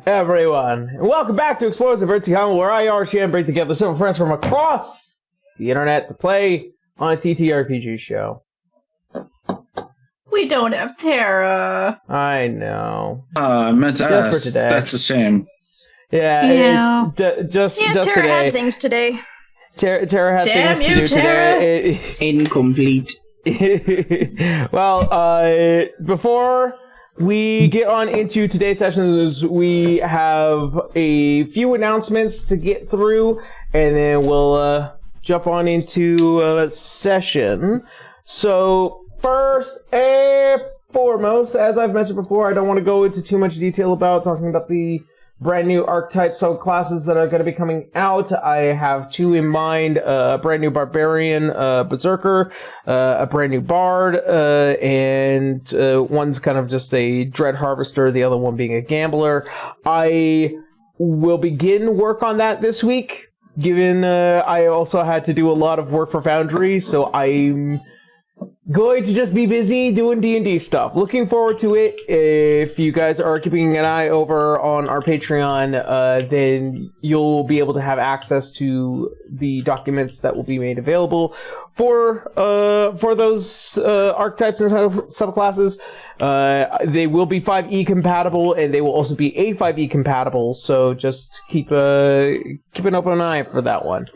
everyone, and welcome back to Explosive Eardsihimmle, where I, Eardsihimmle, bring together some friends from across the internet to play on a TTRPG show. We don't have Tara. I know. I meant to ask. For today. That's a shame. Yeah. Just Tara today. had things today. Tara had things to do today. Incomplete. Well, before we get on into today's sessions, we have a few announcements to get through, and then we'll jump on into a session. So, first and foremost, as I've mentioned before, I don't want to go into too much detail about talking about the brand new archetype subclasses that are going to be coming out. I have two in mind, a brand new barbarian, berserker, a brand new bard, and one's kind of just a dread harvester, the other one being a gambler. I will begin work on that this week, given I also had to do a lot of work for Foundry, so I'm going to just be busy doing D&D stuff. Looking forward to it. If you guys are keeping an eye over on our Patreon, then you'll be able to have access to the documents that will be made available for those archetypes and subclasses. They will be 5E compatible, and they will also be A5E compatible. So just keep an open eye for that one.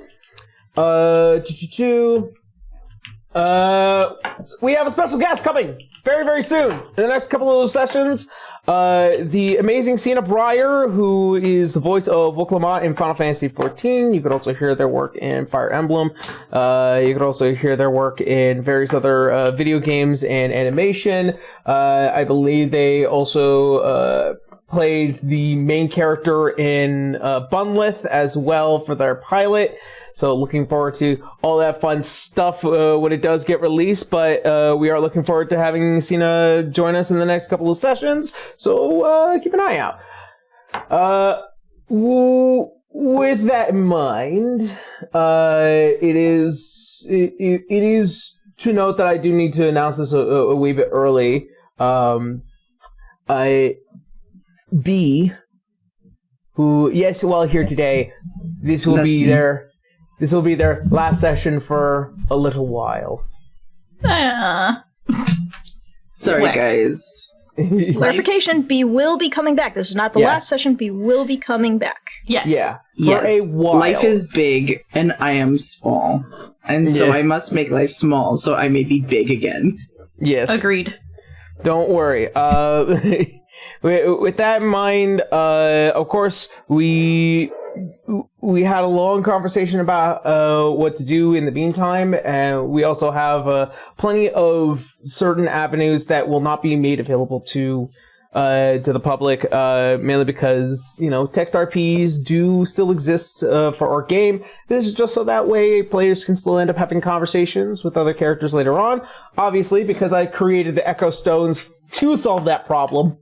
We have a special guest coming very, very soon. In the next couple of sessions, the amazing Cena Breyer, who is the voice of Wuklamot in Final Fantasy XIV. You could also hear their work in Fire Emblem. You could also hear their work in various other video games and animation. I believe they also played the main character in Bunlith as well for their pilot. So looking forward to all that fun stuff when it does get released. But we are looking forward to having Cena join us in the next couple of sessions. So keep an eye out. With that in mind, it is to note that I do need to announce this a wee bit early. B, who, yes, well, here today, this will be their last session for a little while. Sorry, guys. Clarification, B will be coming back. This is not the last session. B will be coming back. Yes. Yeah. Yes. For a while. Life is big, and I am small. And so I must make life small, so I may be big again. Yes. Agreed. Don't worry. With that in mind, of course, we had a long conversation about what to do in the meantime, and we also have plenty of certain avenues that will not be made available to the public, mainly because, text RPs do still exist for our game. This is just so that way players can still end up having conversations with other characters later on. Obviously, because I created the Echo Stones to solve that problem.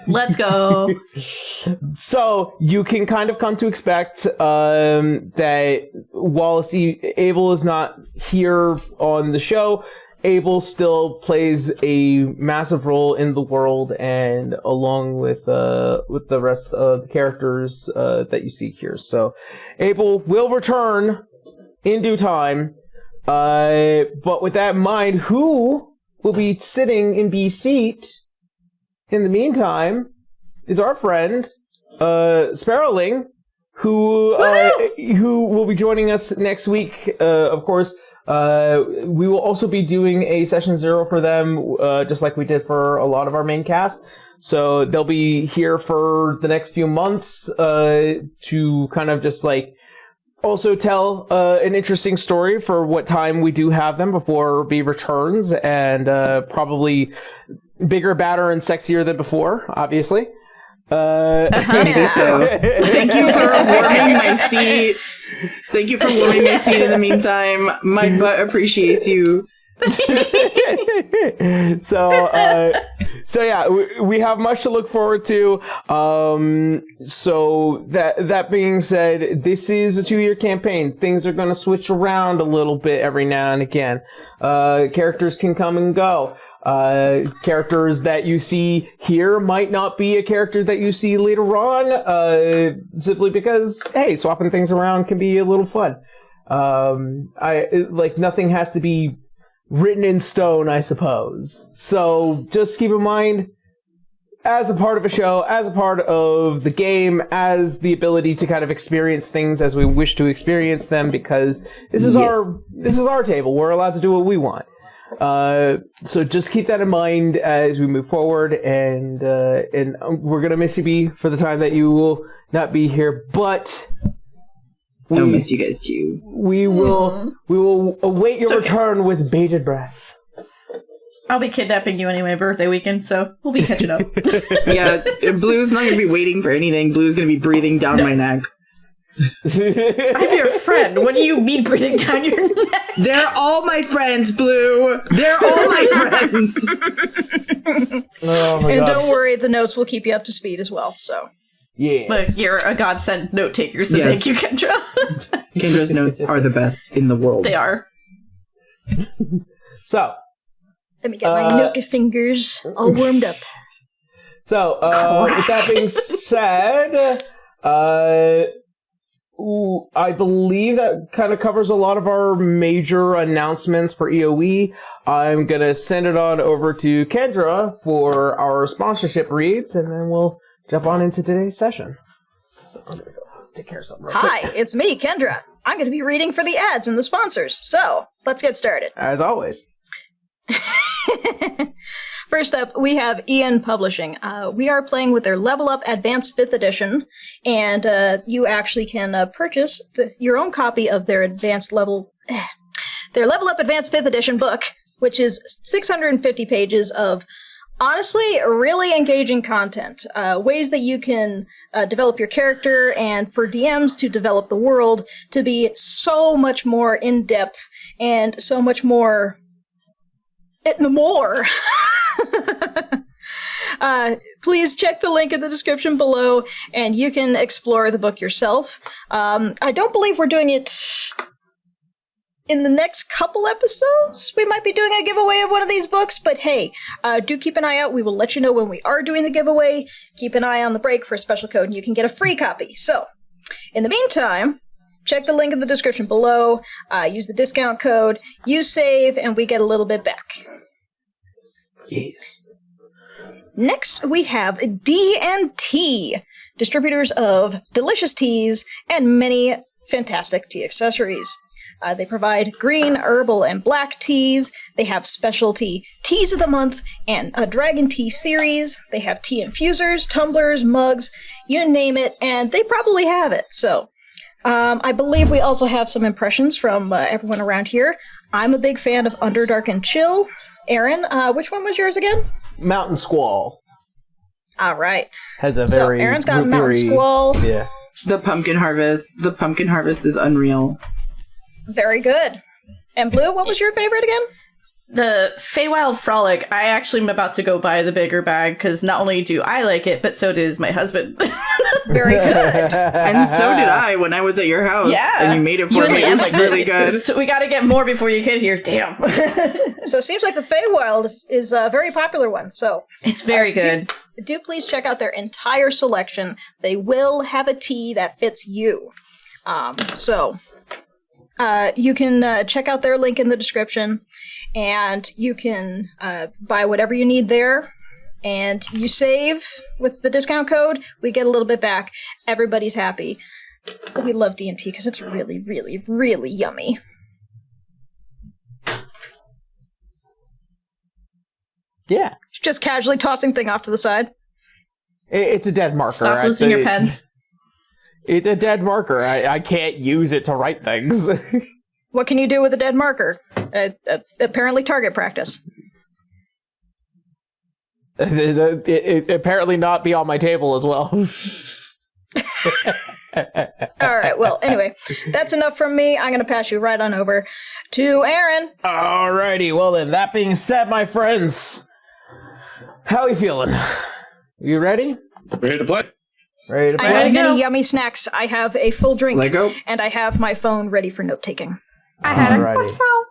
Let's go. So you can kind of come to expect that while Abel is not here on the show, Abel still plays a massive role in the world, and along with the rest of the characters that you see here. So Abel will return in due time. But with that in mind, who will be sitting in B's seat in the meantime is our friend Sparrowling, who will be joining us next week. Of course, we will also be doing a session 0 for them, just like we did for a lot of our main cast. So they'll be here for the next few months to kind of just also tell an interesting story for what time we do have them before B returns, and probably bigger, badder, and sexier than before, obviously. Maybe so. Thank you for warming my seat. Thank you for warming my seat in the meantime. My butt appreciates you. So yeah, we have much to look forward to. So that being said, this is a 2-year campaign. Things are going to switch around a little bit every now and again. Characters can come and go. Characters that you see here might not be a character that you see later on, simply because, hey, swapping things around can be a little fun. Nothing has to be written in stone, I suppose. So just keep in mind, as a part of a show, as a part of the game, as the ability to kind of experience things as we wish to experience them, because this is our table. We're allowed to do what we want. So just keep that in mind as we move forward, and we're gonna miss you, B, for the time that you will not be here, but I'll miss you guys too. We will await your return with bated breath. I'll be kidnapping you anyway, birthday weekend, so we'll be catching up. Yeah, Blue's not going to be waiting for anything. Blue's going to be breathing down my neck. I'm your friend. What do you mean breathing down your neck? They're all my friends, Blue. They're all my friends. Oh my And God. don't worry, the notes will keep you up to speed as well, so. Yes. Look, you're a godsend note taker, so Yes. thank you, Kendra. Kendra's notes are the best in the world. They are. So, Let me get my note fingers all warmed up. So, with that being said, I believe that kind of covers a lot of our major announcements for EOE. I'm going to send it on over to Kendra for our sponsorship reads, and then we'll jump on into today's session. So I'm going to go take care of something real quick. Hi, it's me, Kendra. I'm going to be reading for the ads and the sponsors, so let's get started. As always. First up, we have Ian Publishing. We are playing with their Level Up Advanced 5th Edition, and you actually can purchase your own copy of their Level Up Advanced 5th Edition book, which is 650 pages of honestly really engaging content. Ways that you can develop your character, and for DMs to develop the world to be so much more in-depth and so much more... Please check the link in the description below, and you can explore the book yourself. I don't believe we're doing it in the next couple episodes. We might be doing a giveaway of one of these books, but hey, do keep an eye out. We will let you know when we are doing the giveaway. Keep an eye on the break for a special code, and you can get a free copy. So, in the meantime, check the link in the description below, use the discount code, use save, and we get a little bit back. Yes. Next, we have D&T, distributors of delicious teas and many fantastic tea accessories. They provide green, herbal, and black teas. They have specialty teas of the month and a dragon tea series. They have tea infusers, tumblers, mugs, you name it, and they probably have it. So, I believe we also have some impressions from everyone around here. I'm a big fan of Underdark and Chill. Aaron, which one was yours again? Mountain Squall. All right. Has a So very Aaron's got eerie- Mountain Squall. Yeah. The pumpkin harvest. The pumpkin harvest is unreal. Very good. And Blue, what was your favorite again? The Feywild Frolic, I actually am about to go buy the bigger bag, because not only do I like it, but so does my husband. Very good. And so did I when I was at your house. Yeah. And you made it for me. It was really good. So we gotta get more before you get here, damn. So it seems like the Feywild is a very popular one. So It's very good. do please check out their entire selection. They will have a tea that fits you. You can check out their link in the description, and you can buy whatever you need there. And you save with the discount code, we get a little bit back. Everybody's happy. We love D&T because it's really, really, really yummy. Yeah. Just casually tossing thing off to the side. It's a dead marker. Stop losing your pens. It's a dead marker. I can't use it to write things. What can you do with a dead marker? Apparently target practice. It apparently not be on my table as well. All right, well, anyway, that's enough from me. I'm going to pass you right on over to Aaron. Alrighty, well then, that being said, my friends, how are you feeling? You ready? Ready to play? Ready to I play? have go. many yummy snacks. I have a full drink. Let go. And I have my phone ready for note-taking. I had a Alrighty. croissant.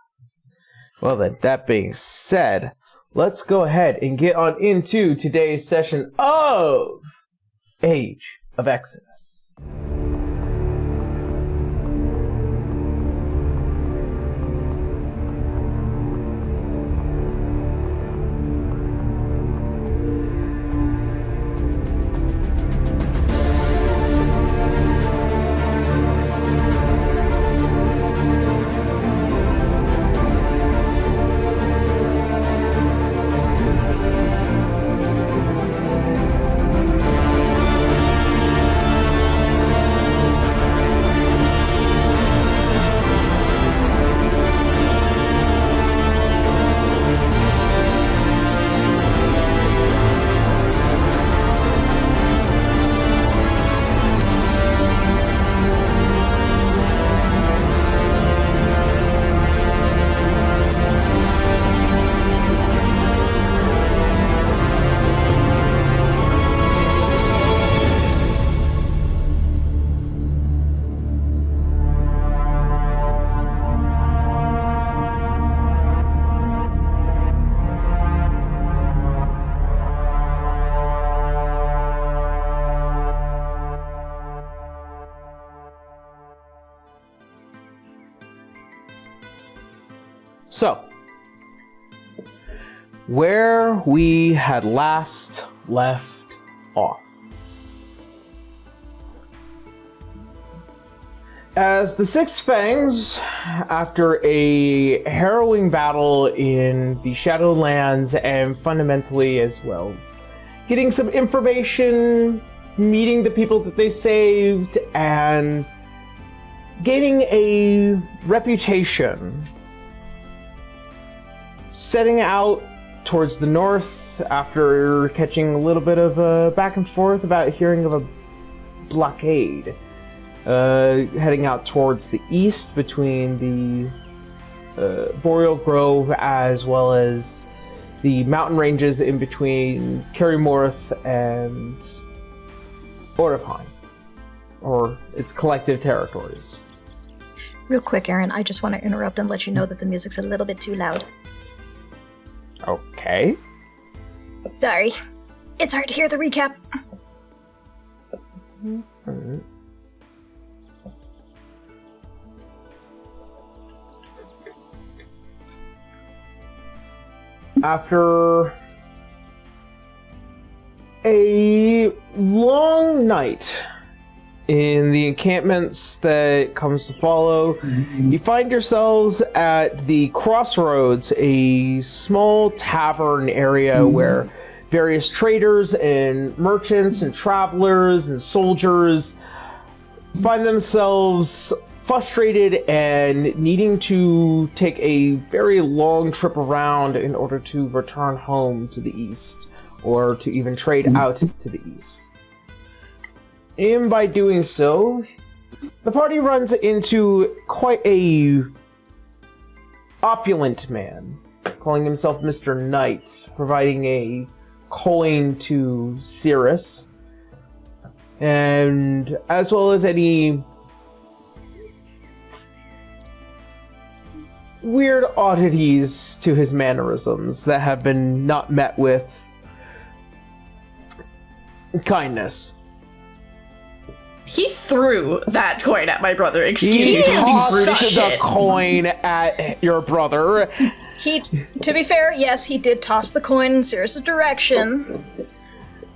Well then, that being said, let's go ahead and get on into today's session of Age of Exodus. So, where we had last left off. As the Six Fangs, after a harrowing battle in the Shadowlands and fundamentally as well as getting some information, meeting the people that they saved, and gaining a reputation, setting out towards the north after catching a little bit of a back and forth about hearing of a blockade. Heading out towards the east between the Boreal Grove as well as the mountain ranges in between Kerrymorth and Orifheim, or its collective territories. Real quick, Aaron, I just want to interrupt and let you know that the music's a little bit too loud. Okay. Sorry. It's hard to hear the recap. Mm-hmm. After a long night in the encampments that comes to follow, you find yourselves at the crossroads, a small tavern area where various traders and merchants and travelers and soldiers find themselves frustrated and needing to take a very long trip around in order to return home to the east, or to even trade out to the east. And by doing so, the party runs into quite a opulent man, calling himself Mr. Knight, providing a coin to Cirrus, and as well as any weird oddities to his mannerisms that have been not met with kindness. He threw that coin at my brother. Excuse me. He tossed the coin at your brother. To be fair, yes, he did toss the coin in Cirrus's direction.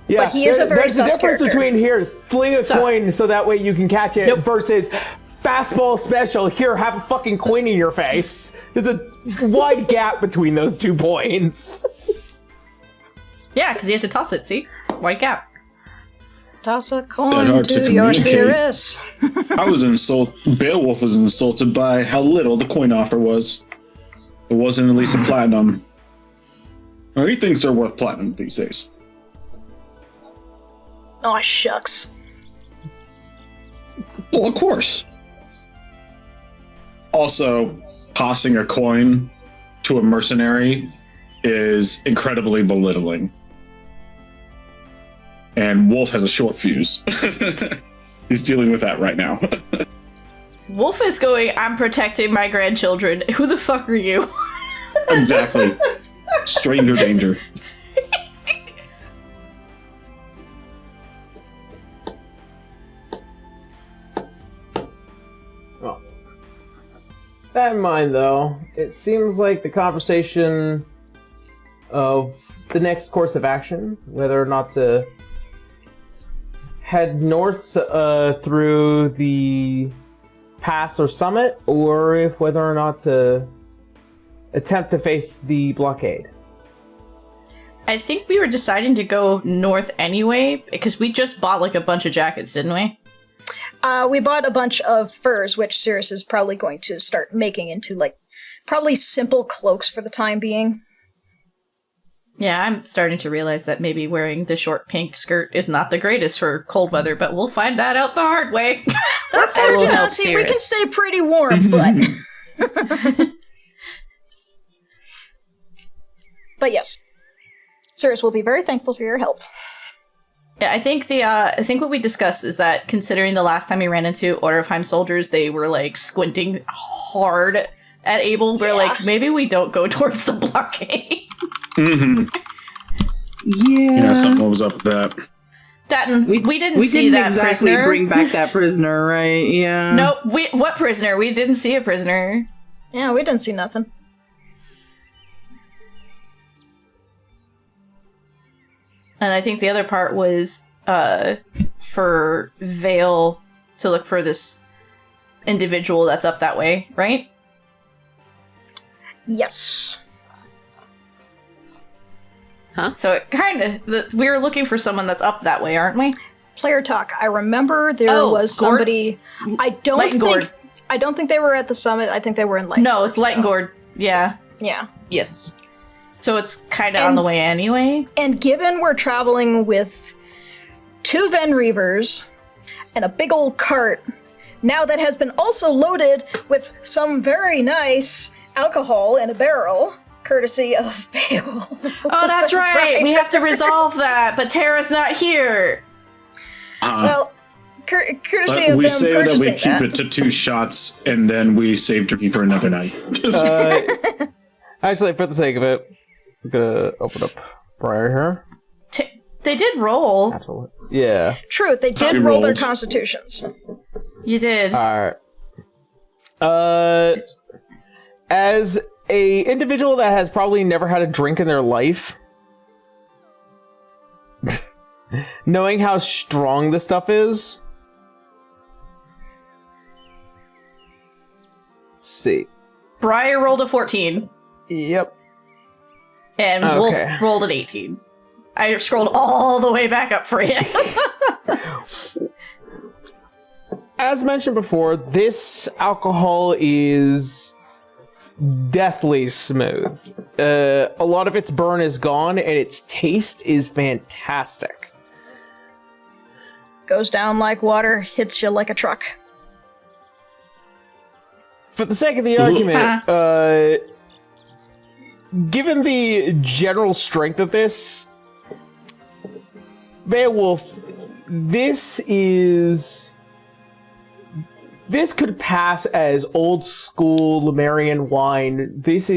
Yeah, but he is a very there's a difference character. between here, fling a coin so that way you can catch it, versus fastball special, here, have a fucking coin in your face. There's a wide gap between those 2 points. Yeah, because he has to toss it, see? White gap. Toss a coin to your Cirrus. I was insulted. Beowulf was insulted by how little the coin offer was. It wasn't at least a platinum. Or he thinks they're worth platinum these days. Oh, shucks. Well, of course. Also, tossing a coin to a mercenary is incredibly belittling. And Wolf has a short fuse. He's dealing with that right now. Wolf is going, I'm protecting my grandchildren. Who the fuck are you? Exactly. Stranger danger. Well, that in mind, though, it seems like the conversation of the next course of action, whether or not to head north through the pass or summit, or if whether or not to attempt to face the blockade. I think we were deciding to go north anyway, because we just bought like a bunch of jackets, didn't we? We bought a bunch of furs, which Cirrus is probably going to start making into, like, probably simple cloaks for the time being. Yeah, I'm starting to realize that maybe wearing the short pink skirt is not the greatest for cold weather, but we'll find that out the hard way. I will help See, we can Cirrus. stay pretty warm, but... But yes, Cirrus will be very thankful for your help. Yeah, I think what we discussed is that considering the last time we ran into Order of Heim soldiers, they were like squinting hard at Abel. We're like, maybe we don't go towards the blockade. Mm-hmm. Yeah. Yeah, something was up with that. That and we didn't see didn't that exactly prisoner. bring back that prisoner, right? Yeah. Nope. What prisoner? We didn't see a prisoner. Yeah, we didn't see nothing. And I think the other part was for Vale to look for this individual that's up that way, right? Yes. So it kind of we were looking for someone that's up that way, aren't we? Player talk. I remember there was Gord? somebody. I don't think they were at the summit. I think they were in Light. No, it's Light and Gord. Yeah. Yeah. Yes. So it's kind of on the way anyway. And given we're traveling with 2 Ven Reavers and a big old cart, now that has been also loaded with some very nice alcohol in a barrel, courtesy of Beowulf. Oh, that's right. We have to resolve that, but Tara's not here. Well, courtesy But of we them say that we purchasing keep that. it to 2 shots, and then we save drinking for another night. Actually, for the sake of it, I'm gonna open up Briar here. They did roll. Absolutely. Yeah. True, they did We roll their rolled. constitutions. You did. Alright. As a individual that has probably never had a drink in their life, knowing how strong this stuff is, let's see. Briar rolled a 14, Yep. and Okay. Wolf rolled an 18. I scrolled all the way back up for you. As mentioned before, this alcohol is deathly smooth. A lot of its burn is gone, and its taste is fantastic. Goes down like water, hits you like a truck. For the sake of the argument, given the general strength of this, Beowulf, this could pass as old school Lemurian wine. This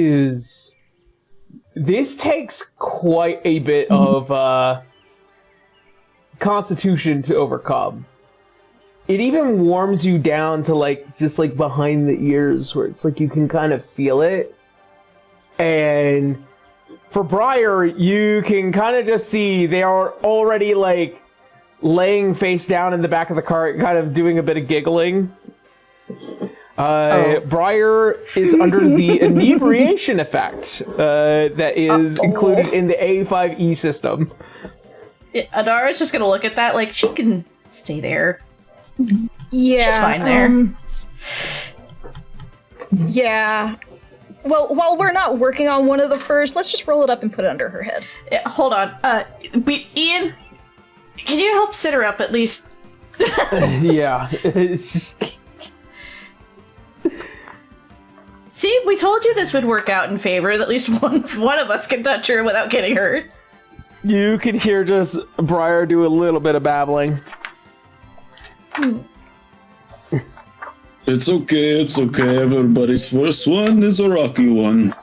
takes quite a bit of constitution to overcome. It even warms you down to just behind the ears, where it's like you can kind of feel it. And for Briar, you can kind of just see they are already laying face down in the back of the cart, kind of doing a bit of giggling. Briar is under the inebriation effect that is included in the A5E system. Adara's just gonna look at that like she can stay there. Yeah. She's fine there. Yeah. Well, while we're not working on one of the furs, let's just roll it up and put it under her head. Yeah, hold on. Ian, can you help sit her up at least? Yeah, it's just... See, we told you this would work out in favor. That at least one of us can touch her without getting hurt. You can hear just Briar do a little bit of babbling. It's okay. Everybody's first one is a rocky one.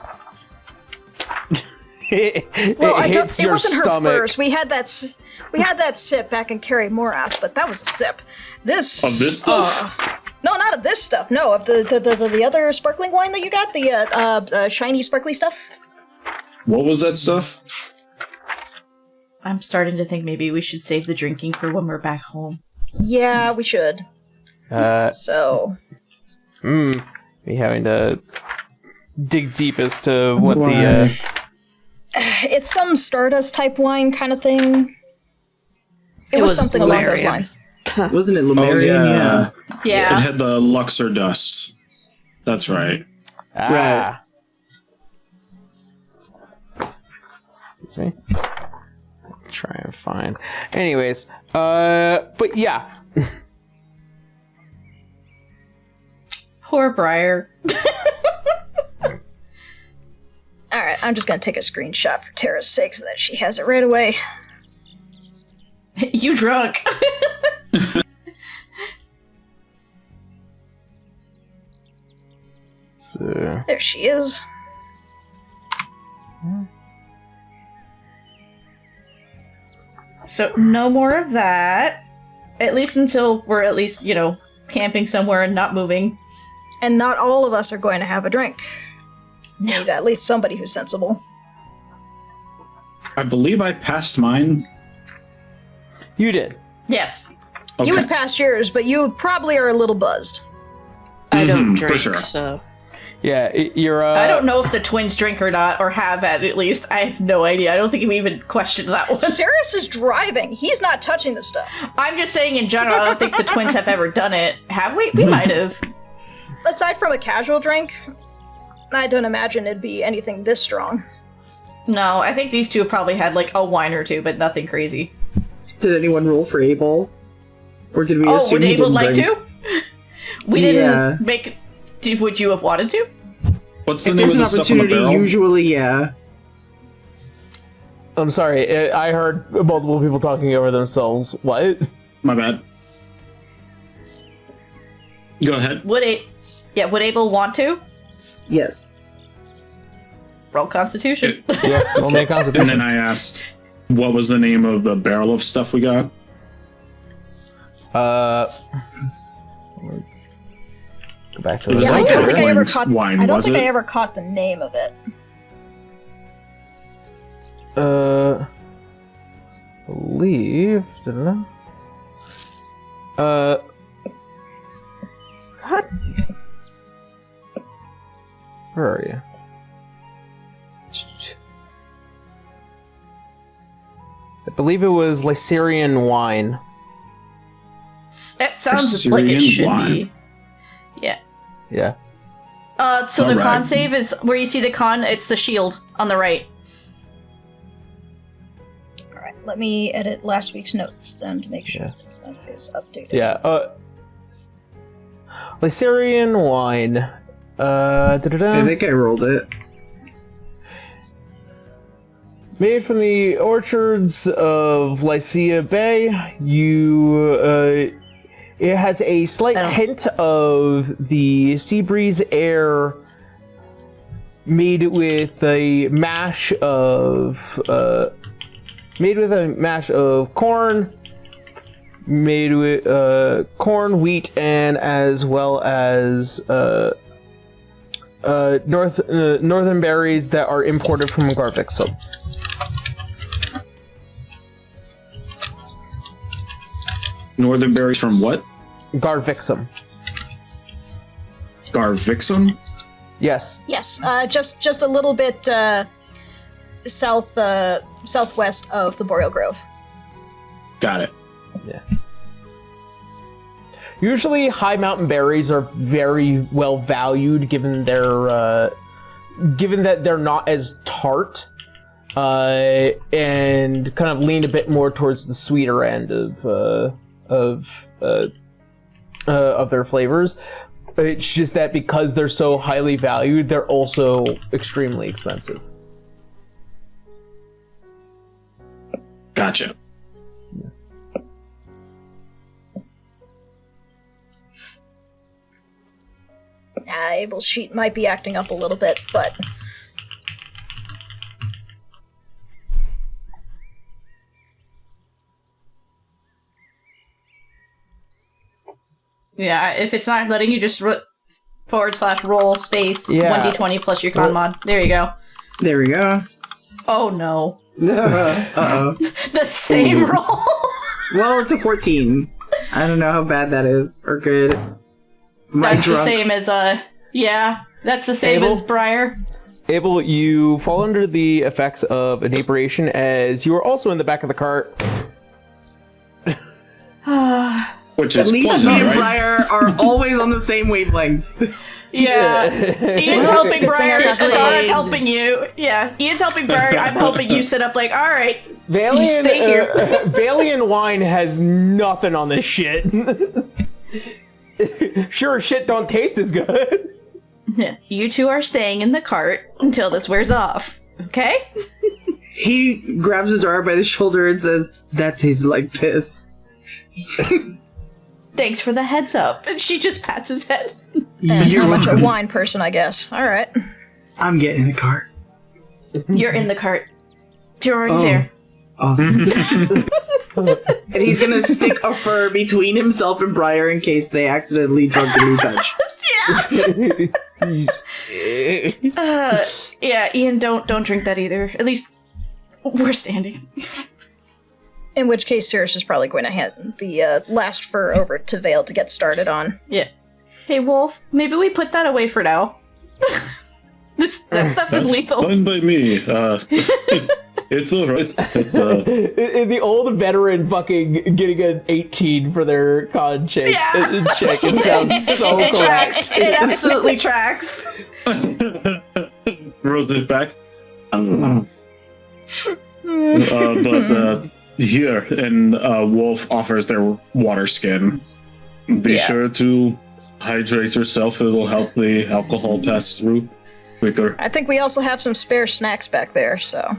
Well, it hits it your wasn't stomach. her first. We had that sip back in Carrie Morath, but that was a sip. This Of this stuff? no, not of this stuff. No, of the other sparkling wine that you got, the shiny sparkly stuff. What was that stuff? I'm starting to think maybe we should save the drinking for when we're back home. Yeah, we should. So. Me having to dig deep as to what Why? It's some Stardust type wine kind of thing. It was something along those Lumeria. lines. Wasn't it Lumerian? Yeah. It Yeah. had the Luxor dust. That's right. Right. Excuse me. Try and find. Anyways, but yeah. Poor Briar. Alright, I'm just gonna take a screenshot for Tara's sake so that she has it right away. You drunk. So, There she is. So no more of that. At least until we're at least, camping somewhere and not moving. And not all of us are going to have a drink. No. Need at least somebody who's sensible. I believe I passed mine. you did. Yes. Okay. You would pass yours, but you probably are a little buzzed. I don't for drink, sure. so... Yeah, you're. I don't know if the twins drink or not, or have at least. I have no idea. I don't think we even questioned that one. Saris is driving. He's not touching the stuff. I'm just saying in general, I don't think the twins have ever done it. Have we? We might have. Aside from a casual drink, I don't imagine it'd be anything this strong. No, I think these two have probably had like a wine or two, but nothing crazy. Did anyone roll for Abel? Or did we Oh, assume would he Abel didn't like drink? to? We didn't Yeah. make... Would you have wanted to? What's the If name there's of an the stuff on the opportunity, barrel? usually, yeah. I'm sorry. I heard multiple people talking over themselves. What? My bad. Go ahead. Would Abel want to? Yes. Roll Constitution. Yeah, we'll make And Constitution. then I asked, what was the name of the barrel of stuff we got? Go back to It was Yeah, I like don't think I ever orange caught. wine, I don't was think it? I ever caught the name of it. Believe. Didn't I? God. Where are you? I believe it was Lycerian wine. That sounds like it Syrian should wine. be. Yeah. Yeah. So the Alright. con save is where you see the con. It's the shield on the right. All right, let me edit last week's notes then to make sure that is updated. Yeah. Lycerian wine. I think I rolled it. Made from the orchards of Lycia Bay, it has a slight hint of the sea breeze air, made with a mash of corn, made with corn, wheat, and as well as northern berries that are imported from Garvixum. Northern berries from what? Garvixum. Garvixum? Yes. Yes, just a little bit southwest of the Boreal Grove. Got it. Yeah. Usually, high mountain berries are very well valued, given that they're not as tart, and kind of lean a bit more towards the sweeter end of their flavors. It's just that because they're so highly valued, they're also extremely expensive. Gotcha. Abel's sheet might be acting up a little bit, but Yeah, if it's not letting you just /roll space 1d20 plus your con mod. There you go. There we go. Oh no. Uh-oh. The same roll. Well, it's a 14. I don't know how bad that is, or good. That's the same as, yeah, that's the same as Briar. Abel, you fall under the effects of inebriation as you are also in the back of the cart. Which At is least poison, me and right? Briar are always on the same wavelength. Yeah. Ian's helping Briar, Siblings. Adara's helping you. Yeah, Ian's helping Briar, I'm helping you sit up like, alright, you stay here. Valiant wine has nothing on this shit. Sure, shit don't taste as good. You two are staying in the cart until this wears off, okay? He grabs Adara by the shoulder and says, "That tastes like piss." Thanks for the heads up. And she just pats his head. You're How much a welcome. wine person, I guess. All right. I'm getting in the cart. You're in the cart. You're already there. Awesome. And he's gonna stick a fur between himself and Briar in case they accidentally drunkenly touch. Yeah, Ian, don't drink that either. At least we're standing. In which case, Cirrus is probably going to hand the last fur over to Vale to get started on. Yeah. Hey, Wolf, maybe we put that away for now. That stuff is lethal. Fine by me. It's alright. It's, The old veteran fucking getting an 18 for their con check. Check. It sounds so It correct. tracks. It absolutely tracks. Wrote it back. But here, and Wolf offers their water skin. Be sure to hydrate yourself. It will help the alcohol pass through quicker. I think we also have some spare snacks back there, so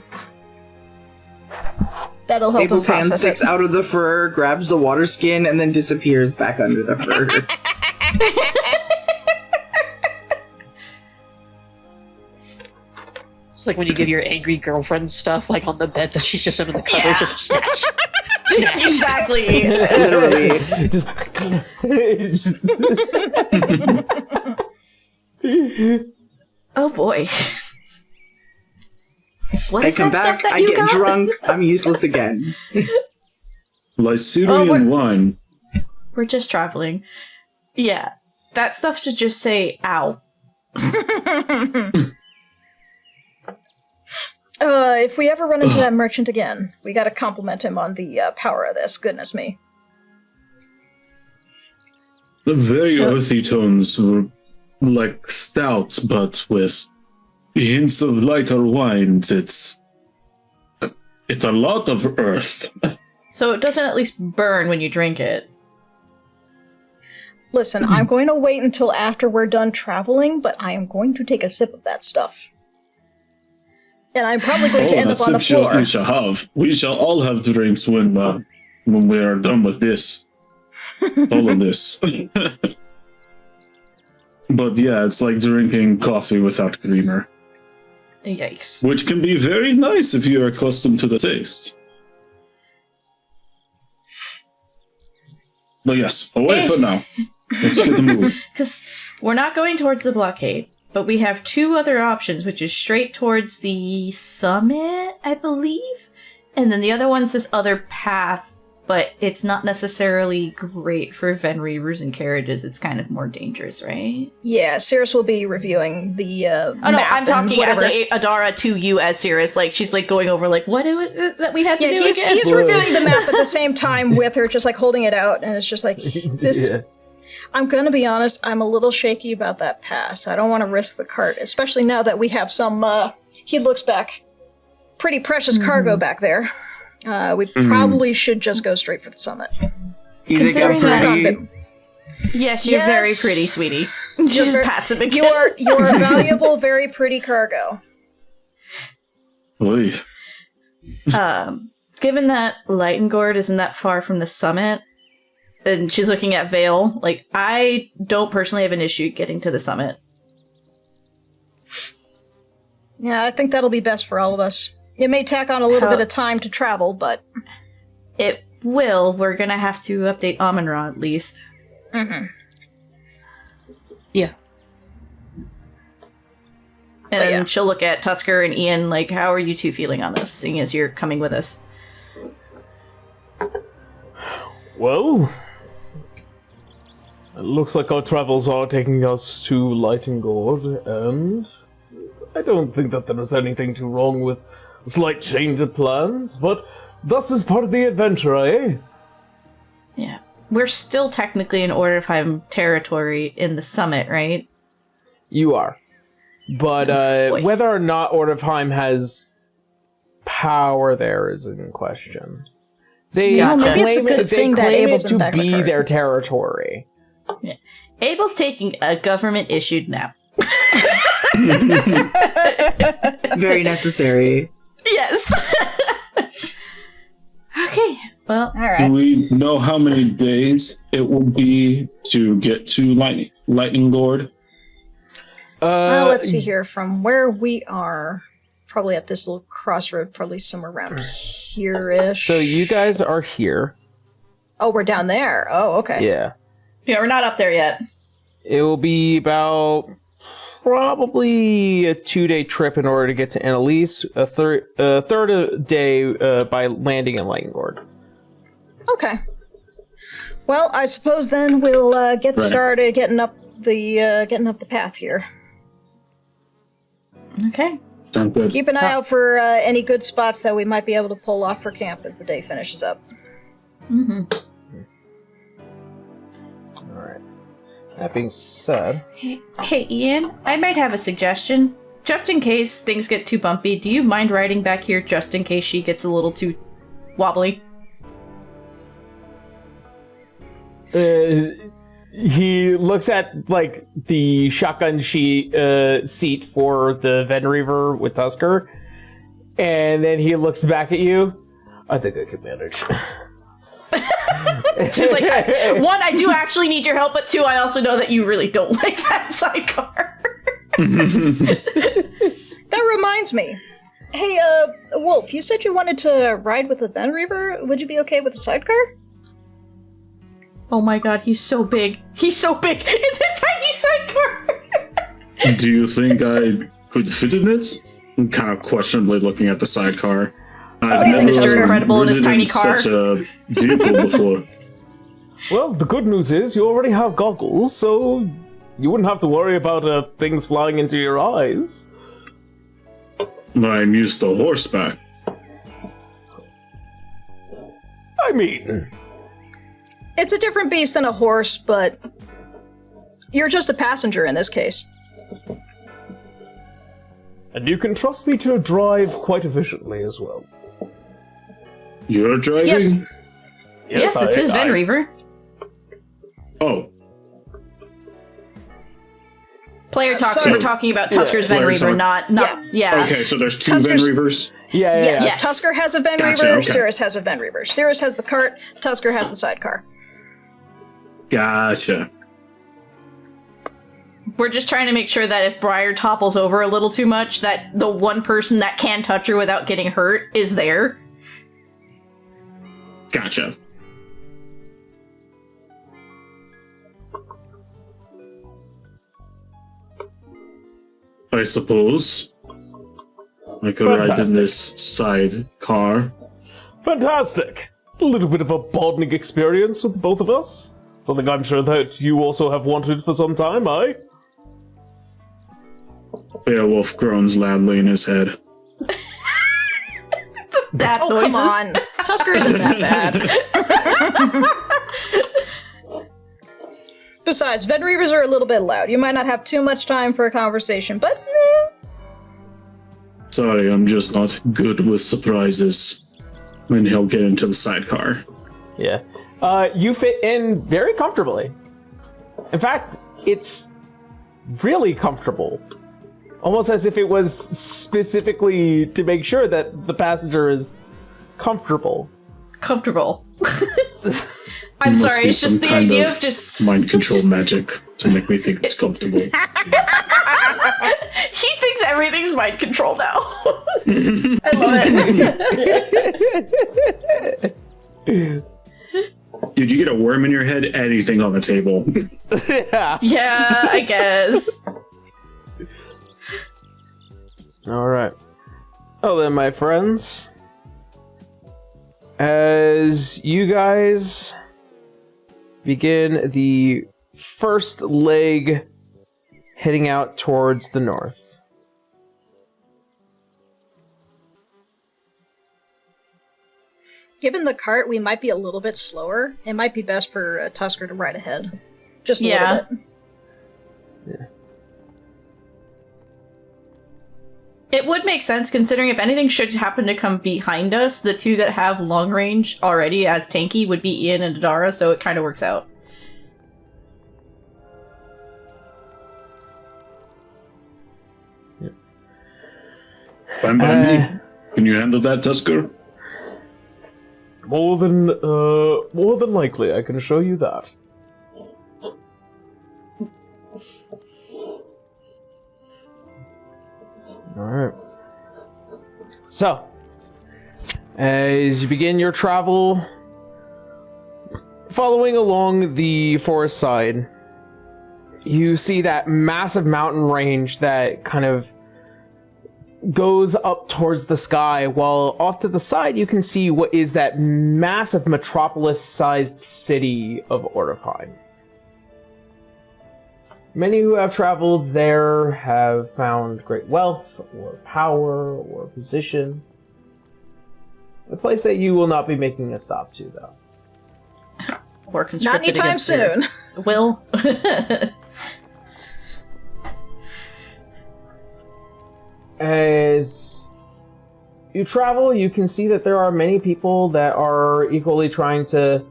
that'll help Abel's him hand process sticks it. out of the fur, grabs the water skin, and then disappears back under the fur. It's like when you give your angry girlfriend stuff, like on the bed, that she's just under the covers, just snatch. Snatch. Exactly. Literally. Just, Oh boy. What I is come that back, stuff that I you get got? drunk, I'm useless again. Lycerian wine. We're just traveling. Yeah. That stuff should just say ow. If we ever run into that merchant again, we gotta compliment him on the power of this. Goodness me. The very So- earthy tones were like stout, but with hints of lighter wines. It's a lot of earth. So it doesn't at least burn when you drink it. Listen, I'm going to wait until after we're done traveling, but I am going to take a sip of that stuff. And I'm probably going to end up on the floor. We shall have. We shall all have drinks when we are done with this. All of this. But yeah, it's like drinking coffee without creamer. Yikes. Which can be very nice if you're accustomed to the taste. But yes, away for now. Let's get the move. Because we're not going towards the blockade, but we have two other options, which is straight towards the summit, I believe. And then the other one's this other path, but it's not necessarily great for Venreavers and carriages. It's kind of more dangerous, right? Yeah, Cirrus will be reviewing the Oh no, map I'm and talking as whatever. Adara to you as Cirrus. Like, she's like going over like, what is it that we had to Yeah, do he's again? reviewing the map at the same time with her, just like holding it out, and it's just like, this... Yeah. I'm gonna be honest, I'm a little shaky about that pass. I don't want to risk the cart, especially now that we have some, he looks back, pretty precious cargo back there. We probably should just go straight for the summit. You think I'm Considering that- pretty? Yes, you're Yes. very pretty, sweetie. She just ver- pats him again. Your valuable, very pretty cargo. Oy. Given that Lightengord isn't that far from the summit, and she's looking at Vale, like, I don't personally have an issue getting to the summit. Yeah, I think that'll be best for all of us. It may tack on a little bit of time to travel, but It will. We're gonna have to update Amon-Ra at least. Yeah. And yeah. she'll look at Tusker and Ian like, how are you two feeling on this, seeing as you're coming with us? Well, it looks like our travels are taking us to Lightengord, and I don't think that there is anything too wrong with a slight change of plans, but thus is part of the adventure, eh? Yeah. We're still technically in Order of Heim territory in the summit, right? You are. But whether or not Order of Heim has power there is in question. They Yeah, maybe it's a claim good it, thing they that claim it Abel's in to back of the be cart. their territory. Yeah. Abel's taking a government-issued nap. Very necessary. Yes. Okay. Well, Do Alright. we know how many days it will be to get to Lightning Gourd? Let's see here. From where we are, probably at this little crossroad, probably somewhere around here-ish. So you guys are here. Oh, we're down there. Oh, okay. Yeah. yeah, we're not up there yet. It will be about probably a 2-day trip in order to get to Annalise, a third a day by landing in Lightengord. Okay. Well, I suppose then we'll get started getting up the path here. Okay. Sounds good. Keep an eye out for any good spots that we might be able to pull off for camp as the day finishes up. Mm-hmm. Alright. That being said... Hey, Ian, I might have a suggestion. Just in case things get too bumpy, do you mind riding back here just in case she gets a little too wobbly? He looks at, like, the shotgun seat for the Ven Reaver with Tusker, and then he looks back at you. I think I can manage. She's like, one, I do actually need your help, but two, I also know that you really don't like that sidecar. That reminds me. Hey, Wolf, you said you wanted to ride with the Ven Reaver. Would you be okay with the sidecar? Oh my god, he's so big. He's so big in the tiny sidecar. Do you think I could fit in it? I'm kind of questionably looking at the sidecar. I've do you think, never Mr. Incredible in his ridden tiny car? such a vehicle before. Well, the good news is you already have goggles, so you wouldn't have to worry about things flying into your eyes. I'm used to horseback. I mean... It's a different beast than a horse, but you're just a passenger in this case. And you can trust me to drive quite efficiently as well. You're driving? Yes. Yes, it's his Ven Reaver. Oh, Player talk, so sorry. we're talking about Tusker's Ven Player Reaver, talk. not, yeah. okay, so there's two Tusker's- Ven Reavers? Yeah. Yes, Tusker has a Ven Gotcha, Reaver, okay. Cirrus has a Ven Reaver. Cirrus has the cart, Tusker has the sidecar. Gotcha. We're just trying to make sure that if Briar topples over a little too much, that the one person that can touch her without getting hurt is there. Gotcha. I suppose I could ride in Fantastic. this side car. Fantastic! A little bit of a bonding experience with both of us. Something I'm sure that you also have wanted for some time, eh? Beowulf groans loudly in his head. That Oh, noises. come on. Tusker isn't that bad. Besides, Ven Reavers are a little bit loud. You might not have too much time for a conversation, but Sorry, I'm just not good with surprises. And he'll get into the sidecar. Yeah. You fit in very comfortably. In fact, it's really comfortable. Almost as if it was specifically to make sure that the passenger is comfortable. Comfortable. I'm Must sorry, be it's just some the kind idea of of just... mind control magic to make me think it's comfortable. He thinks everything's mind control now. I love it. Did you get a worm in your head? Anything on the table. Yeah. Yeah, I guess. All right. Oh, then, my friends, as you guys begin the first leg heading out towards the north. Given the cart, we might be a little bit slower. It might be best for Tusker to ride ahead. Just a Yeah. little bit. It would make sense considering if anything should happen to come behind us, the two that have long range already as tanky would be Ian and Adara, so it kind of works out. Fine by me. Can you handle that, Tusker? More than likely, I can show you that. Alright. So, as you begin your travel, following along the forest side, you see that massive mountain range that kind of goes up towards the sky, while off to the side you can see what is that massive metropolis-sized city of Orifheim. Many who have traveled there have found great wealth, or power, or position. A place that you will not be making a stop to, though. Or Not conscripted anytime against their soon. will. As you travel, you can see that there are many people that are equally trying to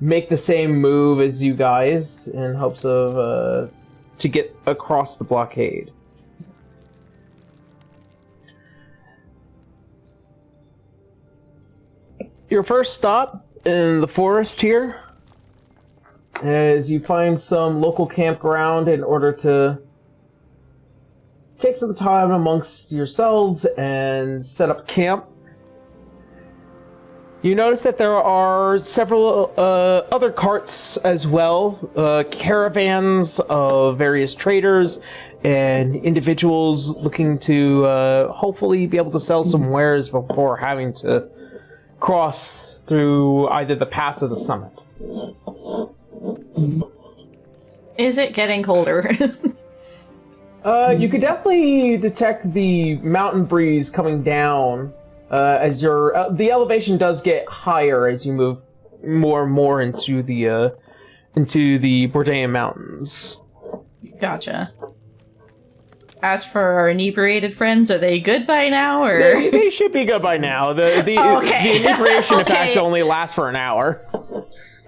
make the same move as you guys in hopes of to get across the blockade. Your first stop in the forest here, as you find some local campground in order to take some time amongst yourselves and set up camp. You notice that there are several other carts as well, caravans of various traders and individuals looking to hopefully be able to sell some wares before having to cross through either the pass or the summit. Is it getting colder? You could definitely detect the mountain breeze coming down as the elevation does get higher as you move more and more into the Bordean Mountains. Gotcha. As for our inebriated friends, are they good by now, or They should be good by now. The Okay. inebriation Okay. effect only lasts for an hour.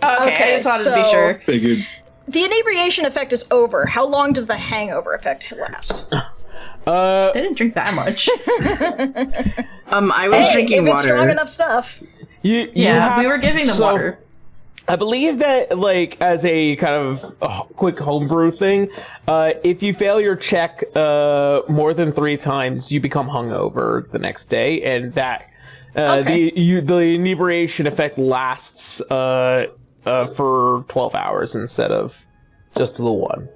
okay, I just wanted to be so- sure. Figured. The inebriation effect is over. How long does the hangover effect last? They didn't drink that much. I was Hey, drinking if it's strong water. enough stuff. You Yeah, have- we were giving them so, water. I believe that, like, as a kind of quick homebrew thing, if you fail your check more than 3 times, you become hungover the next day, and that Okay. the inebriation effect lasts for 12 hours instead of just the 1.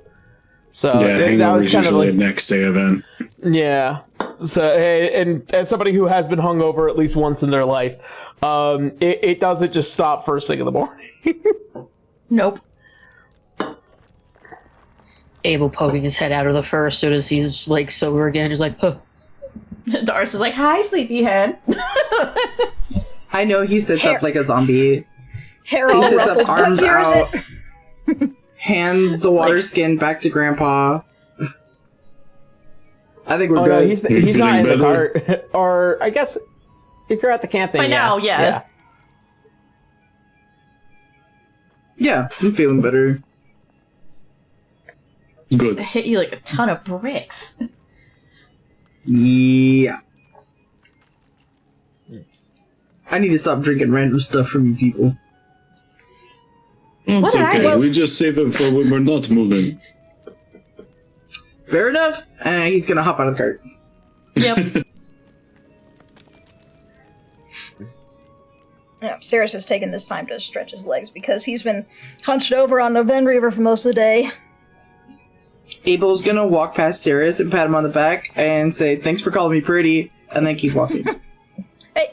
So Yeah, that hangover was is kind of usually like, a next day event. yeah. So, and as somebody who has been hungover at least once in their life, it doesn't just stop first thing in the morning. Nope. Abel poking his head out of the fur as soon as he's like sober again, just like, huh. Doris is like, "Hi, sleepyhead." I know he sits Hair- up like a zombie. Hair He all sits ruffled. up, arms What year is out, it? hands the water skin back to Grandpa. I think we're Oh good. no, he's not in the Feeling cart. Or I guess if you're at the camp, then By now, yeah. Yeah, I'm feeling better. Good. I hit you like a ton of bricks. Yeah. I need to stop drinking random stuff from you people. It's did I- okay. well- We just save it for when we're not moving. Fair enough. He's gonna hop out of the cart. Yep. Cirrus has taken this time to stretch his legs because he's been hunched over on the Ven Reaver for most of the day. Abel's gonna walk past Cirrus and pat him on the back and say, "Thanks for calling me pretty," and then keep walking. Hey,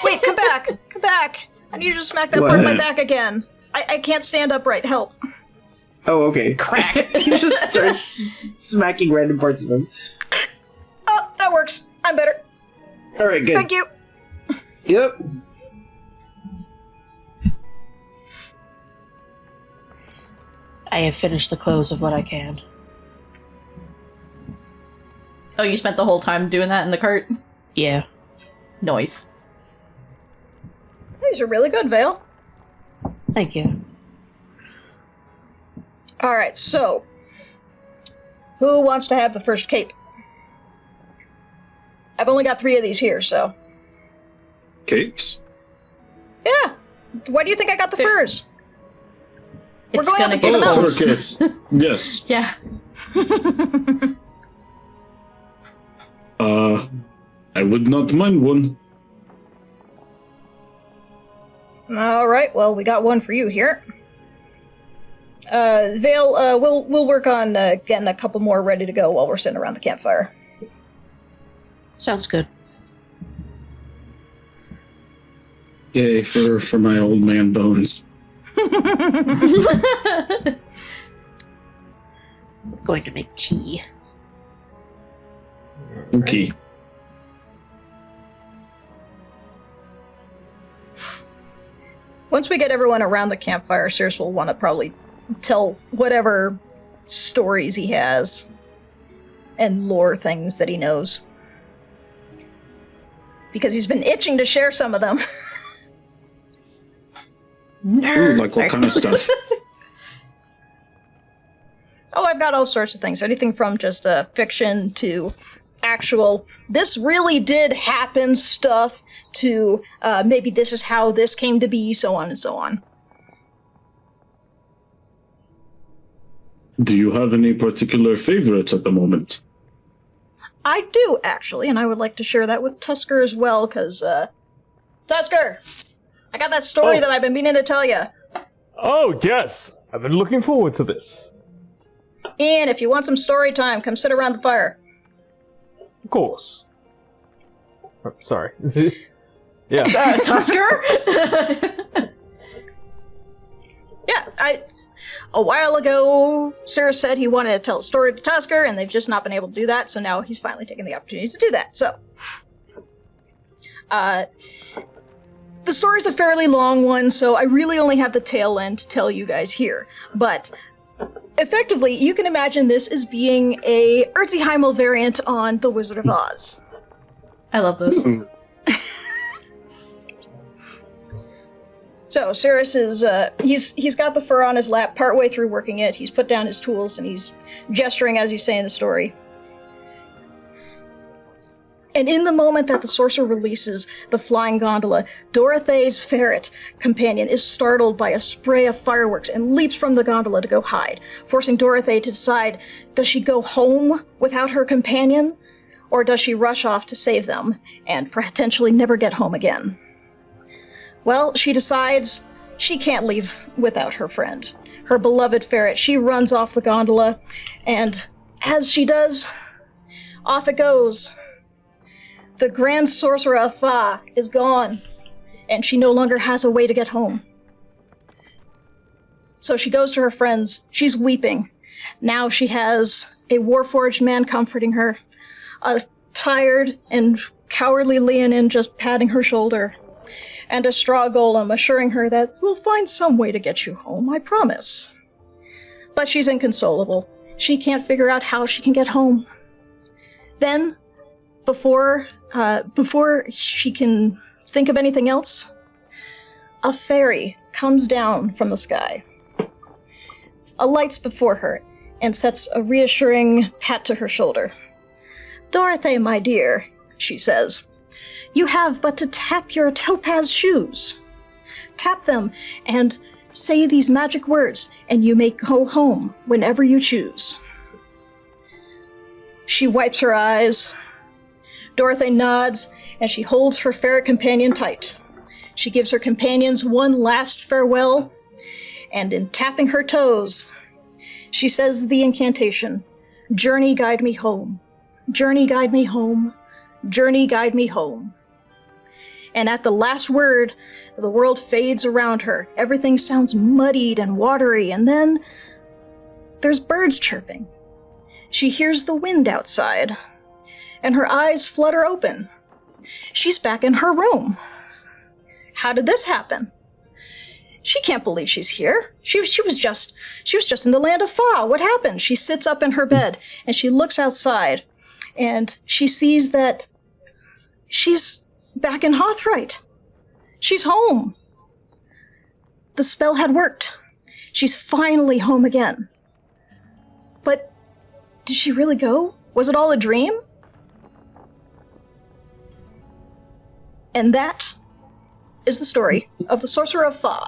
wait, come back! Come back! I need you to smack that part of my back again. I can't stand upright, help. Oh, okay. Crack! He just starts smacking random parts of him. Oh, that works. I'm better. Alright, good. Thank you. Yep. I have finished the close of what I can. Oh, you spent the whole time doing that in the cart? Yeah. Noise. These are really good, Vale. Thank you. Alright, so. Who wants to have the first cape? I've only got 3 of these here, so. Capes? Yeah. Why do you think I got the furs? It's We're going gonna up into the get mountains. Fur capes. Yes. Yeah. I would not mind one. Alright, well, we got one for you here. Vale, we'll work on getting a couple more ready to go while we're sitting around the campfire. Sounds good. Yay for my old man bones. Going to make tea. Okay. Once we get everyone around the campfire, Circe will want to probably tell whatever stories he has and lore things that he knows. Because he's been itching to share some of them. Ooh, like what kind of stuff? Oh, I've got all sorts of things. Anything from just fiction to actual, this really did happen stuff to maybe this is how this came to be, so on and so on. Do you have any particular favorites at the moment? I do, actually, and I would like to share that with Tusker as well, because, Tusker! I got that story that I've been meaning to tell you. Oh, yes. I've been looking forward to this. Ian, if you want some story time, come sit around the fire. Of course. Oh, sorry. Yeah. Tusker? Yeah, a while ago, Sarah said he wanted to tell a story to Tusker, and they've just not been able to do that, so now he's finally taken the opportunity to do that. So, the story's a fairly long one, so I really only have the tail end to tell you guys here. But, effectively, you can imagine this as being a Eardsihimmle variant on The Wizard of Oz. I love those. So, Cirrus is, he's got the fur on his lap, partway through working it. He's put down his tools, and he's gesturing as he's saying the story. And in the moment that the sorcerer releases the flying gondola, Dorothee's ferret companion is startled by a spray of fireworks and leaps from the gondola to go hide, forcing Dorothee to decide, does she go home without her companion, or does she rush off to save them and potentially never get home again? Well, she decides she can't leave without her friend, her beloved ferret. She runs off the gondola, and as she does, off it goes. The Grand Sorcerer of Fa is gone, and she no longer has a way to get home. So she goes to her friends. She's weeping. Now she has a warforged man comforting her, a tired and cowardly Leonin just patting her shoulder, and a straw golem assuring her that we'll find some way to get you home, I promise. But she's inconsolable. She can't figure out how she can get home. Then, before she can think of anything else, a fairy comes down from the sky, alights before her, and sets a reassuring pat to her shoulder. Dorothy, my dear, she says, you have but to tap your topaz shoes. Tap them and say these magic words, and you may go home whenever you choose. She wipes her eyes. Dorothy nods, and she holds her ferret companion tight. She gives her companions one last farewell, and in tapping her toes, she says the incantation, "Journey guide me home, journey guide me home, journey guide me home." And at the last word, the world fades around her. Everything sounds muddied and watery, and then there's birds chirping. She hears the wind outside, and her eyes flutter open. She's back in her room. How did this happen? She can't believe she's here. She was just in the land of Fa. What happened? She sits up in her bed and she looks outside, and she sees that she's back in Hawthright. She's home. The spell had worked. She's finally home again. But did she really go? Was it all a dream? And that is the story of the Sorcerer of Fa.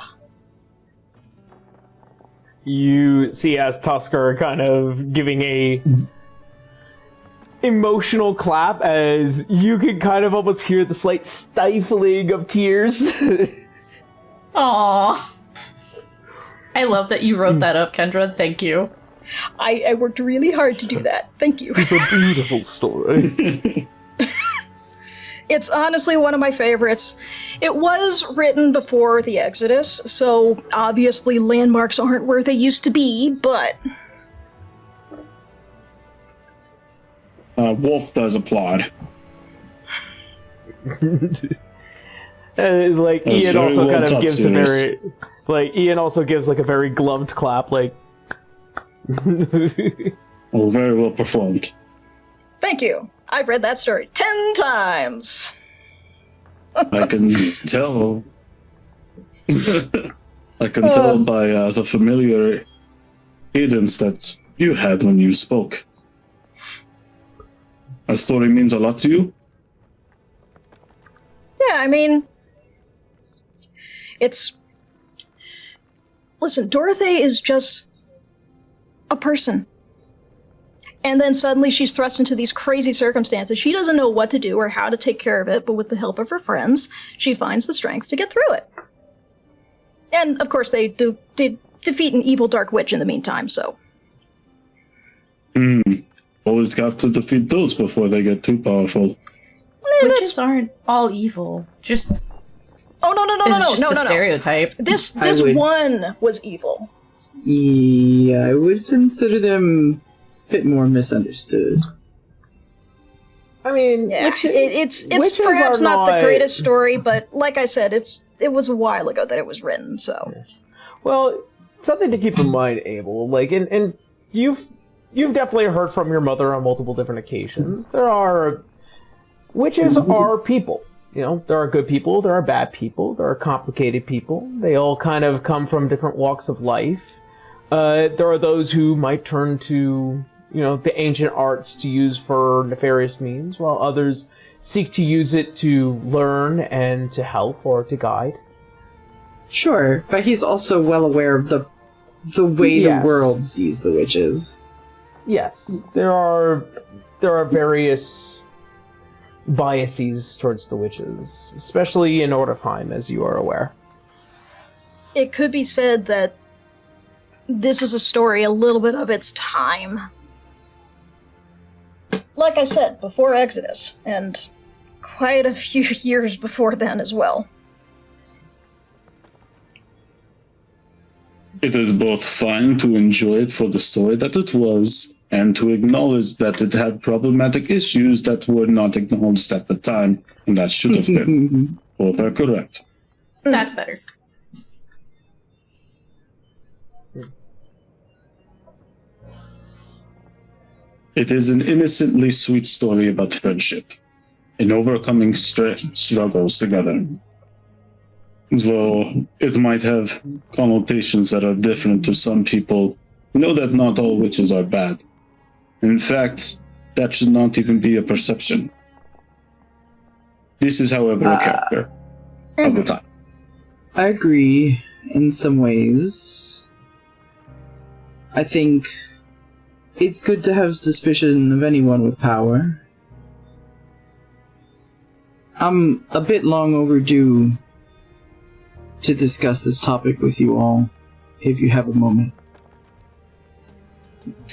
You see as Tusker kind of giving a emotional clap as you can kind of almost hear the slight stifling of tears. Aww. I love that you wrote that up, Kendra. Thank you. I worked really hard to do that. Thank you. It's a beautiful story. It's honestly one of my favorites. It was written before the Exodus, so obviously landmarks aren't where they used to be, but... Wolf does applaud. Like, Ian Ian also well kind of gives serious. a very... Like, Ian also gives, like, a very gloved clap, like... Oh, very well performed. Thank you. I've read that story 10 times. I can tell. I can tell by the familiar cadence that you had when you spoke. A story means a lot to you? Yeah, I mean... It's... Listen, Dorothy is just a person. And then suddenly she's thrust into these crazy circumstances. She doesn't know what to do or how to take care of it, but with the help of her friends, she finds the strength to get through it. And, of course, they defeat an evil dark witch in the meantime, so... Always have to defeat those before they get too powerful. Witches aren't all evil. Just Oh, no, it's just a stereotype. This would- one was evil. Yeah, I would consider them a bit more misunderstood. I mean, Yeah, it's witches perhaps are not the not- greatest story, but like I said, it was a while ago that it was written, so... Well, something to keep in mind, Abel. Like, and you've definitely heard from your mother on multiple different occasions. Witches are people. You know, there are good people, there are bad people, there are complicated people. They all kind of come from different walks of life. There are those who might turn to, you know, the ancient arts to use for nefarious means, while others seek to use it to learn and to help or to guide. Sure, but he's also well aware of the way Yes. the world sees the witches. Yes, there are various biases towards the witches, especially in Ordofheim, as you are aware. It could be said that this is a story a little bit of its time. Like I said, before Exodus, and quite a few years before then as well. It is both fine to enjoy it for the story that it was, and to acknowledge that it had problematic issues that were not acknowledged at the time, and that should have been. Both are correct. That's better. It is an innocently sweet story about friendship, and overcoming struggles together. Though it might have connotations that are different to some people, know that not all witches are bad. In fact, that should not even be a perception. This is, however, a character of the time. I agree in some ways. I think it's good to have suspicion of anyone with power. I'm a bit long overdue to discuss this topic with you all, if you have a moment.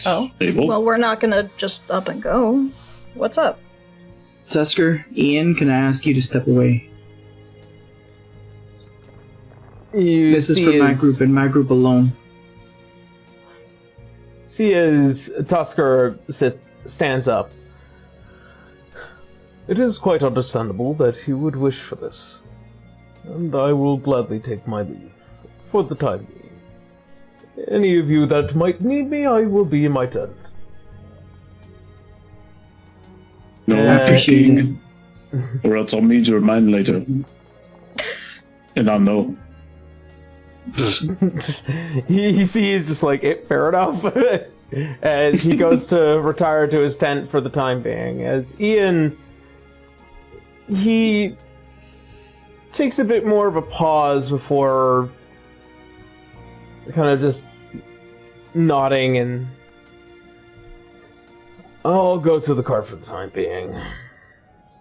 Oh. Able? Well, we're not gonna just up and go. What's up? Tusker, Ian, can I ask you to step away? This is for my group and my group alone. See as Tusker stands up. It is quite understandable that you would wish for this, and I will gladly take my leave, for the time being. Any of you that might need me, I will be in my tent. No, I appreciate it. or else I'll need your mind later. And I'll know. he sees just like, fair enough, as he goes to retire to his tent for the time being. As Ian, he takes a bit more of a pause before kind of just nodding and I'll go to the cart for the time being.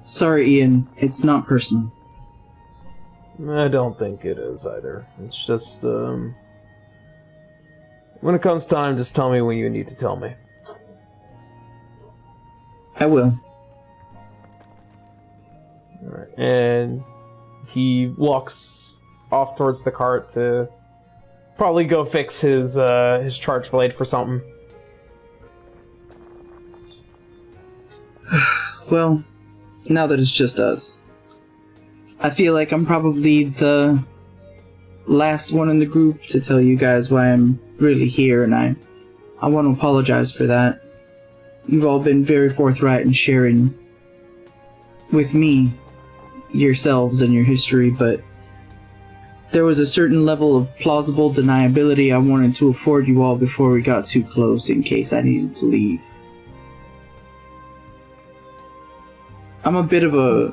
Sorry, Ian. It's not personal. I don't think it is either. It's just, when it comes time, just tell me when you need to tell me. I will. Alright, and he walks off towards the cart to probably go fix his charge blade for something. Well, now that it's just us, I feel like I'm probably the last one in the group to tell you guys why I'm really here, and I want to apologize for that. You've all been very forthright in sharing with me yourselves and your history, but there was a certain level of plausible deniability I wanted to afford you all before we got too close in case I needed to leave. I'm a bit of a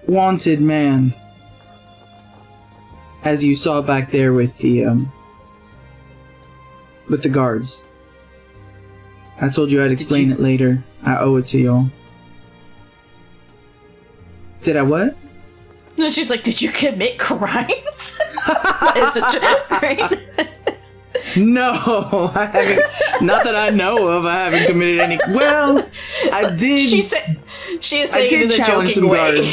wanted man, as you saw back there with the guards. I told you I'd explain it later. I owe it to y'all. Did I what? No, she's like, did you commit crimes? It's a joke, right? No, I haven't. Not that I know of. I haven't committed any. Well, I did. She is saying it in a joking way.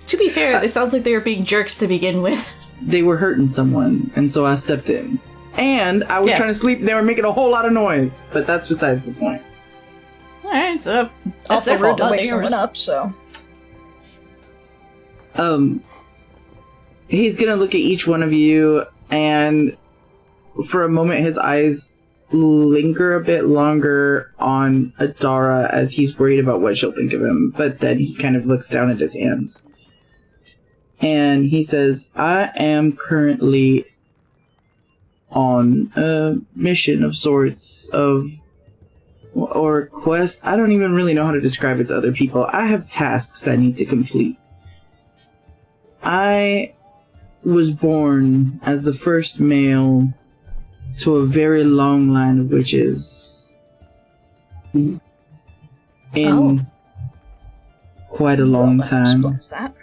To be fair, it sounds like they were being jerks to begin with. They were hurting someone, and so I stepped in. And I was trying to sleep. They were making a whole lot of noise, but that's besides the point. All right, so that's Awful their fault, rude to not wake yours. someone up, so. He's gonna look at each one of you, and for a moment his eyes linger a bit longer on Adara as he's worried about what she'll think of him, but then he kind of looks down at his hands. And he says, I am currently on a mission of sorts or quest. I don't even really know how to describe it to other people. I have tasks I need to complete. I was born as the first male to a very long line of witches in quite a long That time. explains that.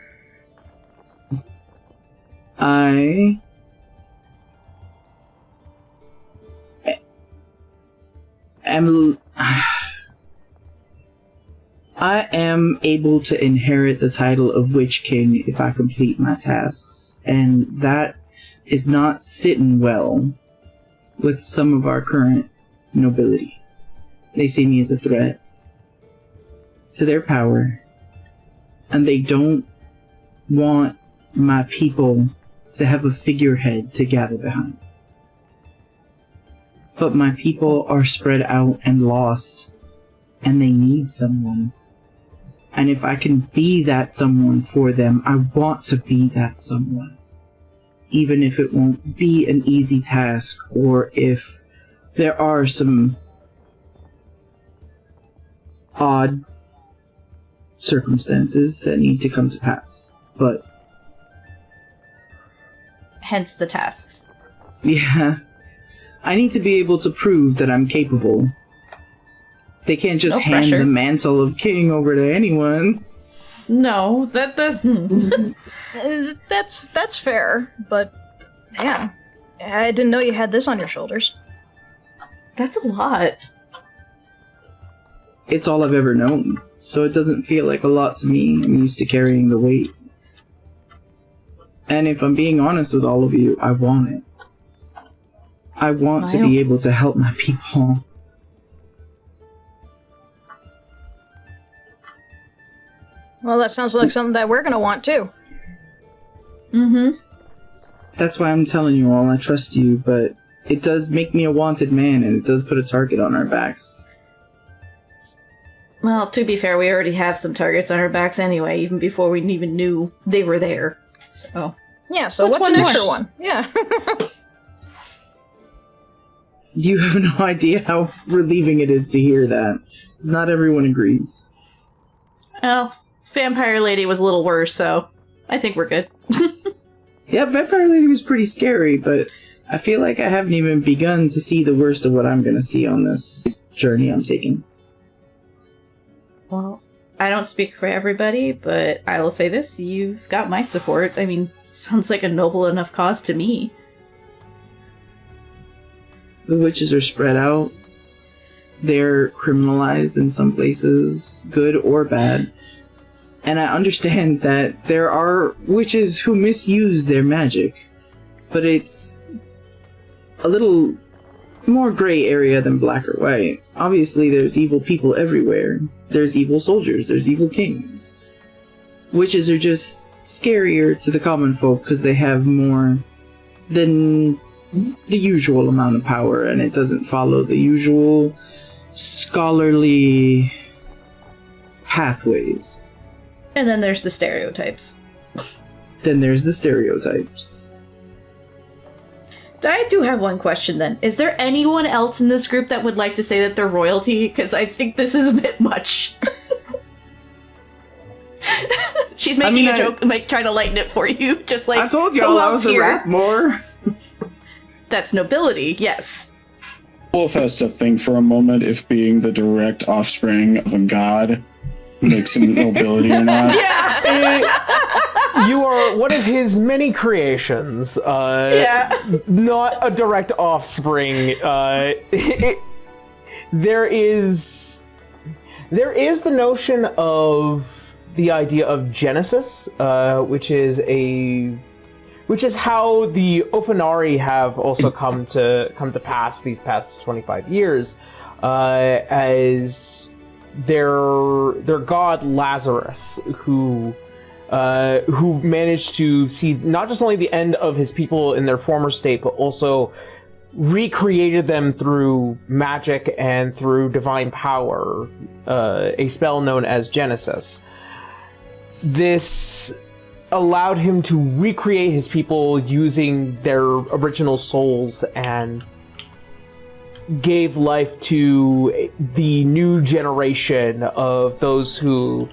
I am able to inherit the title of Witch King if I complete my tasks, and that is not sitting well with some of our current nobility. They see me as a threat to their power, and they don't want my people to have a figurehead to gather behind. But my people are spread out and lost, and they need someone. And if I can be that someone for them, I want to be that someone. Even if it won't be an easy task, or if there are some odd circumstances that need to come to pass. But Hence the tasks. yeah, I need to be able to prove that I'm capable. They can't just No hand pressure. the mantle of king over to anyone. No, That's fair, but man, I didn't know you had this on your shoulders. that's a lot. It's all I've ever known, so it doesn't feel like a lot to me. I'm used to carrying the weight. And if I'm being honest with all of you, I want it. I want to be able to help my people. Well, that sounds like something that we're gonna want too. Mm-hmm. That's why I'm telling you all I trust you, but it does make me a wanted man, and it does put a target on our backs. Well, to be fair, we already have some targets on our backs anyway, even before we even knew they were there. So yeah, so what's an extra one? Yeah. You have no idea how relieving it is to hear that, because not everyone agrees. Well, Vampire Lady was a little worse, so I think we're good. Yeah, Vampire Lady was pretty scary, but I feel like I haven't even begun to see the worst of what I'm gonna see on this journey I'm taking. Well, I don't speak for everybody, but I will say this, you've got my support. I mean, sounds like a noble enough cause to me. The witches are spread out. They're criminalized in some places, good or bad. And I understand that there are witches who misuse their magic, but it's a little more gray area than black or white. Obviously, there's evil people everywhere. There's evil soldiers, there's evil kings. Witches are just scarier to the common folk because they have more than the usual amount of power, and it doesn't follow the usual scholarly pathways. And then there's the stereotypes. I do have one question then. Is there anyone else in this group that would like to say that they're royalty? Because I think this is a bit much. She's making a joke, trying to lighten it for you. Just like, I told y'all I was a Rathmore. That's nobility, yes. Wolf has to think for a moment if being the direct offspring of a god makes him nobility or not. You are one of his many creations. Not a direct offspring. There is the notion of the idea of Genesis, which is how the Ophanari have also come to pass these past 25 years, as their god Lazarus, who managed to see not just only the end of his people in their former state, but also recreated them through magic and through divine power, a spell known as Genesis. This allowed him to recreate his people using their original souls and gave life to the new generation of those who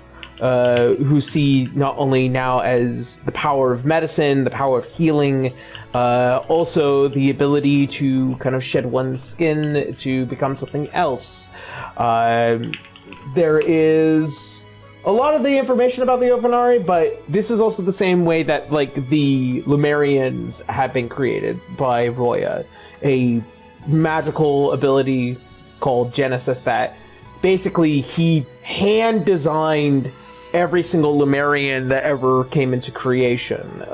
see not only now as the power of medicine, the power of healing, also the ability to kind of shed one's skin to become something else. There is a lot of the information about the Ophanari, but this is also the same way that, like, the Lumerians have been created by Roya, a magical ability called Genesis that basically he hand-designed every single Lumerian that ever came into creation.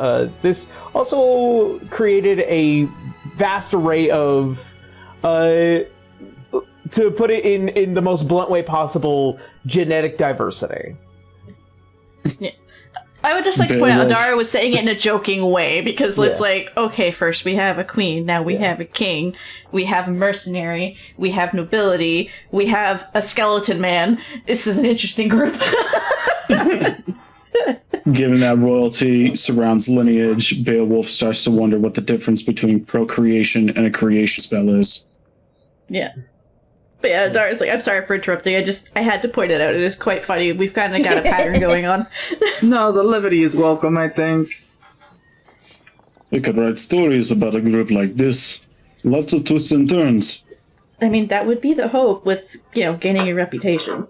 This also created a vast array of, to put it in the most blunt way possible, genetic diversity. Yeah. I would just like to point out, Adara was saying it in a joking way, because it's like, okay, first we have a queen, now we have a king, we have a mercenary, we have nobility, we have a skeleton man. This is an interesting group. Given that royalty surrounds lineage, Beowulf starts to wonder what the difference between procreation and a creation spell is. Yeah. But yeah, Dara's like, I'm sorry for interrupting. I had to point it out. It is quite funny. We've kind of got a pattern going on. No, the levity is welcome, I think. We could write stories about a group like this. Lots of twists and turns. I mean, that would be the hope with, gaining a reputation.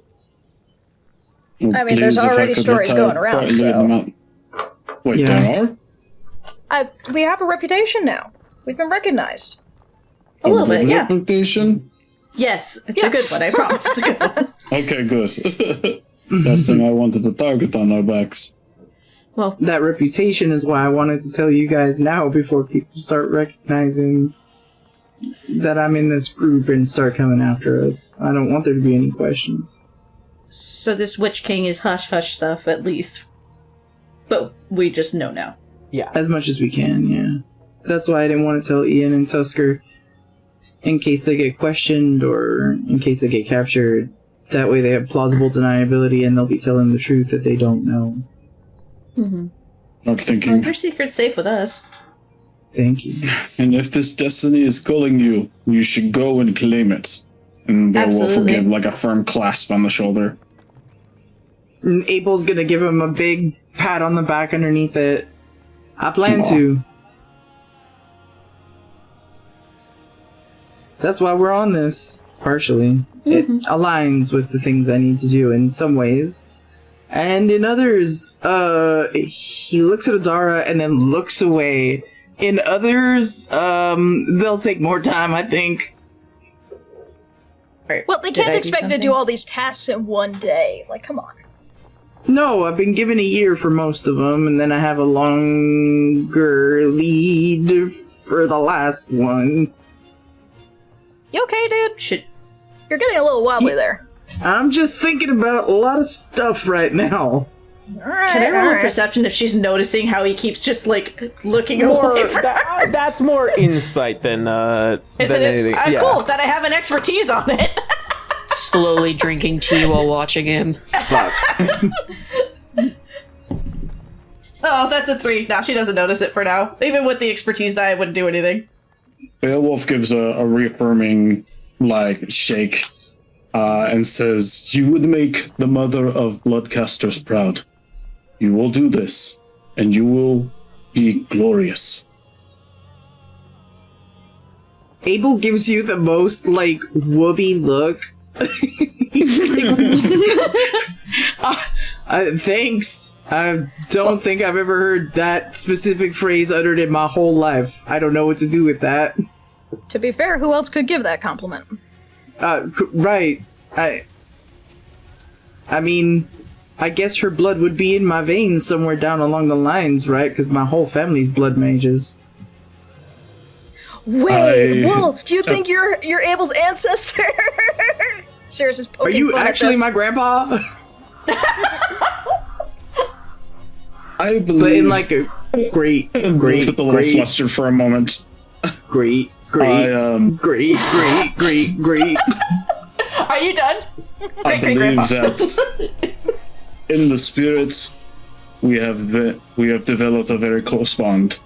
I mean, there's already stories going around, so... Wait, Yeah. there are? We have a reputation now. We've been recognized. A little bit, yeah. Reputation? Yes, it's Yes. a good one, I promise. It's a good one. Okay, good. Last thing I wanted to target on our backs. Well, That reputation is why I wanted to tell you guys now before people start recognizing that I'm in this group and start coming after us. I don't want there to be any questions. so this Witch King is hush-hush stuff, at least. But we just know now. Yeah. As much as we can, yeah. That's why I didn't want to tell Ian and Tusker in case they get questioned or in case they get captured. That way they have plausible deniability and they'll be telling the truth that they don't know. Mm-hmm. I'm Well, thinking, your secret's safe with us. Thank you. and if this destiny is calling you, you should go and claim it. And Beowulf will Absolutely. give like a firm clasp on the shoulder. And Abel's gonna give him a big pat on the back underneath it. I plan Aw. to. That's why we're on this, partially. It aligns with the things I need to do in some ways. And in others, he looks at Adara and then looks away. In others, they'll take more time, I think. Right. Well, they Did I can't do expect to something? do all these tasks in one day. Like, come on. No, I've been given a year for most of them, and then I have a longer lead for the last one. You okay, dude? Should You're getting a little wobbly there. I'm just thinking about a lot of stuff right now. Alright, Can I roll a alright. perception if she's noticing how he keeps just like looking More, away from her? that's more insight than Isn't than it? anything. Yeah. Cool that I have an expertise on it. Slowly drinking tea while watching him. Fuck. Oh, that's a 3. Now she doesn't notice it for now. Even with the expertise die, I wouldn't do anything. Beowulf gives a reaffirming like shake and says, "You would make the mother of Bloodcasters proud. You will do this, and you will be glorious." Abel gives you the most, like, whoopee look. He's like, thanks. I don't think I've ever heard that specific phrase uttered in my whole life. I don't know what to do with that. To be fair, who else could give that compliment? Right. I mean, I guess her blood would be in my veins somewhere down along the lines, right? Because my whole family's blood mages. Wait, I- Wolf, do you think you're Abel's ancestor? Sirius is Are poking you fun at actually this. my grandpa? I believe. But in like a great, with a little flustered for a moment. great, Are you done? I Great believe grandpa. that in the spirit we have developed a very close bond,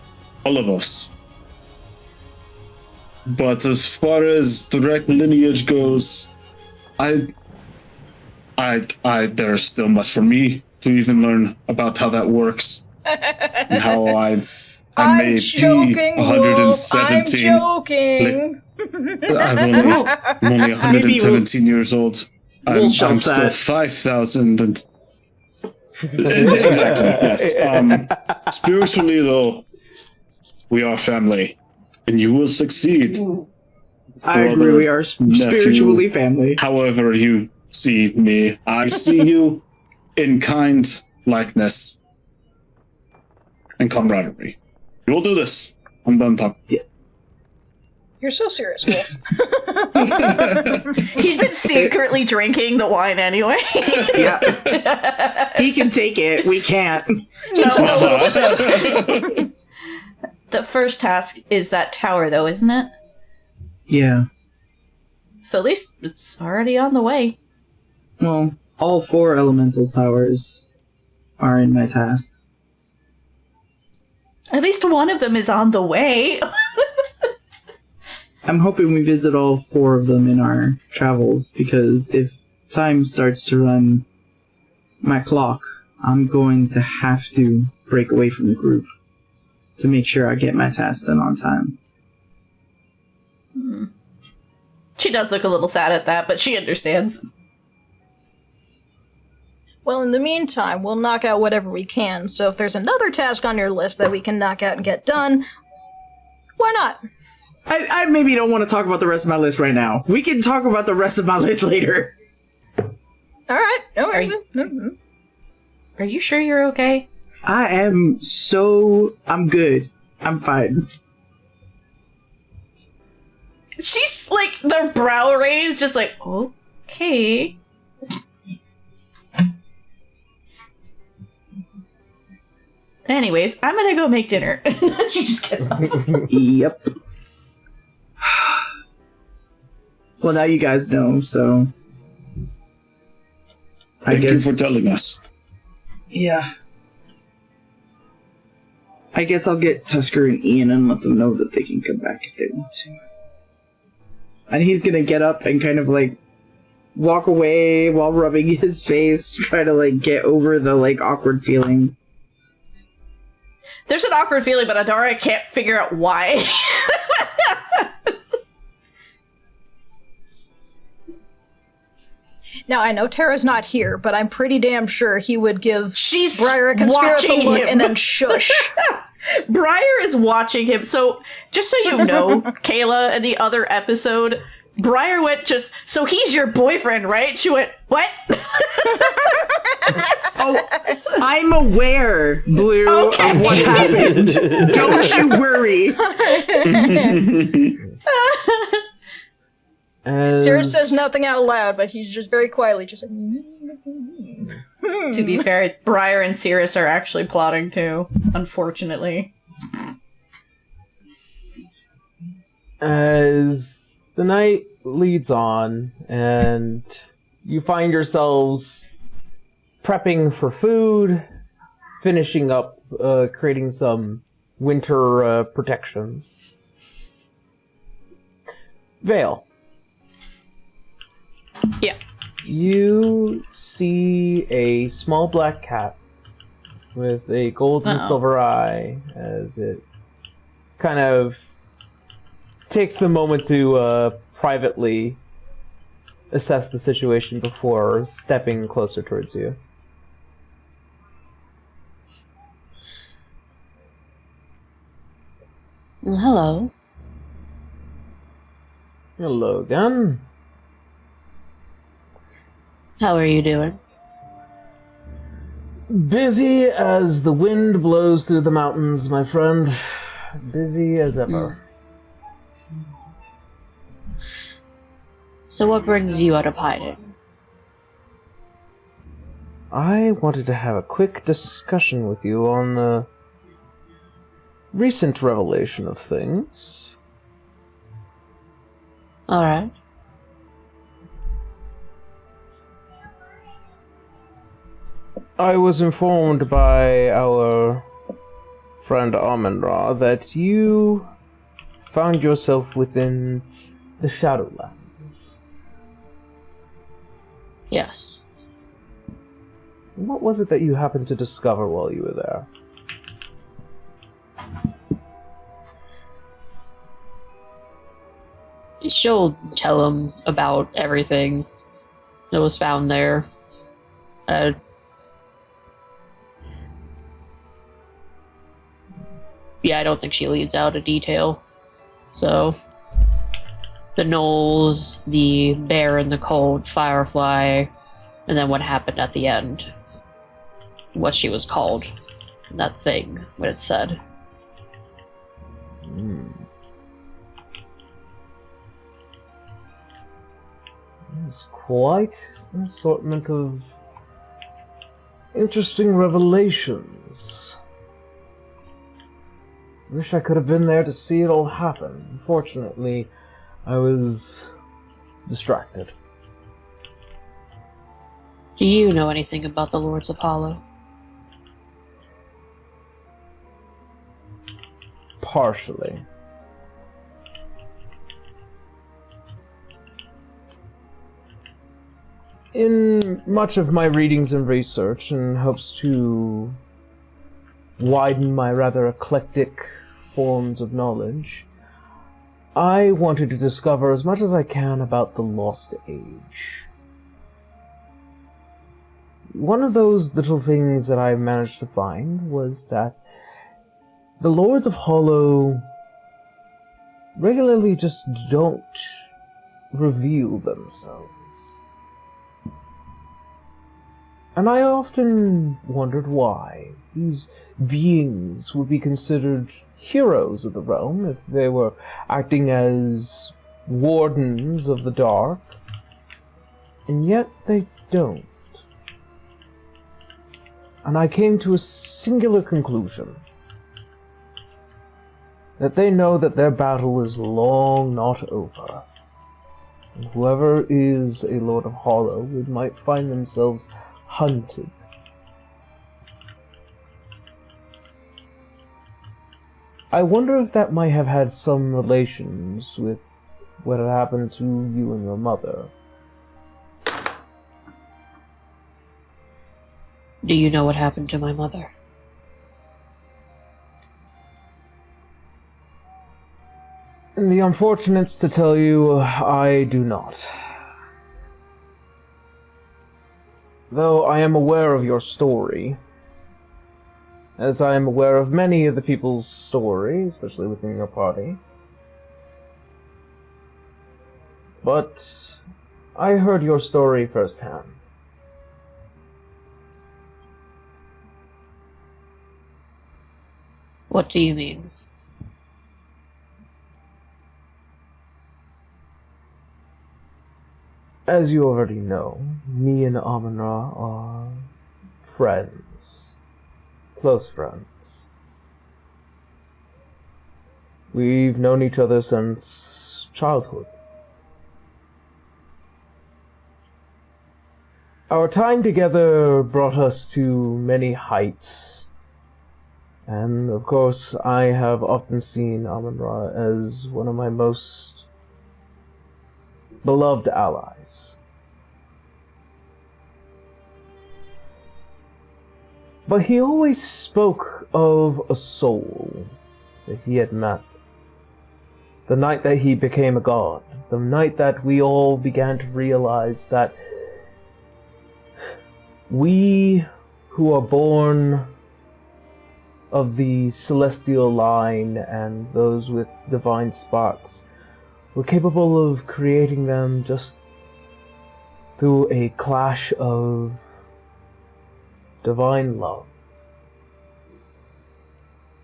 all of us. But as far as direct lineage goes, there's still much for me to even learn about how that works and how I may I'm be joking, Wolf. I'm 117. joking. I'm only 117 years old. we'll I'm shelf still that. 5,000 and exactly, yes. Spiritually though, we are family. And you will succeed. I agree, Brother, we are spiritually nephew. family. However you see me, I see you in kind likeness and camaraderie. You will do this. I'm done talking. You're so serious, Wolf. He's been secretly drinking the wine anyway. Yeah. He can take it, we can't. The first task is that tower, though, isn't it? Yeah. So at least it's already on the way. Well, all 4 elemental towers are in my tasks. At least one of them is on the way. I'm hoping we visit all 4 of them in our travels, because if time starts to run my clock, I'm going to have to break away from the group to make sure I get my tasks done on time. She does look a little sad at that, but she understands. Well, in the meantime, we'll knock out whatever we can, so if there's another task on your list that we can knock out and get done, why not? I maybe don't want to talk about the rest of my list right now. We can talk about the rest of my list later. Alright. Are you sure you're okay? I'm good. I'm fine. She's like, the brow raised, just like, okay. Anyways, I'm gonna go make dinner. She just gets up. Yep. Well, now you guys know, so... Thank you for telling us. Yeah. I guess I'll get Tusker and Ian and let them know that they can come back if they want to. And he's gonna get up and kind of, like, walk away while rubbing his face, try to, like, get over the, like, awkward feeling. There's an awkward feeling, but Adara can't figure out why. Now, I know Tara's not here, but I'm pretty damn sure he would give Briar a watching conspiratorial look him. and then shush. Briar is watching him, so just so you know, Kayla, in the other episode, Briar went so he's your boyfriend, right? She went, what? Oh, I'm aware, Blue, Okay. of what happened. Don't you worry. Sirius says nothing out loud, but he's just very quietly just like, To be fair, Briar and Sirius are actually plotting too, unfortunately. As the night leads on and you find yourselves prepping for food, finishing up creating some winter protection. Vale. Yeah. You see a small black cat with a gold and silver eye as it kind of takes the moment to privately assess the situation before stepping closer towards you. Well, hello. Hello again. How are you doing? Busy as the wind blows through the mountains, my friend. Busy as ever. So what brings you out of hiding? I wanted to have a quick discussion with you on the recent revelation of things. Alright. I was informed by our friend Amun-Ra that you found yourself within the Shadowlands. Yes. What was it that you happened to discover while you were there? She'll tell him about everything that was found there. Yeah, I don't think she leads out a detail. So, the gnolls, the bear in the cold, Firefly, and then what happened at the end. What she was called. That thing, what it said. It's quite an assortment of interesting revelations. Wish I could have been there to see it all happen. Unfortunately, I was distracted. Do you know anything about the Lords of Hollow? Partially. In much of my readings and research, in hopes to widen my rather eclectic forms of knowledge, I wanted to discover as much as I can about the Lost Age. one of those little things that I managed to find was that the Lords of Hollow regularly just don't reveal themselves. And I often wondered why these beings would be considered heroes of the realm if they were acting as wardens of the dark, and yet they don't. And I came to a singular conclusion. That they know that their battle is long not over. And whoever is a Lord of Hollow might find themselves hunted. I wonder if that might have had some relations with what had happened to you and your mother. Do you know what happened to my mother? The unfortunate's to tell you, I do not. Though I am aware of your story, as I am aware of many of the people's story, especially within your party. But I heard your story firsthand. What do you mean? As you already know, me and Amon-Ra are friends. Close friends. We've known each other since childhood. Our time together brought us to many heights. And, of course, I have often seen Amon-Ra as one of my most beloved allies. But he always spoke of a soul that he had met. The night that he became a god. The night that we all began to realize that we who are born of the celestial line and those with divine sparks were capable of creating them just through a clash of divine love.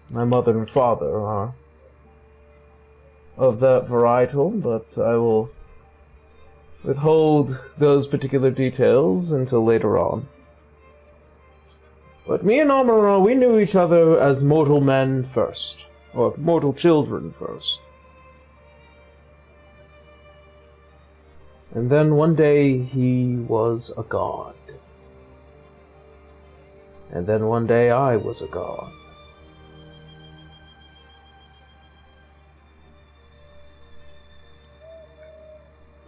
My mother and father are of that varietal, but I will withhold those particular details until later on. But me and Amon-Ra, we knew each other as mortal men first, or mortal children first. And then one day he was a god. And then one day I was a god.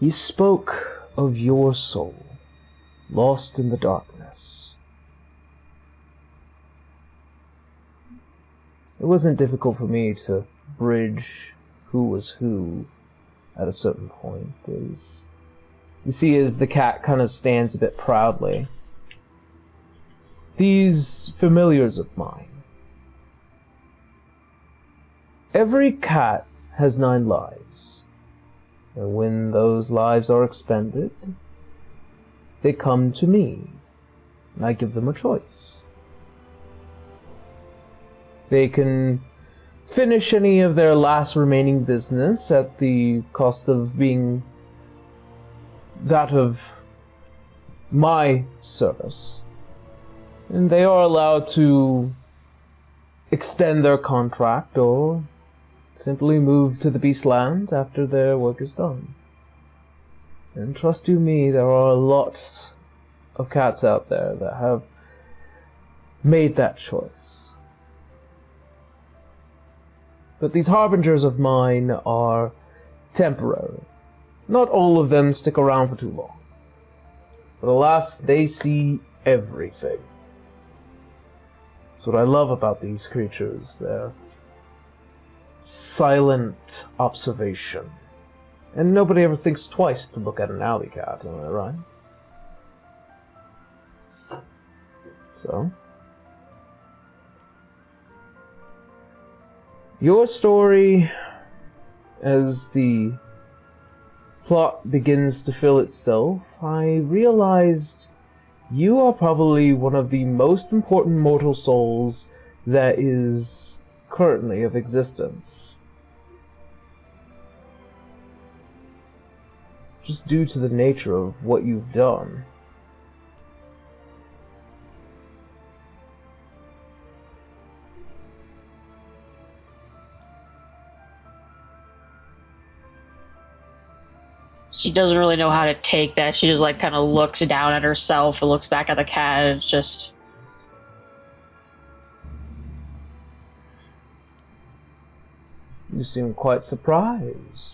He spoke of your soul, lost in the darkness. It wasn't difficult for me to bridge who was who at a certain point. You see, as the cat kind of stands a bit proudly, these familiars of mine. Every cat has 9 lives, and when those lives are expended, they come to me, and I give them a choice. They can finish any of their last remaining business at the cost of being that of my service. And they are allowed to extend their contract or simply move to the Beastlands after their work is done. And trust you me, there are lots of cats out there that have made that choice. But these harbingers of mine are temporary. Not all of them stick around for too long. But alas, they see everything. That's what I love about these creatures, their silent observation. And nobody ever thinks twice to look at an alley cat, am I right? So, your story, as the plot begins to fill itself, I realized you are probably one of the most important mortal souls that is currently of existence. Just due to the nature of what you've done. She doesn't really know how to take that. She just like kind of looks down at herself and looks back at the cat, and it's just... You seem quite surprised.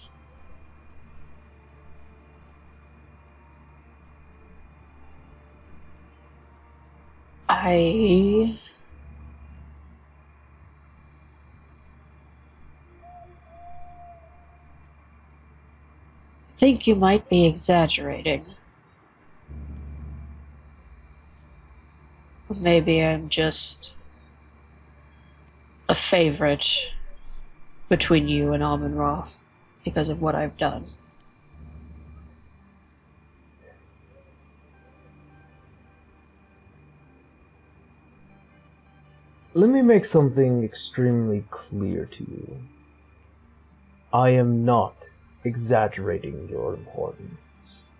I think you might be exaggerating. Or maybe I'm just a favorite between you and Amon-Ra because of what I've done. Let me make something extremely clear to you. I am not exaggerating your importance.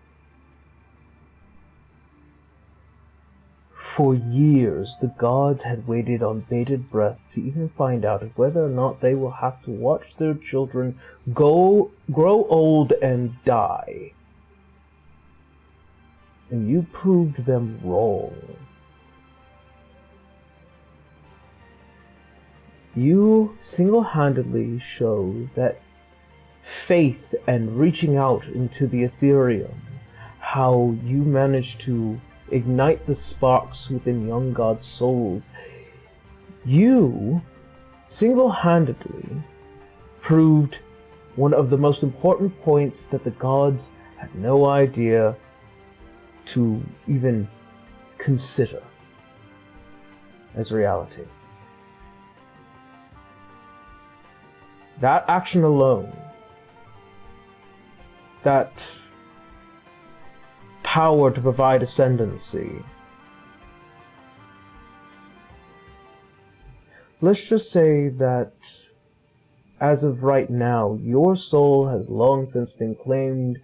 For years, the gods had waited on bated breath to even find out whether or not they will have to watch their children grow old and die. And you proved them wrong. You single-handedly show that faith and reaching out into the Ethereum, how you managed to ignite the sparks within young gods' souls. You single-handedly proved one of the most important points that the gods had no idea to even consider as reality. That action alone, that power to provide ascendancy, let's just say that as of right now, your soul has long since been claimed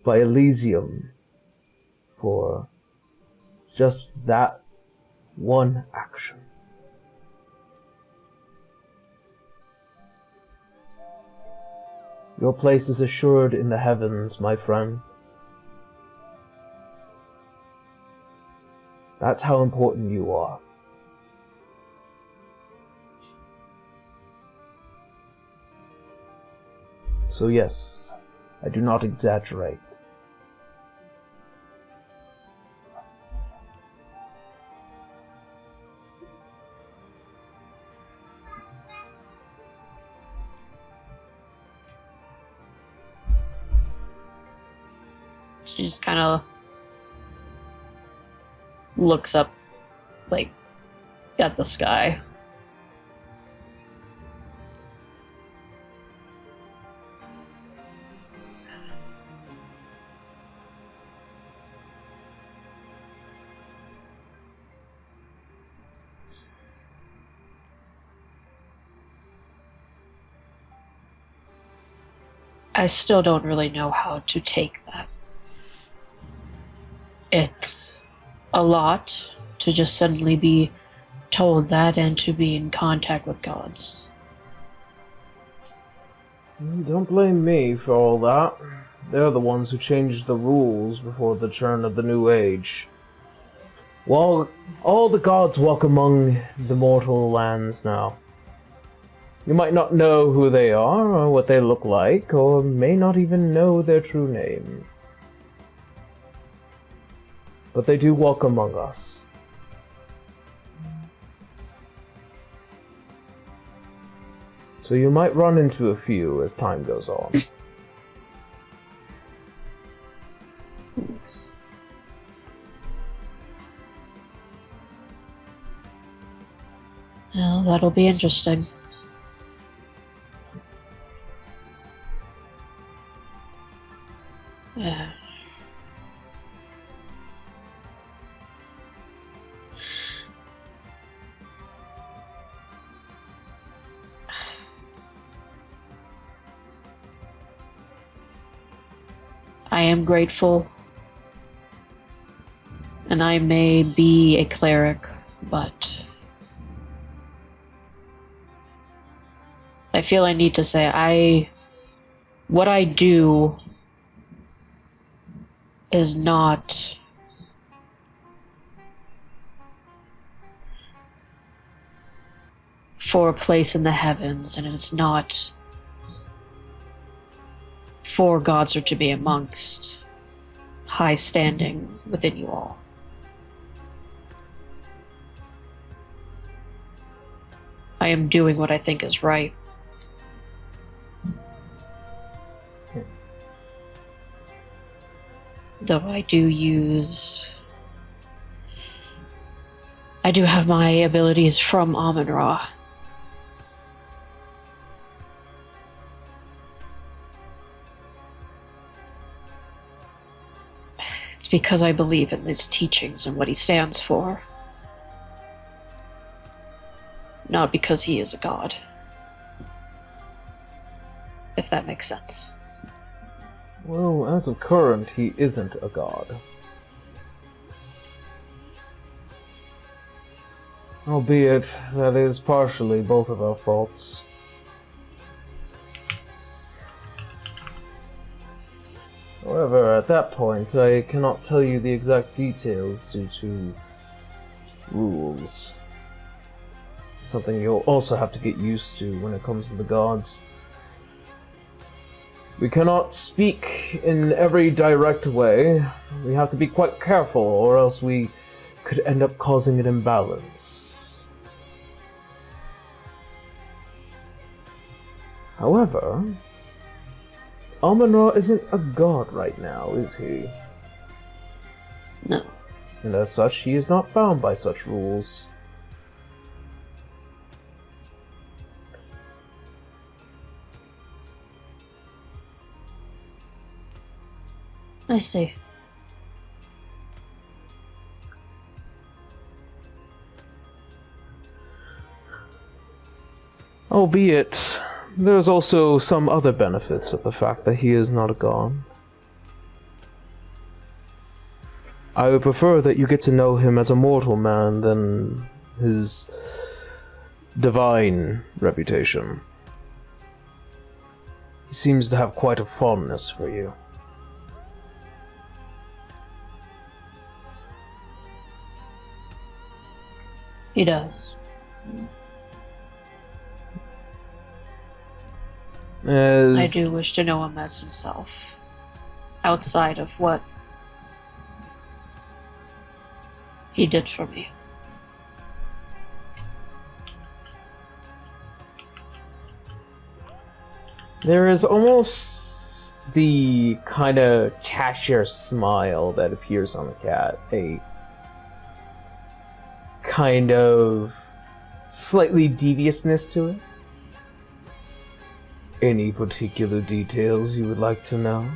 by Elysium for just that one action. Your place is assured in the heavens, my friend. That's how important you are. So yes, I do not exaggerate. She just kind of looks up, like, at the sky. I still don't really know how to take that. It's a lot to just suddenly be told that and to be in contact with gods. Don't blame me for all that. They're the ones who changed the rules before the turn of the New Age. Well, all the gods walk among the mortal lands now. You might not know who they are, or what they look like, or may not even know their true name. But they do walk among us. So you might run into a few as time goes on. Well, that'll be interesting. Yeah. I am grateful, and I may be a cleric, but I feel I need to say what I do is not for a place in the heavens, and it's not for gods or to be amongst high standing within you all. I am doing what I think is right. Though I do have my abilities from Amun-Ra. It's because I believe in his teachings and what he stands for. Not because he is a god. If that makes sense. Well, as of current, he isn't a god. Albeit, that is partially both of our faults. However, at that point, I cannot tell you the exact details due to rules. Something you'll also have to get used to when it comes to the gods. We cannot speak in every direct way. We have to be quite careful, or else we could end up causing an imbalance. However, Amun-Ra isn't a god right now, is he? No. And as such, he is not bound by such rules. I see. Albeit, there's also some other benefits of the fact that he is not a god. I would prefer that you get to know him as a mortal man than his divine reputation. He seems to have quite a fondness for you. He does. I do wish to know him as himself, outside of what he did for me. There is almost the kind of Cheshire smile that appears on the cat. A kind of slightly deviousness to it. Any particular details you would like to know?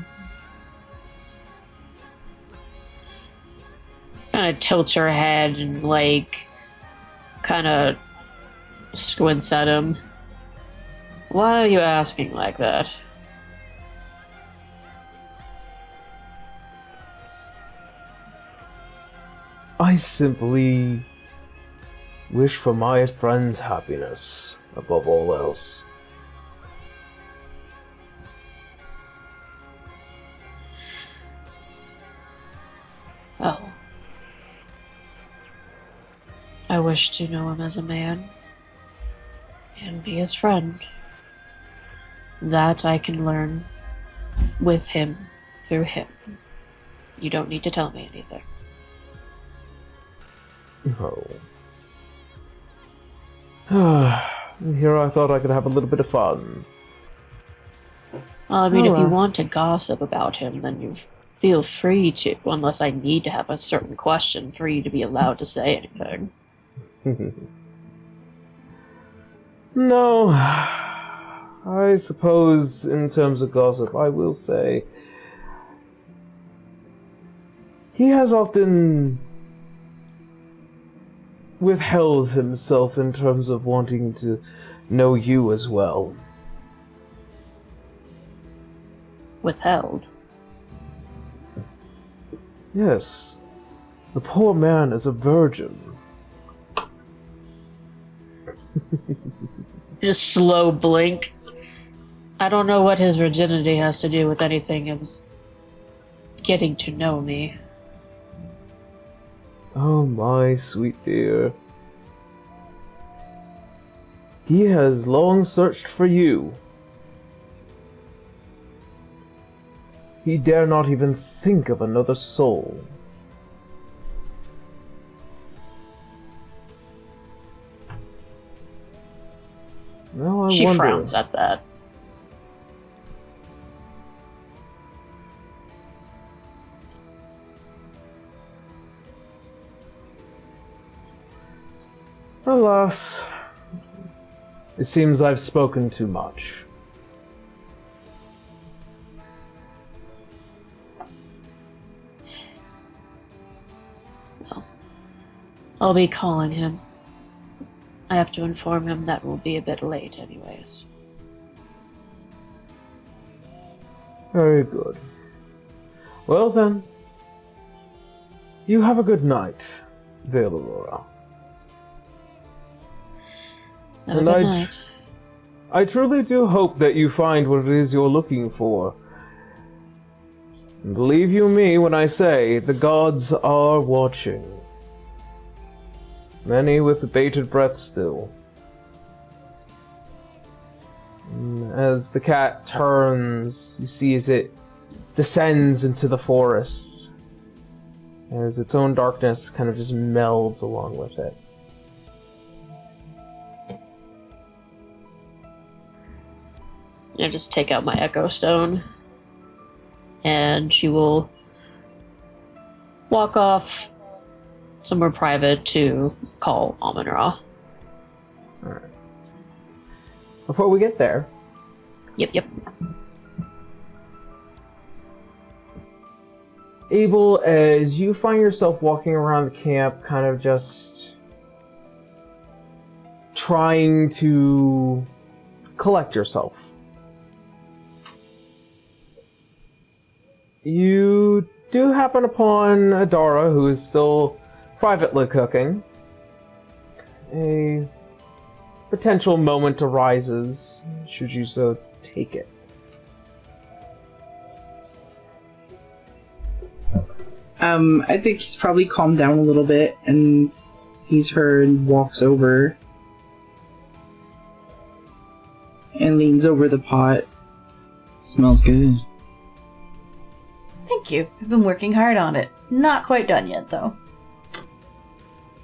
Kind of tilts her head and, kind of squints at him. Why are you asking like that? I simply wish for my friend's happiness above all else. Oh. I wish to know him as a man and be his friend. That I can learn with him, through him. You don't need to tell me anything. Oh. Here I thought I could have a little bit of fun. Well, I mean, if you want to gossip about him, then you feel free to, unless I need to have a certain question for you to be allowed to say anything. No. I suppose, in terms of gossip, I will say he has often withheld himself in terms of wanting to know you as well. Withheld? Yes. The poor man is a virgin. Just slow blink. I don't know what his virginity has to do with anything of getting to know me. Oh, my sweet dear. He has long searched for you. He dare not even think of another soul. Well, She wonder. frowns at that. Alas, it seems I've spoken too much. I'll be calling him. I have to inform him that we'll be a bit late anyways. Very good. Well then, you have a good night, Vale Aurora. Have a And good night. I truly do hope that you find what it is you're looking for. And believe you me when I say, the gods are watching. Many with bated breath still. And as the cat turns, you see as it descends into the forest, as its own darkness kind of just melds along with it. I just take out my Echo Stone, and she will walk off somewhere private to call Amon-Ra. Alright. Before we get there, Yep. Abel, as you find yourself walking around the camp, kind of just trying to collect yourself, you do happen upon Adara, who is still privately cooking. A potential moment arises, should you so take it. I think he's probably calmed down a little bit and sees her and walks over and leans over the pot. Smells good. Thank you. I've been working hard on it. Not quite done yet, though.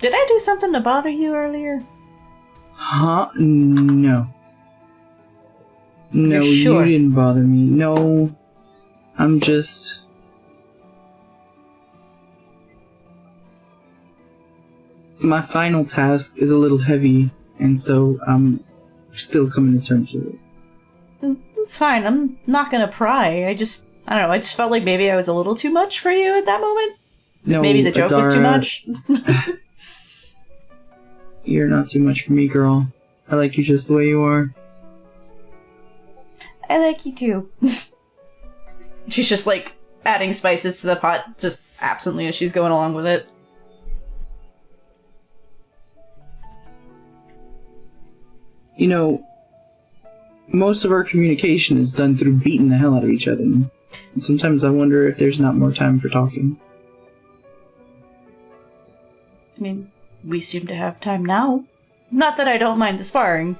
Did I do something to bother you earlier? Huh? No. No, You're sure? you didn't bother me. No, I'm just... My final task is a little heavy, and so I'm still coming to terms with it. It's fine. I'm not gonna pry. I don't know. I just felt like maybe I was a little too much for you at that moment. No, Maybe the joke was too Adara, much. You're not too much for me, girl. I like you just the way you are. I like you too. She's just like adding spices to the pot, just absently as she's going along with it. You know, most of our communication is done through beating the hell out of each other. And sometimes I wonder if there's not more time for talking. I mean, we seem to have time now. Not that I don't mind the sparring.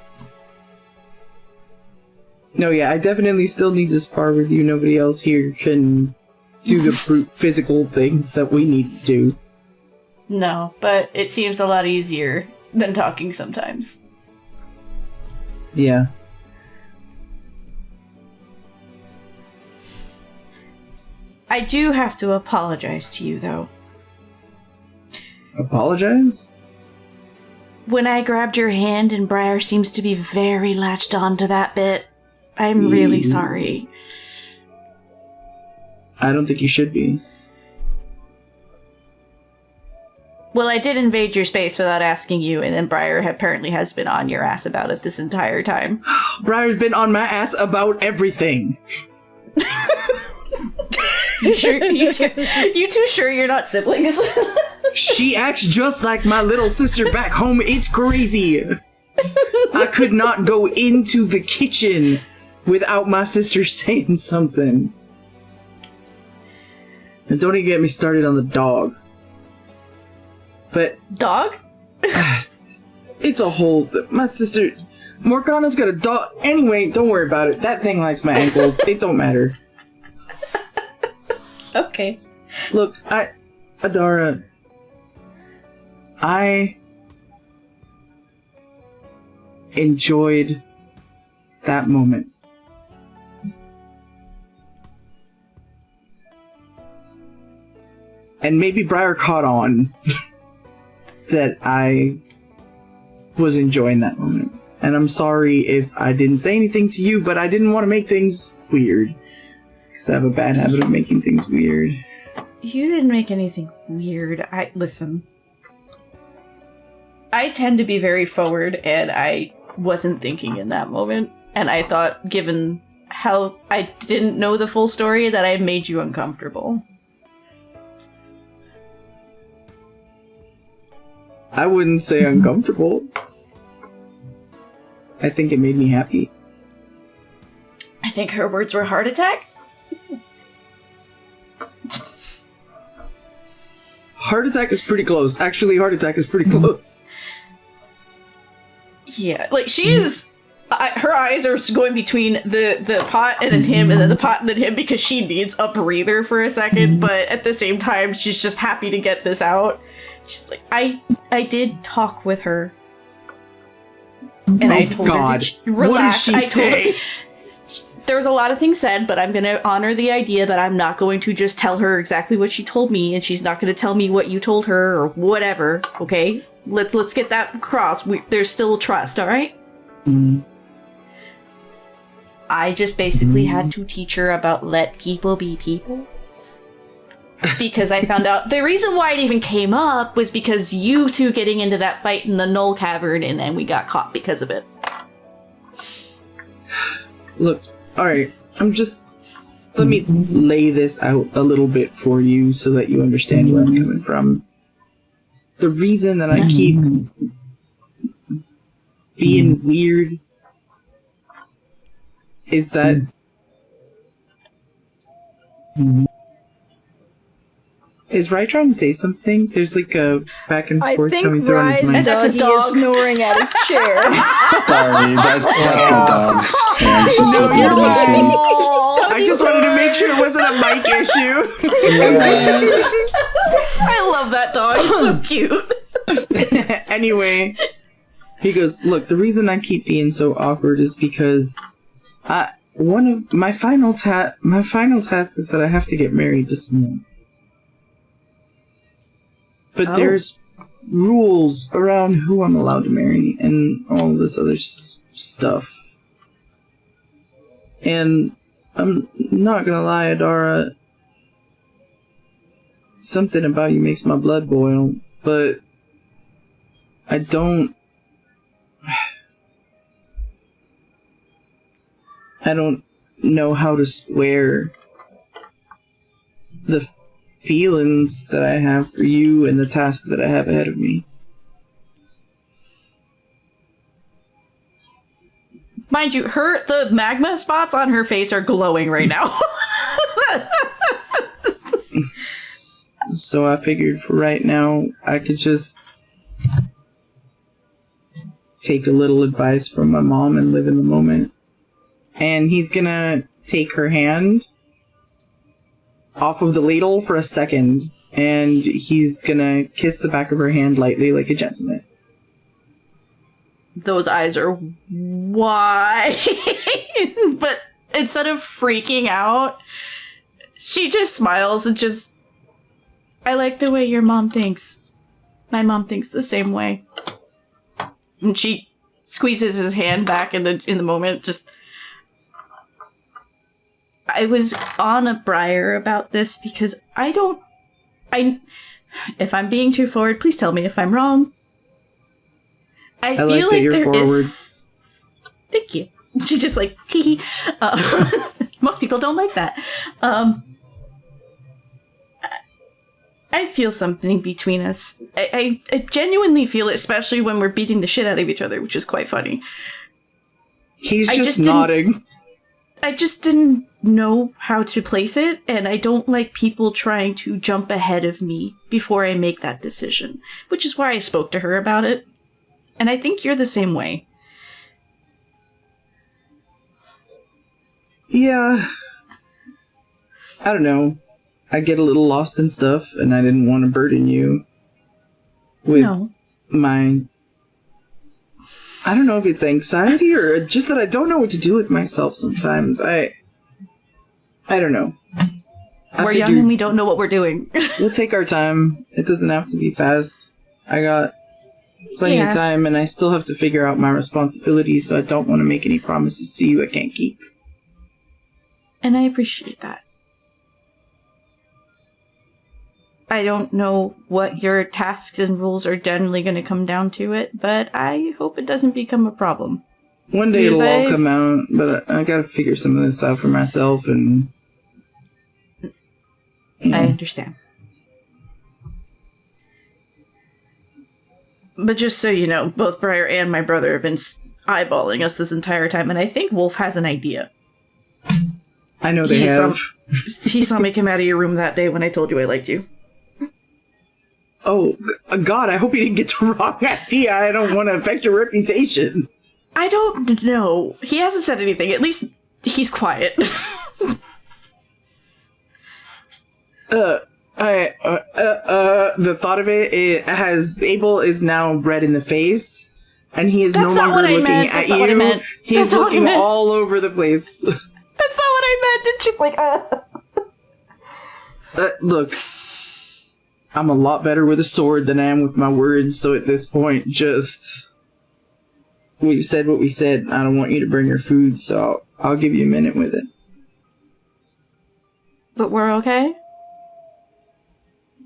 No, yeah, I definitely still need to spar with you. Nobody else here can do the brute physical things that we need to do. No, but it seems a lot easier than talking sometimes. Yeah. I do have to apologize to you, though. Apologize? when I grabbed your hand and Briar seems to be very latched on to that bit. I'm really sorry. I don't think you should be. Well, I did invade your space without asking you, and then Briar apparently has been on your ass about it this entire time. Briar's been on my ass about everything. You two sure you're not siblings? She acts just like my little sister back home. It's crazy. I could not go into the kitchen without my sister saying something. And don't even get me started on the dog. But Dog? it's a whole... My sister... Morgana's got a dog... Anyway, don't worry about it. That thing likes my ankles. It don't matter. Okay. Look, Adara... I... enjoyed that moment. And maybe Briar caught on that I was enjoying that moment. And I'm sorry if I didn't say anything to you, but I didn't want to make things weird. Because I have a bad habit of making things weird. You didn't make anything weird. Listen. I tend to be very forward, and I wasn't thinking in that moment. And I thought, given how I didn't know the full story, that I made you uncomfortable. I wouldn't say uncomfortable. I think it made me happy. I think her words were heart attack. Heart attack is pretty close. Actually, heart attack is pretty close. Yeah, like she is... her eyes are going between the pot and then him, and then the pot and then him, because she needs a breather for a second, but at the same time, she's just happy to get this out. She's like, I did talk with her. And I told her to relax. What did she say? There was a lot of things said, but I'm going to honor the idea that I'm not going to just tell her exactly what she told me, and she's not going to tell me what you told her or whatever, okay? Let's get that across. There's still trust, all right? Mm. I just basically had to teach her about let people be people. Because I found out the reason why it even came up was because you two getting into that fight in the Knoll Cavern, and then we got caught because of it. Look, alright, let me lay this out a little bit for you so that you understand where I'm coming from. The reason that I keep being weird is that is Rai trying to say something? There's like a back and forth coming through on his mind. That's his dog. Is snoring at his chair. Sorry, that's my dog. And she's No, looking you're at my fine. phone. I just wanted to make sure it wasn't a mic issue. I love that dog. It's so cute. Anyway, he goes, look, the reason I keep being so awkward is because one of my final task is that I have to get married to someone. But there's rules around who I'm allowed to marry and all this other stuff. And I'm not gonna lie, Adara, something about you makes my blood boil, but I don't know how to square the feelings that I have for you and the task that I have ahead of me. Mind you, the magma spots on her face are glowing right now. So I figured for right now, I could just take a little advice from my mom and live in the moment. And he's gonna take her hand off of the ladle for a second, and he's gonna kiss the back of her hand lightly like a gentleman. Those eyes are wide. But instead of freaking out, she just smiles and just... I like the way your mom thinks. My mom thinks the same way. And she squeezes his hand back in the moment. Just, I was on a Briar about this because if I'm being too forward, please tell me if I'm wrong. I feel like that you're there forward. is. Thank you. She's just like, tee. Most people don't like that. I feel something between us. I genuinely feel it, especially when we're beating the shit out of each other, which is quite funny. He's just nodding. I just didn't know how to place it, and I don't like people trying to jump ahead of me before I make that decision, which is why I spoke to her about it. And I think you're the same way. Yeah. I don't know. I get a little lost in stuff, and I didn't want to burden you with my... I don't know if it's anxiety or just that I don't know what to do with myself sometimes. I don't know. We're young and we don't know what we're doing. We'll take our time. It doesn't have to be fast. I got plenty of time, and I still have to figure out my responsibilities, so I don't want to make any promises to you I can't keep. And I appreciate that. I don't know what your tasks and rules are generally going to come down to it, but I hope it doesn't become a problem. One day it'll all come out, but I gotta figure some of this out for myself, and... I understand. But just so you know, both Briar and my brother have been eyeballing us this entire time, and I think Wolf has an idea. I know they have. He saw me come out of your room that day when I told you I liked you. Oh, God, I hope he didn't get the wrong idea. I don't want to affect your reputation. I don't know. He hasn't said anything. At least he's quiet. The thought of it has... Abel is now red in the face, and he is no longer looking at you. He's looking all over the place. That's not what I meant. And she's like, Look, I'm a lot better with a sword than I am with my words, so at this point, just... We've said what we said. I don't want you to bring your food, so I'll give you a minute with it. But we're okay?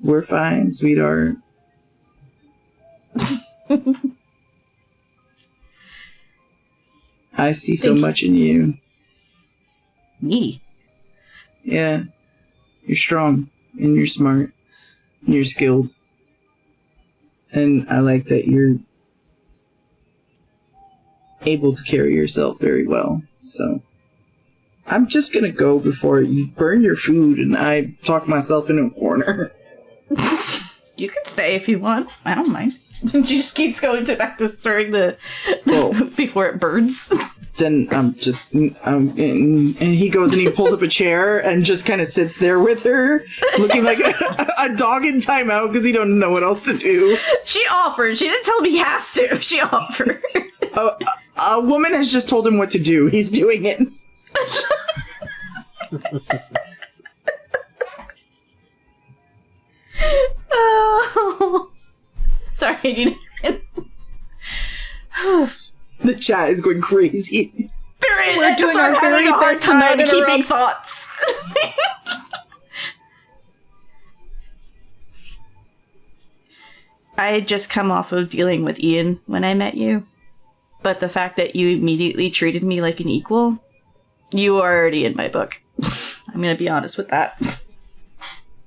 We're fine, sweetheart. I see so much in you. Me? Yeah. You're strong, and you're smart, and you're skilled. And I like that you're able to carry yourself very well, so... I'm just gonna go before you burn your food and I talk myself into a corner. You can stay if you want. I don't mind. She just keeps going back to stirring the before it burns. Then and he goes and he pulls up a chair and just kind of sits there with her, looking like a dog in timeout because he don't know what else to do. She offered. She didn't tell him he has to. She offered. A woman has just told him what to do. He's doing it. Oh. Sorry. The chat is going crazy. We're doing our very best to not keeping thoughts. I had just come off of dealing with Ian when I met you, but the fact that you immediately treated me like an equal, you are already in my book. I'm gonna be honest with that.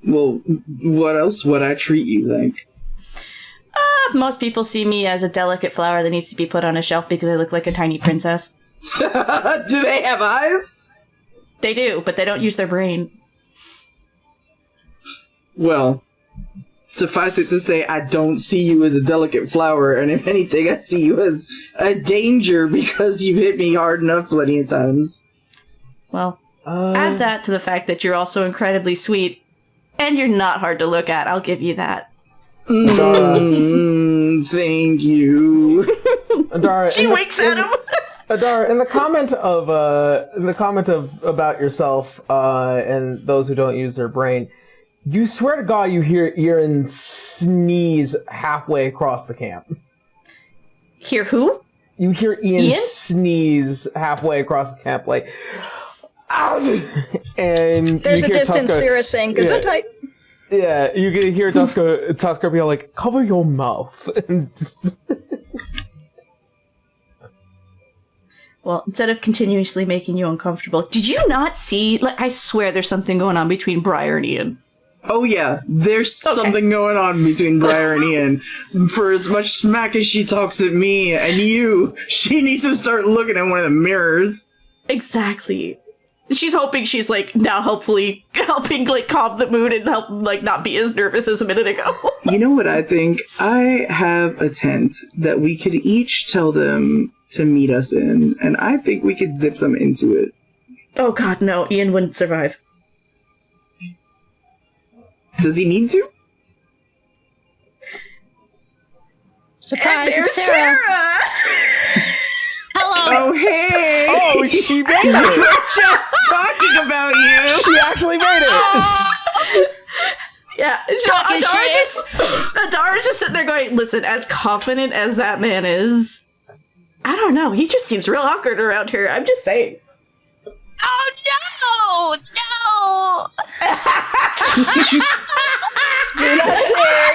Well, what else would I treat you like? Most people see me as a delicate flower that needs to be put on a shelf because I look like a tiny princess. Do they have eyes? They do, but they don't use their brain. Well, suffice it to say, I don't see you as a delicate flower, and if anything, I see you as a danger because you've hit me hard enough plenty of times. Well, add that to the fact that you're also incredibly sweet, and you're not hard to look at, I'll give you that. Thank you. Adara, she winks at him. Adara, in the comment of about yourself and those who don't use their brain, you swear to God you hear Aaron sneeze halfway across the camp. Hear who? You hear Ian, Ian? sneeze halfway across the camp, like, "Ow!" And There's you a hear distant Tusker- Cirrus saying, Gesundheit. Yeah, you can hear Tusker be all like, "Cover your mouth." And just- Well, instead of continuously making you uncomfortable, did you not see? Like, I swear, there's something going on between Briar and Ian. Oh yeah, there's something going on between Briar and Ian. For as much smack as she talks at me and you, she needs to start looking at one of the mirrors. Exactly. She's hoping she's like now hopefully helping like calm the mood and help like not be as nervous as a minute ago. You know what I think? I have a tent that we could each tell them to meet us in, and I think we could zip them into it. Oh god, no, Ian wouldn't survive. Does he need to? Surprise, There's it's Tara. Hello. Oh hey! oh, she made We it! were just talking about you! She actually made it! Yeah, Talking shit. Adara's just sitting there going, listen, as confident as that man is, I don't know, he just seems real awkward around here. I'm just saying. Oh no!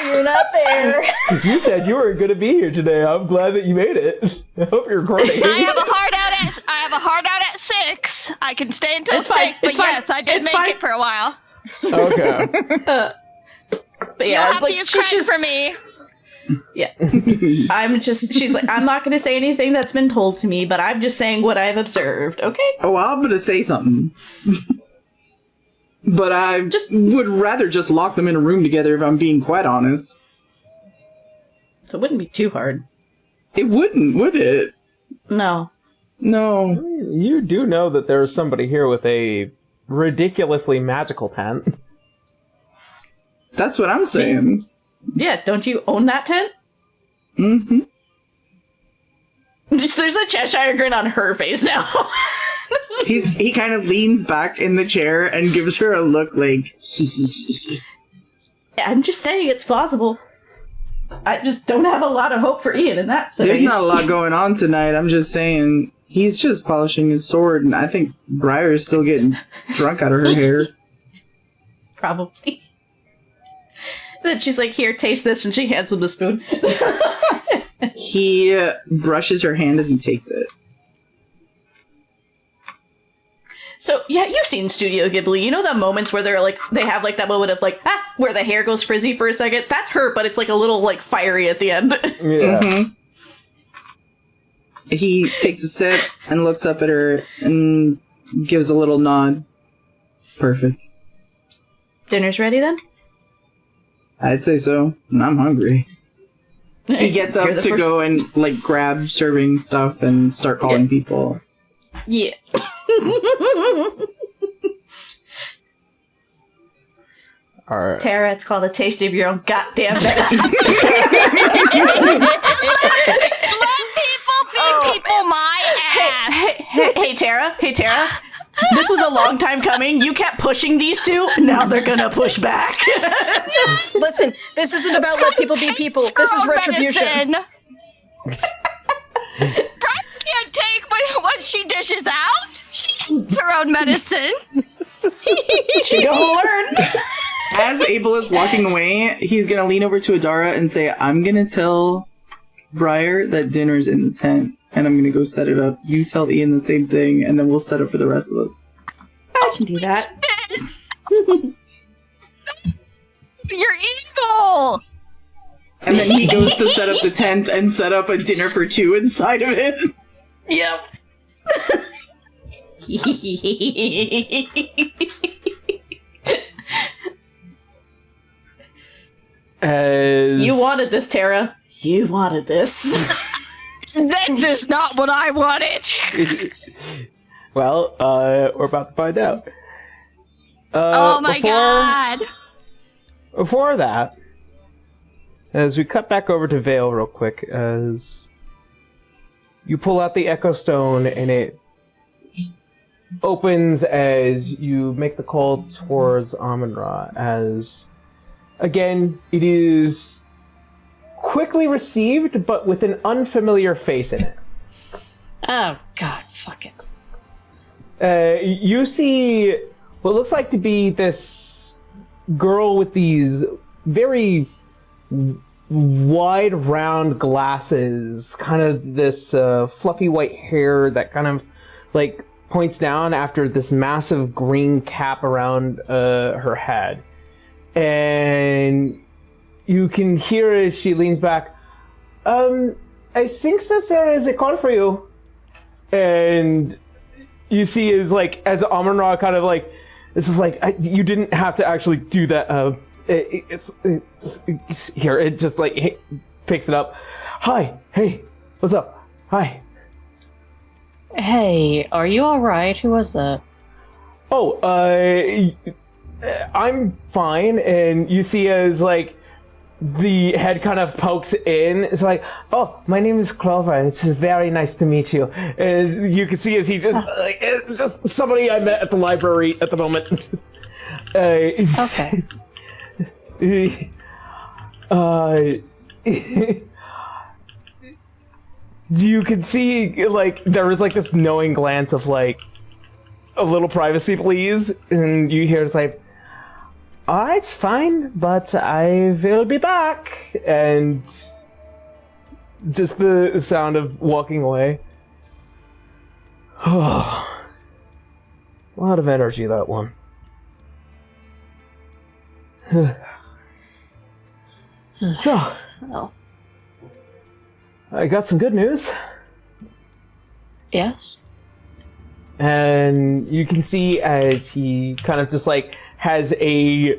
You're not there. You said you were going to be here today. I'm glad that you made it. I hope you're recording. I have a hard out at 6. I can stay until It's fine, 6, but it's fine, yes, I did it's make fine. it for a while. Okay. But You'll yeah, have like, to use she's credit just, for me. Yeah. She's like, I'm not going to say anything that's been told to me, but I'm just saying what I've observed, okay? Oh, I'm gonna say something. But I would rather just lock them in a room together if I'm being quite honest. So it wouldn't be too hard. It wouldn't, would it? No. No. You do know that there's somebody here with a ridiculously magical tent. That's what I'm saying. Yeah, don't you own that tent? Mm-hmm. Just there's a Cheshire grin on her face now. He kind of leans back in the chair and gives her a look like, I'm just saying it's plausible. I just don't have a lot of hope for Ian in that sense. There's not a lot going on tonight. I'm just saying he's just polishing his sword, and I think Briar's still getting drunk out of her hair. Probably. Then she's like, here, taste this, and she hands him the spoon. He brushes her hand as he takes it. So, yeah, you've seen Studio Ghibli. You know the moments where they're like, they have like that moment of like, where the hair goes frizzy for a second? That's her, but it's like a little like fiery at the end. Yeah. Mm-hmm. He takes a sip and looks up at her and gives a little nod. Perfect. Dinner's ready then? I'd say so. And I'm hungry. He gets up You're the to first- go and like grab serving stuff and start calling people. Yeah. All right. Tara, it's called a taste of your own goddamn medicine. Let people feed people my ass. Hey, Tara. This was a long time coming. You kept pushing these two. Now they're gonna push back. Listen, this isn't about let people be people. This is Her own retribution. medicine. Bride can't take what she dishes out. She eats her own medicine. She gonna learn. As Abel is walking away, he's gonna lean over to Adara and say, I'm gonna tell Briar that dinner's in the tent, and I'm gonna go set it up. You tell Ian the same thing, and then we'll set it for the rest of us. I can do that. You're evil. And then he goes to set up the tent and set up a dinner for two inside of it. Yep. You wanted this, Tara. You wanted this. This is not what I wanted. Well, we're about to find out. Oh my god. Before that, as we cut back over to Vale real quick, as you pull out the Echo Stone and it opens as you make the call towards Amon-Ra, as again, it is quickly received, but with an unfamiliar face in it. Oh, God, fuck it. You see what looks like to be this girl with these very wide, round glasses, kind of this fluffy white hair that kind of like points down after this massive green cap around her head. And you can hear as she leans back, I think that there is a call for you. And you see is like, as Amon-Ra kind of like, this is like, you didn't have to actually do that. It's here. It just like picks it up. Hi, hey, what's up? Hi. Hey, are you alright? Who was that? Oh, I'm fine. And you see as like the head kind of pokes in. It's like, oh, my name is Clover. It's very nice to meet you. And you can see as he just like just somebody I met at the library at the moment. Okay. You can see like there is like this knowing glance of like a little privacy, please, and you hear it's like, it's fine, but I will be back, and just the sound of walking away. A lot of energy, that one. So, Oh. I got some good news. Yes? And you can see as he kind of just like has a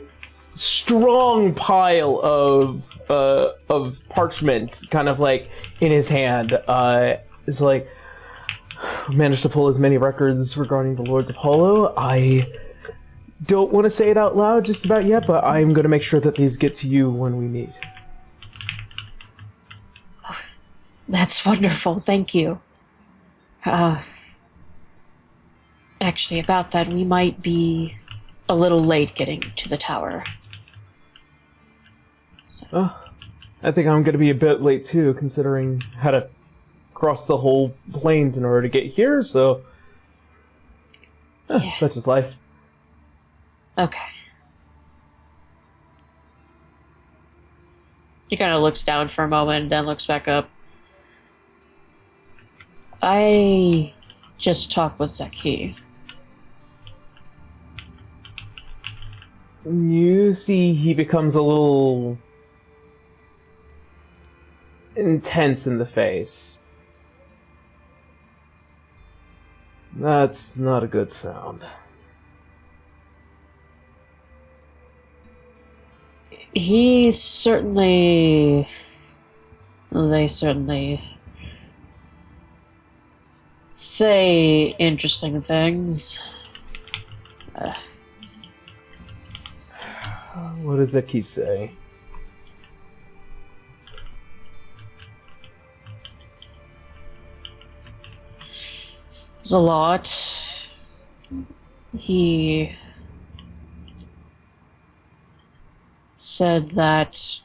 strong pile of parchment kind of like in his hand. It's like, managed to pull as many records regarding the Lords of Hollow. I don't want to say it out loud just about yet, but I'm going to make sure that these get to you when we meet. That's wonderful, thank you. Actually, about that, we might be a little late getting to the tower. So. I think I'm going to be a bit late too, considering how to cross the whole plains in order to get here, so... Yeah. Such is life. Okay. He kind of looks down for a moment, then looks back up. I just talked with Zaki. You see he becomes a little intense in the face. That's not a good sound. They certainly say interesting things. What does Zeki say? There's a lot. He said that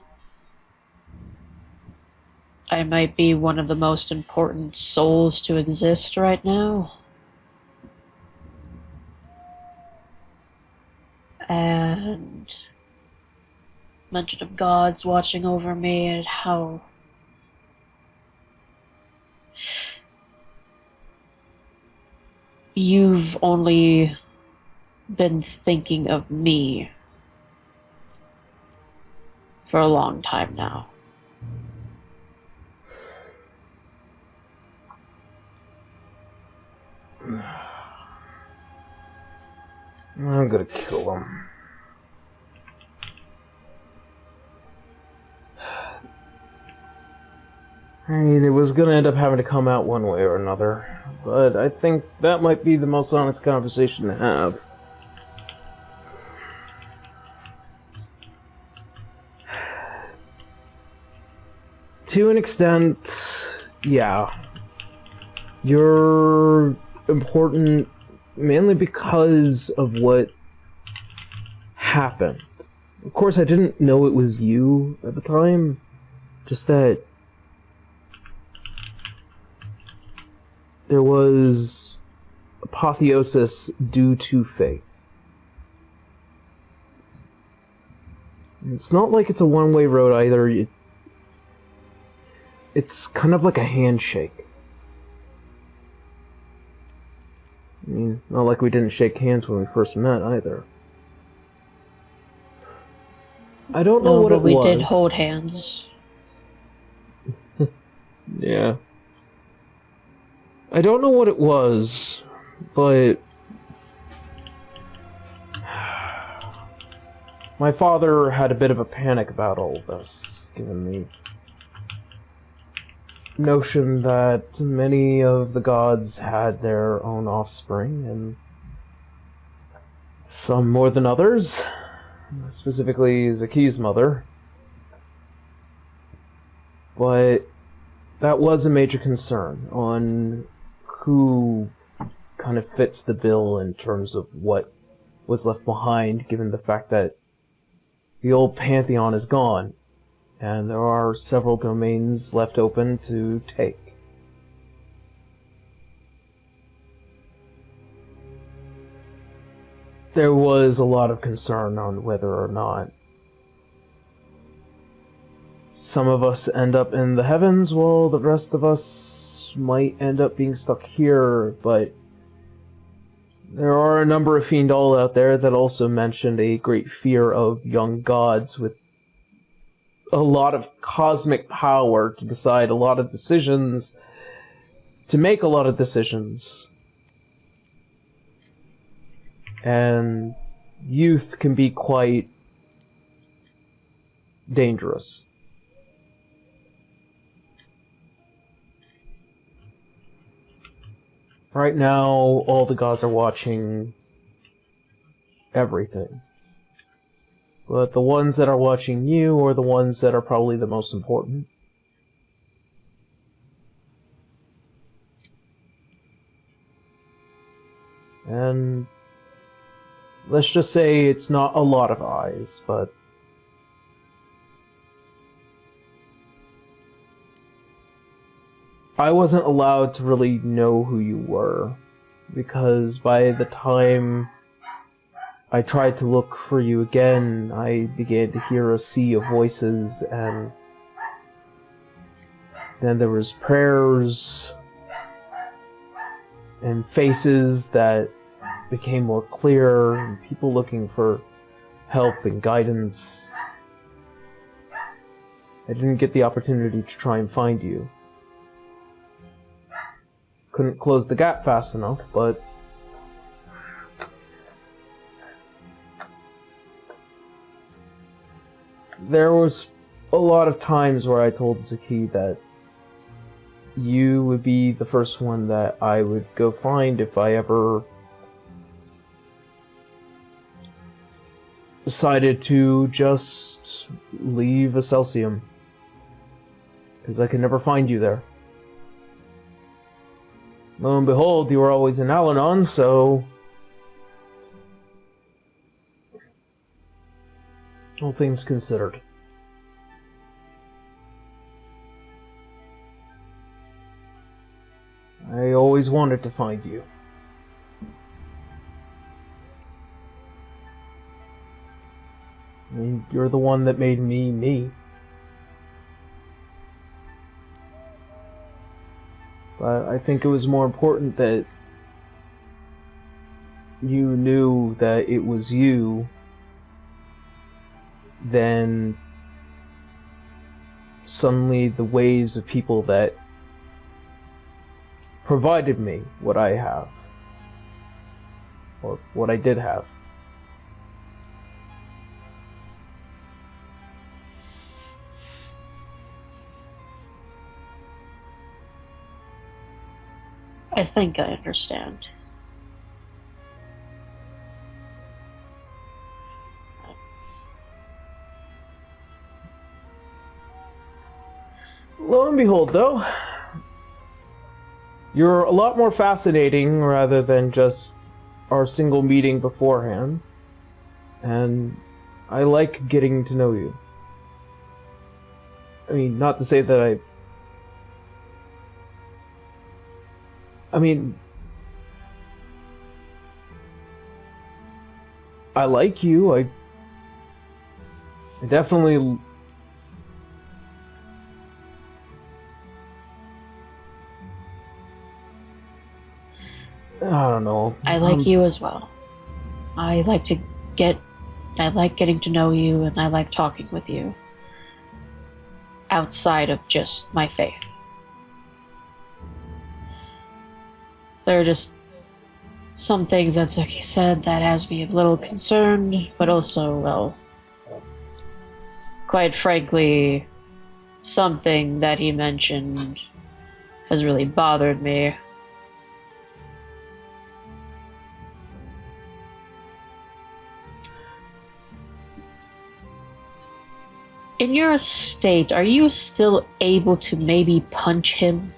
I might be one of the most important souls to exist right now. And mention of gods watching over me and how you've only been thinking of me for a long time now. I'm gonna kill him. I mean, it was gonna end up having to come out one way or another, but I think that might be the most honest conversation to have. To an extent, yeah. You're important mainly because of what happened. Of course, I didn't know it was you at the time, Just that there was apotheosis due to faith. It's not like it's a one-way road either. It's kind of like a handshake. I mean, not like we didn't shake hands when we first met either. I don't know No, what but it we was. did hold hands. Yeah. I don't know what it was, but my father had a bit of a panic about all of this, given the notion that many of the gods had their own offspring, and some more than others, specifically Zaki's mother. But that was a major concern on who kind of fits the bill in terms of what was left behind, given the fact that the old pantheon is gone, and there are several domains left open to take. There was a lot of concern on whether or not some of us end up in the heavens while the rest of us might end up being stuck here, but there are a number of Fiendal out there that also mentioned a great fear of young gods with a lot of cosmic power to decide a lot of decisions, to make a lot of decisions. And youth can be quite dangerous. Right now, all the gods are watching everything. But the ones that are watching you are the ones that are probably the most important. And let's just say it's not a lot of eyes, but I wasn't allowed to really know who you were, because by the time I tried to look for you again, I began to hear a sea of voices, and then there was prayers and faces that became more clear, and people looking for help and guidance. I didn't get the opportunity to try and find you. Couldn't close the gap fast enough, but there was a lot of times where I told Zaki that you would be the first one that I would go find if I ever decided to just leave Acelsium, because I could never find you there. Lo and behold, you were always in Alanon, so all things considered. I always wanted to find you. I mean, you're the one that made me me. But I think it was more important that you knew that it was you than suddenly the waves of people that provided me what I have. Or what I did have. I think I understand. Lo and behold, though, you're a lot more fascinating rather than just our single meeting beforehand, and I like getting to know you. I mean, not to say that I mean, I like you. I definitely. I don't know. I like you as well. I like getting to know you, and I like talking with you. Outside of just my faith. There are just some things that Zuki said that has me a little concerned, but also, well, quite frankly, something that he mentioned has really bothered me. In your state, are you still able to maybe punch him?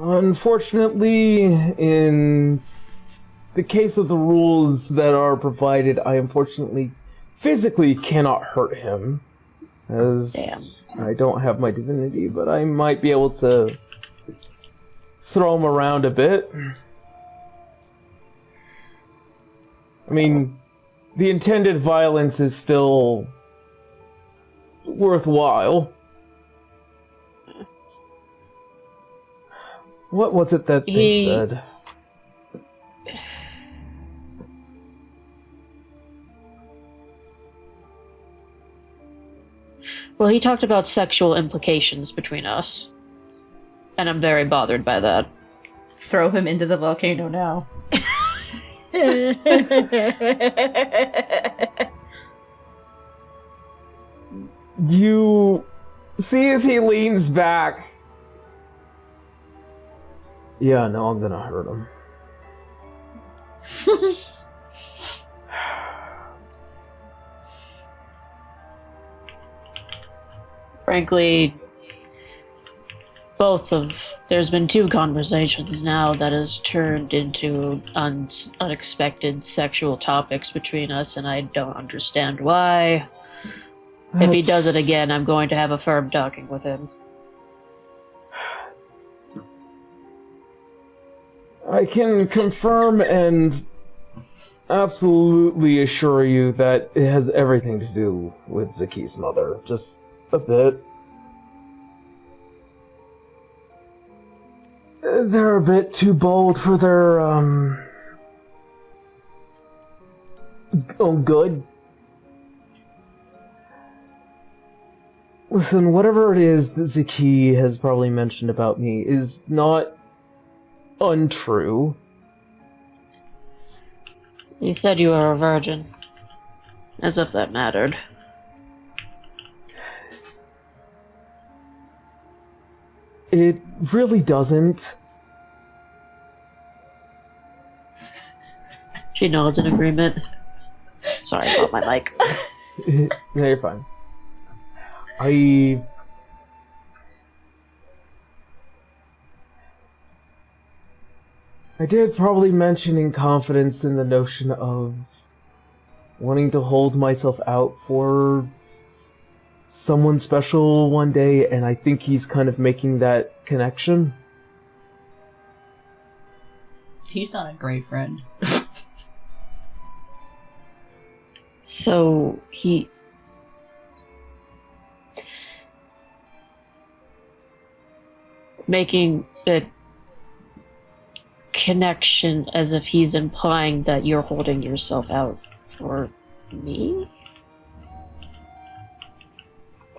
Unfortunately, in the case of the rules that are provided, I unfortunately physically cannot hurt him, as I don't have my divinity, but I might be able to throw him around a bit. I mean, the intended violence is still worthwhile. What was it that they said? Well, he talked about sexual implications between us. And I'm very bothered by that. Throw him into the volcano now. You see as he leans back. Yeah, no, I'm gonna hurt him. Frankly, there's been 2 conversations now that has turned into unexpected sexual topics between us, and I don't understand why. If he does it again, I'm going to have a firm talking with him. I can confirm and absolutely assure you that it has everything to do with Zaki's mother. Just a bit. They're a bit too bold for their, own good. Listen, whatever it is that Zaki has probably mentioned about me is not untrue. He said you were a virgin. As if that mattered. It really doesn't. She nods in agreement. Sorry about my mic. No, you're fine. I did probably mention in confidence in the notion of wanting to hold myself out for someone special one day, and I think he's kind of making that connection. He's not a great friend. So, he... making the connection as if he's implying that you're holding yourself out for me?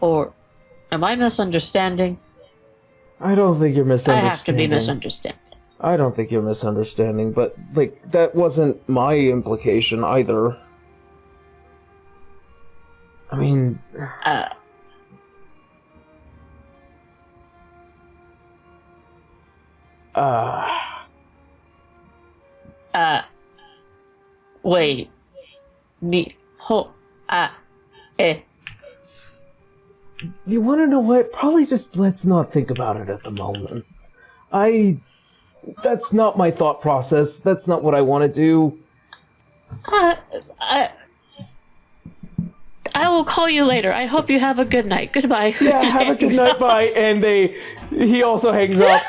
Or am I misunderstanding? I don't think you're misunderstanding. I have to be misunderstanding. I don't think you're misunderstanding, but, like, that wasn't my implication either. I mean... Wait. You want to know what? Probably just let's not think about it at the moment. That's not my thought process. That's not what I want to do. I will call you later. I hope you have a good night. Goodbye. Yeah, have a good night, bye. And he also hangs up.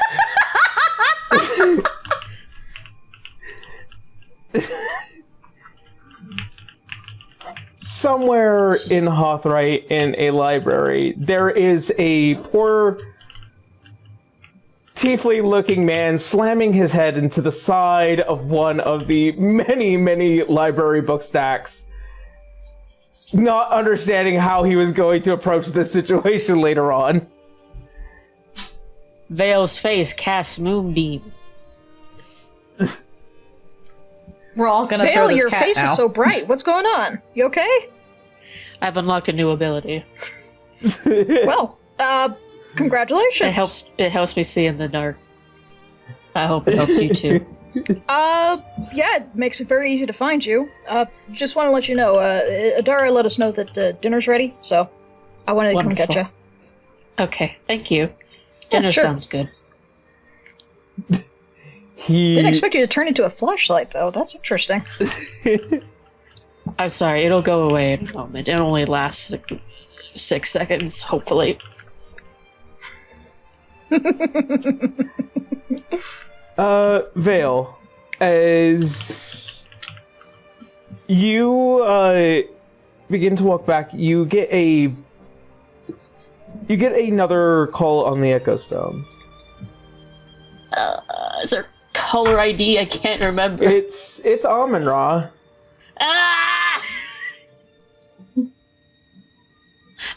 Somewhere in Hawthright, in a library, there is a poor tiefling-looking man slamming his head into the side of one of the many, many library book stacks, not understanding how he was going to approach this situation later on. Vale's face casts Moonbeam. We're all gonna throw Vale, this your cat face now. is so bright. What's going on? You okay? I've unlocked a new ability. Well, congratulations. It helps me see in the dark. I hope it helps you too. Yeah, it makes it very easy to find you. Just want to let you know, Adara let us know that dinner's ready, so I wanted to come get you. Okay, thank you. Dinner sure. sounds good. Didn't expect you to turn into a flashlight, though. That's interesting. I'm sorry, it'll go away in a moment. It only lasts like 6 seconds, hopefully. Vale, as you begin to walk back, you get another call on the Echo Stone. Is there color ID? I can't remember. It's Amon-Ra. Ah!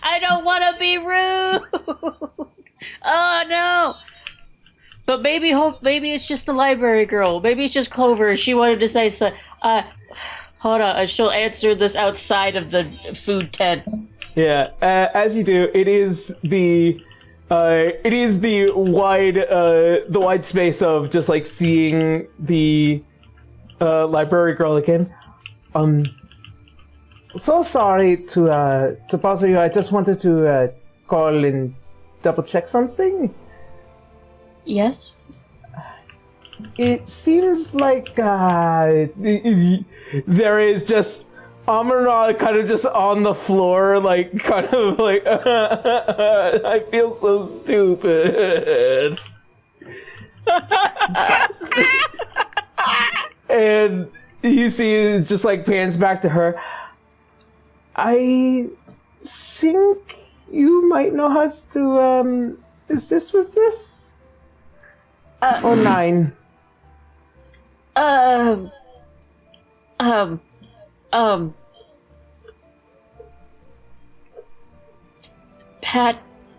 I don't want to be rude. Oh no! But maybe it's just the library girl. Maybe it's just Clover. She wanted to say so. Hold on. She'll answer this outside of the food tent. Yeah. As you do, it is the wide space of just like seeing the library girl again. So sorry to bother you. I just wanted to call and double check something. Yes? It seems like there is just Amon-Ra kind of just on the floor, like kind of like I feel so stupid. And you see it just like pans back to her. I think you might know how to assist with this? Or 9?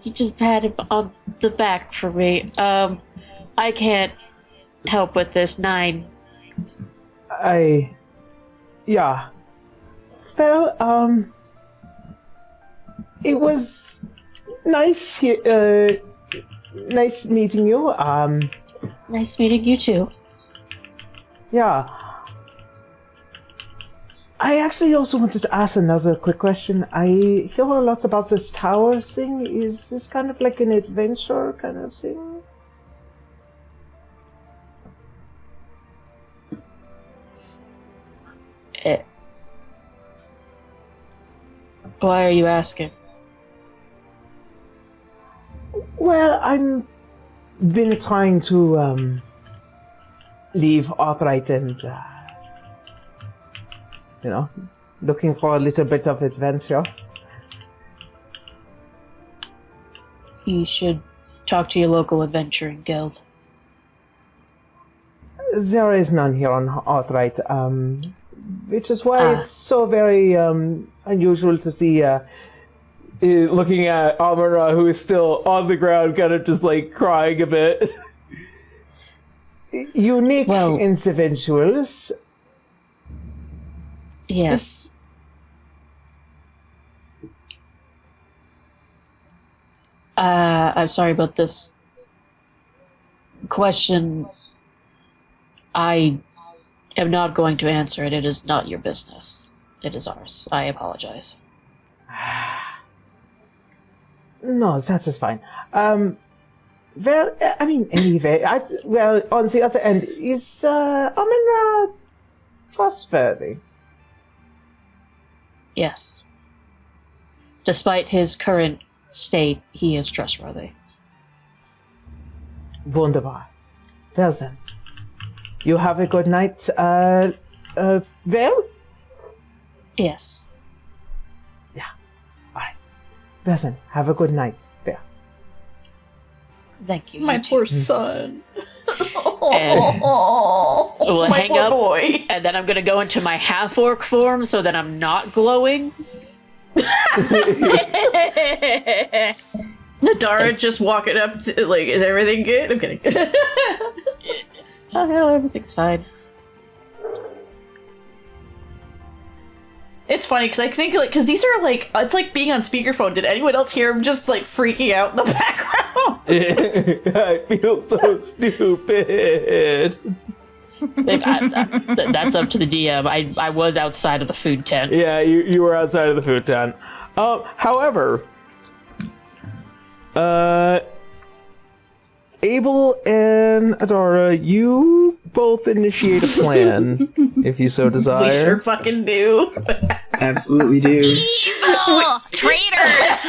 You just pat him on the back for me. I can't help with this 9. Yeah. Well, it was nice nice meeting you. Nice meeting you too. Yeah. I actually also wanted to ask another quick question. I hear a lot about this tower thing. Is this kind of like an adventure kind of thing? Why are you asking? Well, I'm been trying to leave Arthright and looking for a little bit of adventure. You should talk to your local adventuring guild. There is none here on Arthright, which is why it's so very unusual to see looking at Amon-Ra, who is still on the ground, kind of just like crying a bit. Unique individuals. Yes. I'm sorry about this question. I am not going to answer it. It is not your business. It is ours. I apologize. No, that is fine. Well, I mean, anyway, on the other end, is Amon-Ra trustworthy? Yes. Despite his current state, he is trustworthy. Wunderbar. Well then, you have a good night, well? Yes. Yeah. Alright. Well then, have a good night, well. Thank you. My you too. poor son. And we'll my hang poor up, boy. and then I'm gonna go into my half-orc form so that I'm not glowing. Nadara just walking up to, like, is everything good? I'm kidding. Oh no, everything's fine. It's funny because I think, like, because these are like, it's like being on speakerphone. Did anyone else hear him just like freaking out in the background? I feel so stupid. That's up to the DM. I was outside of the food tent. Yeah, you were outside of the food tent. However, Abel and Adara, you both initiate a plan, if you so We desire. sure fucking do. Absolutely do. Evil traitors.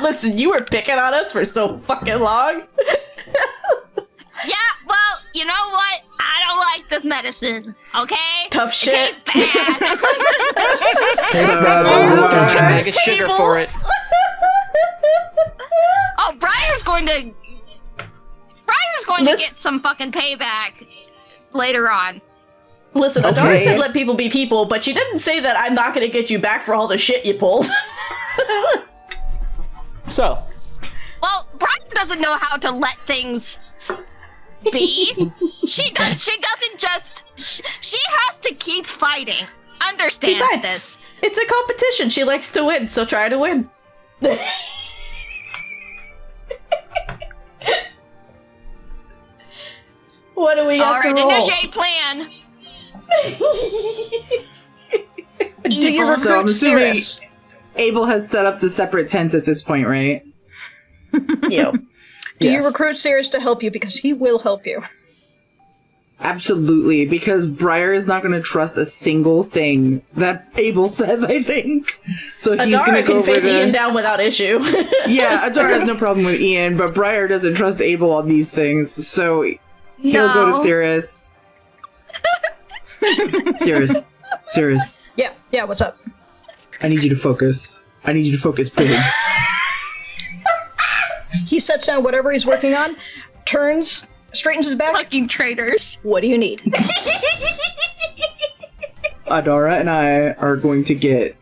Listen, you were picking on us for so fucking long. Yeah, well, you know what? I don't like this medicine. Okay? Tough It shit. tastes bad. Tastes bad all the Don't you time. bag of sugar for it. Oh, Briar's going to Listen- get some fucking payback later on. Listen, Adara Okay. said let people be people, but she didn't say that I'm not going to get you back for all the shit you pulled. So, Well, Briar doesn't know how to let things be. She doesn't just. She has to keep fighting. Understand Besides, this. it's a competition. She likes to win, so try to win. What do we have All right, to roll? initiate plan. Do you Evil. So I'm recruit assuming Cirrus? Abel has set up the separate tent at this point, right? Yo. Do you Yes. recruit Cirrus to help you? Because he will help you. Absolutely, because Briar is not going to trust a single thing that Abel says, I think. So he's going to Adara go can over face Ian to... down without issue. Yeah, Adara has no problem with Ian, but Briar doesn't trust Abel on these things, so he'll go to No. Cirrus. Cirrus, Yeah, what's up? I need you to focus. I need you to focus big. He sets down whatever he's working on, turns, straightens his back. Fucking traitors. What do you need? Adara and I are going to get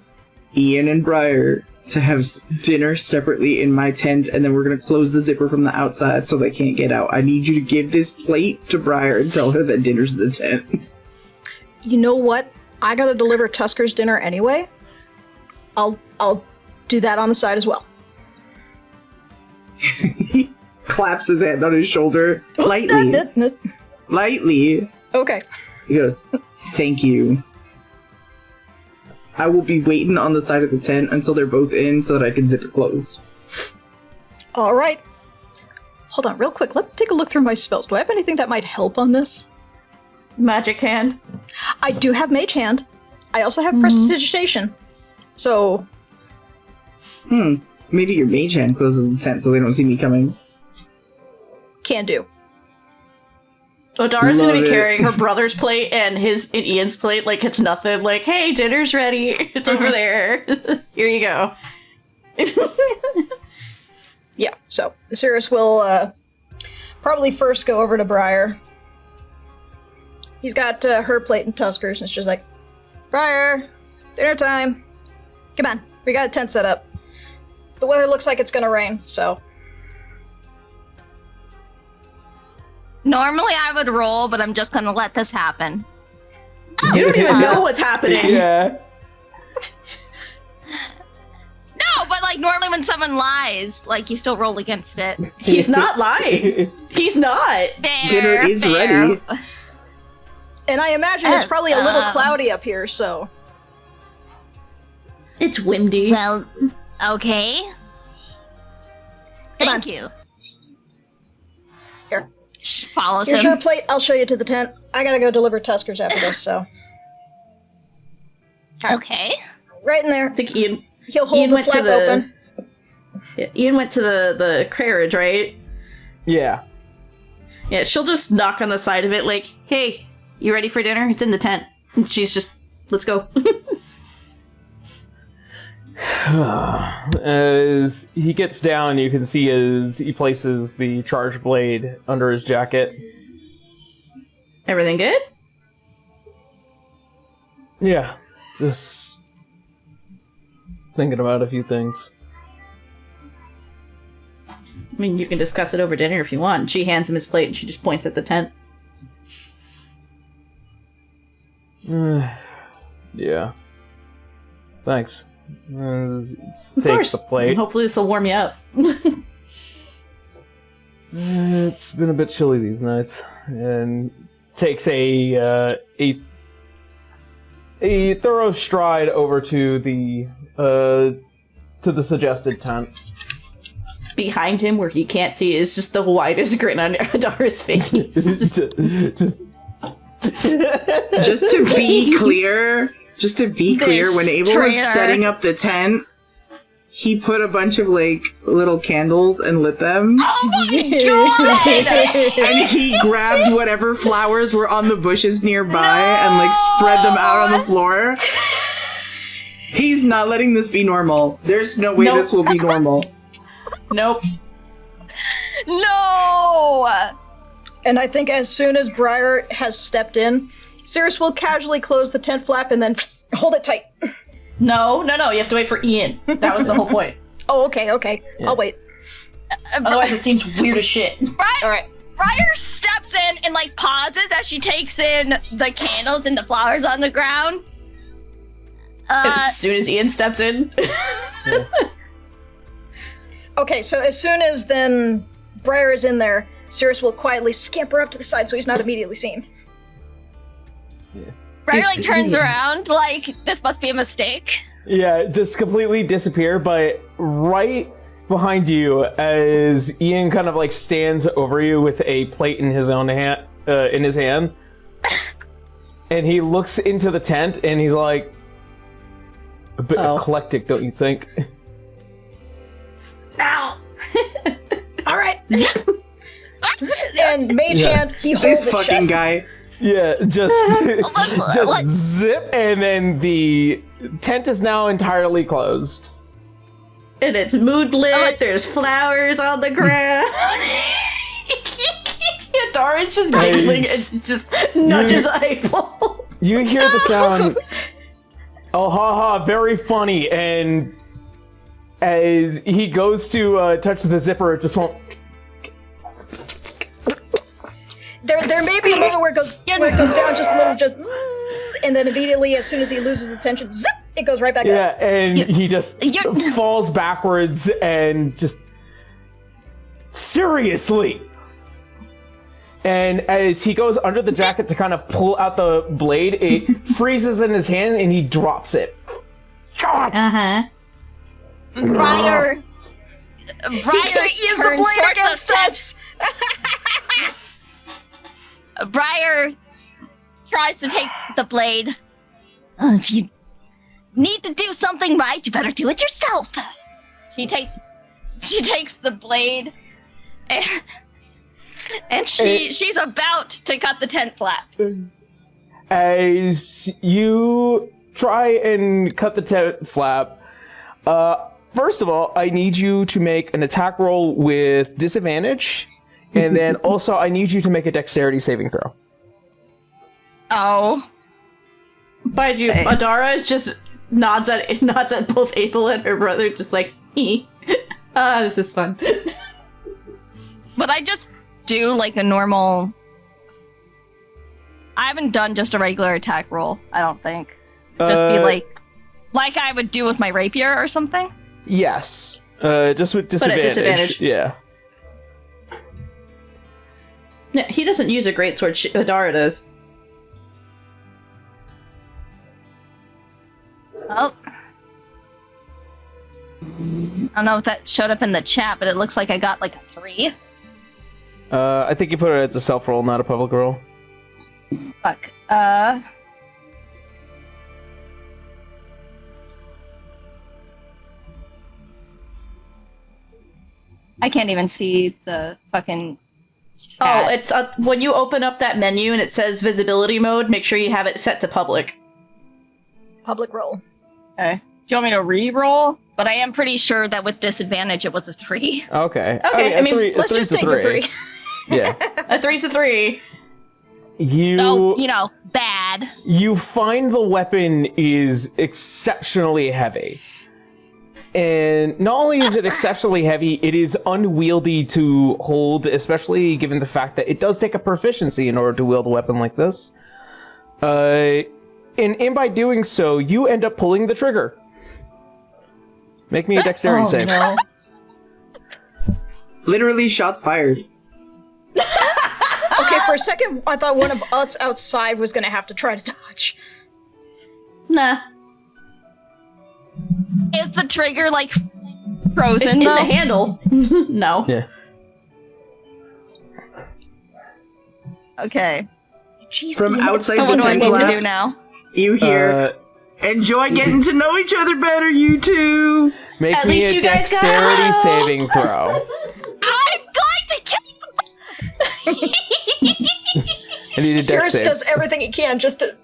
Ian and Briar to have dinner separately in my tent, and then we're going to close the zipper from the outside so they can't get out. I need you to give this plate to Briar and tell her that dinner's in the tent. You know what? I gotta deliver Tusker's dinner anyway. I'll do that on the side as well. He claps his hand on his shoulder lightly. Lightly. Okay. He goes, "Thank you. I will be waiting on the side of the tent until they're both in so that I can zip it closed." All right. Hold on, real quick. Let me take a look through my spells. Do I have anything that might help on this? Magic hand. I do have Mage Hand. I also have Prestidigitation. So, Maybe your mage hand closes the tent so they don't see me coming. can do. Odara's gonna Love be it. carrying her brother's plate and Ian's plate like it's nothing. Like, hey, dinner's ready. It's over there. Here you go. Yeah, so Cirrus will probably first go over to Briar. He's got her plate and Tusker's, and it's just like, Briar, dinner time. Come on, we got a tent set up. The weather looks like it's gonna rain, so. Normally I would roll, but I'm just gonna let this happen. You don't even know what's happening. yeah. No, but like normally when someone lies, like you still roll against it. He's not lying. He's not. Fair, Dinner is fair. ready. And I imagine it's probably a little cloudy up here, so. It's windy. Well, okay. Come Thank you. Here. Follows Here's your him. plate, I'll show you to the tent. I gotta go deliver Tusker's after this, so. Okay. Right in there. I think Ian He'll hold the flap open. Yeah, Ian went to the carriage, right? Yeah. Yeah, she'll just knock on the side of it like, hey, you ready for dinner? It's in the tent. And she's just, let's go. As he gets down, you can see as he places the charged blade under his jacket. Everything good? Yeah, just thinking about a few things. I mean, you can discuss it over dinner if you want. She hands him his plate and she just points at the tent. Yeah. Thanks. Of Takes course. the plate. Hopefully this will warm you up. It's been a bit chilly these nights, and takes a thorough stride over to the suggested tent. Behind him, where he can't see, is just the widest grin on Adara's face. Just to be clear, when Abel was setting up the tent, he put a bunch of like little candles and lit them. Oh my god! And he grabbed whatever flowers were on the bushes nearby and like spread them out on the floor. He's not letting this be normal. There's no way this will be normal. Nope. No! And I think as soon as Briar has stepped in, Cirrus will casually close the tent flap and then hold it tight. No, you have to wait for Ian. That was the whole point. Oh, okay. Yeah. I'll wait. Otherwise it seems weird as shit. Alright. Briar steps in and like pauses as she takes in the candles and the flowers on the ground. As soon as Ian steps in. Okay, so as soon as then Briar is in there, Cirrus will quietly scamper up to the side so he's not immediately seen. Briar like turns around like, this must be a mistake. Yeah, just completely disappear, but right behind you as Ian kind of like stands over you with a plate in his own hand, and he looks into the tent and he's like, a bit eclectic, don't you think? Now! Alright. And Mage Hand, he holds This it fucking shut. guy. Yeah, just zip, and then the tent is now entirely closed. And it's moodlit, there's flowers on the ground. Adara's just giggling and just nudges April. You hear the sound, oh haha, very funny, and as he goes to touch the zipper, it just won't. There may be a moment where it goes down just a little, just and then immediately, as soon as he loses attention, zip, it goes right back up. Yeah, and he just falls backwards and just seriously. And as he goes under the jacket to kind of pull out the blade, it freezes in his hand and he drops it. Uh-huh. Briar He can't use the blade against us! Briar tries to take the blade. If you need to do something right, you better do it yourself. She takes the blade, and she's about to cut the tent flap. As you try and cut the tent flap, first of all, I need you to make an attack roll with disadvantage. And then also, I need you to make a dexterity saving throw. Oh. Mind you, Adara just nods at both Abel and her brother, just like, this is fun. Would I just do like a normal... I haven't done just a regular attack roll, I don't think. Just be like I would do with my rapier or something? Yes. Just with disadvantage. But at disadvantage. Yeah. No, he doesn't use a greatsword. Adara does. Oh. I don't know if that showed up in the chat, but it looks like I got like a 3. I think you put it as a self roll, not a public roll. Fuck. I can't even see the fucking. Oh, chat. it's when you open up that menu and it says visibility mode, make sure you have it set to public. Public roll. Okay. Do you want me to re-roll? But I am pretty sure that with disadvantage it was a 3. Okay. Okay, I mean, Let's just take the 3. Yeah. A 3's a 3. So, bad. You find the weapon is exceptionally heavy. And not only is it exceptionally heavy, it is unwieldy to hold, especially given the fact that it does take a proficiency in order to wield a weapon like this. And by doing so, you end up pulling the trigger. Make me a dexterity save. No. Literally, shots fired. Okay, for a second, I thought one of us outside was going to have to try to dodge. Nah. Is the trigger, frozen, It's in though? the handle. No. Yeah. Okay. Jeez, From Ian, outside So the what do I temple need to app, do now? you hear, enjoy getting to know each other better, you two. Make At me least a you guys got dexterity help. saving throw. I'm going to kill you! I need a dex Sirius save. does everything he can just to...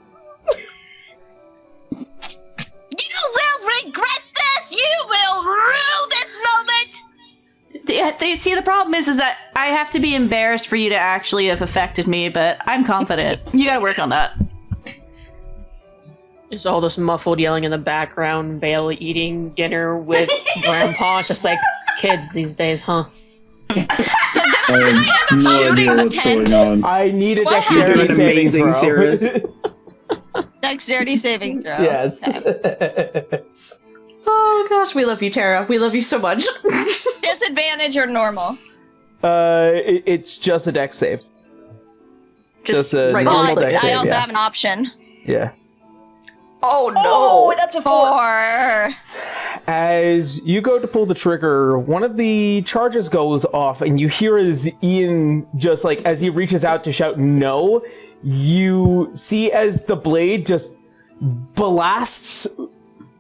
You will regret this! You will rue this moment! See, the problem is that I have to be embarrassed for you to actually have affected me, but I'm confident. You gotta work on that. There's all this muffled yelling in the background, Bale eating dinner with Grandpa. It's just like kids these days, huh? So I did I have end no up shooting idea the what's tent? going on. I need a What dexterity happened? saving Amazing, throw. Cirrus. Dexterity saving throw. Yes. Oh gosh, we love you, Tara. We love you so much. Disadvantage or normal? It's just a dex save. Just a right normal on the dex I save, also yeah. have an option. Yeah. Oh no! Oh, that's a 4. 4. As you go to pull the trigger, one of the charges goes off, and you hear as Ian just as he reaches out to shout no, you see as the blade just blasts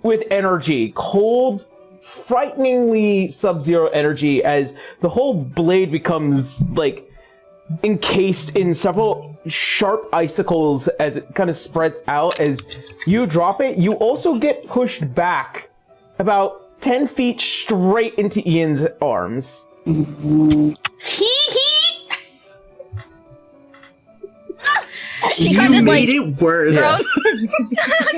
with energy, cold, frighteningly sub-zero energy, as the whole blade becomes encased in several sharp icicles as it kind of spreads out. As you drop it, you also get pushed back about 10 feet straight into Ian's arms. She You kind of made it worse.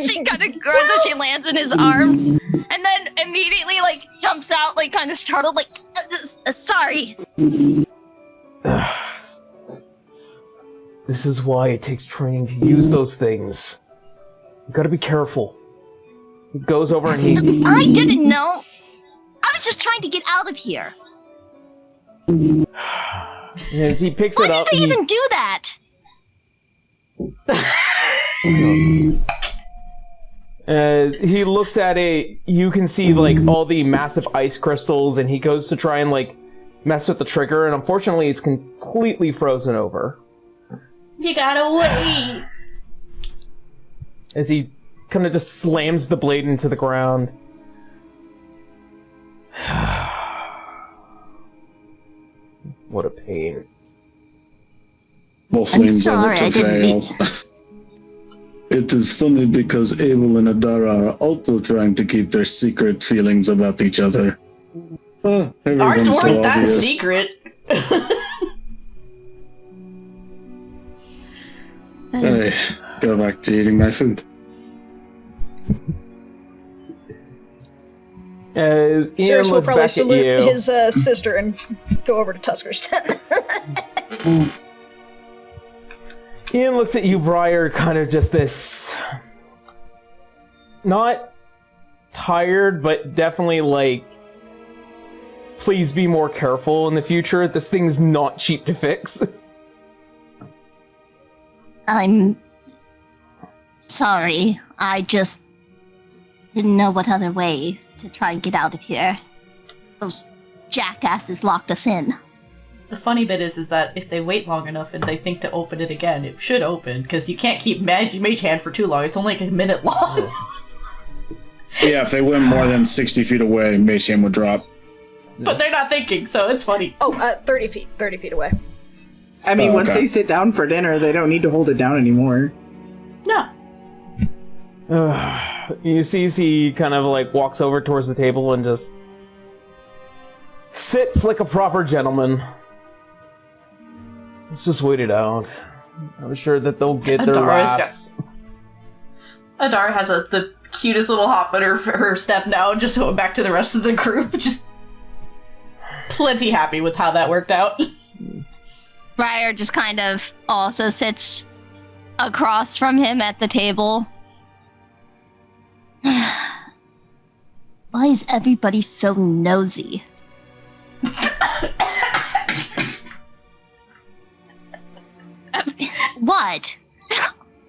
she kind of grows as she lands in his arms, and then immediately jumps out, kind of startled, sorry. This is why it takes training to use those things. You gotta be careful. He goes over and he... I didn't know. I was just trying to get out of here. As he picks Why it did up, they he... even do that? As he looks at it, you can see all the massive ice crystals, and he goes to try and mess with the trigger, and unfortunately it's completely frozen over. You gotta wait. As he kind of just slams the blade into the ground. What a pain. Wolflings sorry, ever I to didn't mean- fail. It is funny because Abel and Adara are also trying to keep their secret feelings about each other. Ours Everyone's so weren't that obvious. secret. Hey, go back to eating my food. As Ian Sirius will looks probably back at salute you. his sister and go over to Tusker's tent. Ian looks at you, Briar, kind of just this... Not tired, but definitely please be more careful in the future. This thing's not cheap to fix. I'm sorry. I just didn't know what other way to try and get out of here. Those jackasses locked us in. The funny bit is that if they wait long enough and they think to open it again, it should open, because you can't keep Mage Hand for too long. It's only a minute long. Yeah, if they went more than 60 feet away, Mage Hand would drop. But they're not thinking, so it's funny. Oh, 30 feet. 30 feet away. I mean, once okay. they sit down for dinner, they don't need to hold it down anymore. No. You see, he kind of like walks over towards the table and just sits like a proper gentleman. Let's just wait it out. I'm sure that they'll get their laughs. Adara has the cutest little hop in her step now, just going back to the rest of the group. Just plenty happy with how that worked out. Briar just kind of also sits across from him at the table. Why is everybody so nosy? What?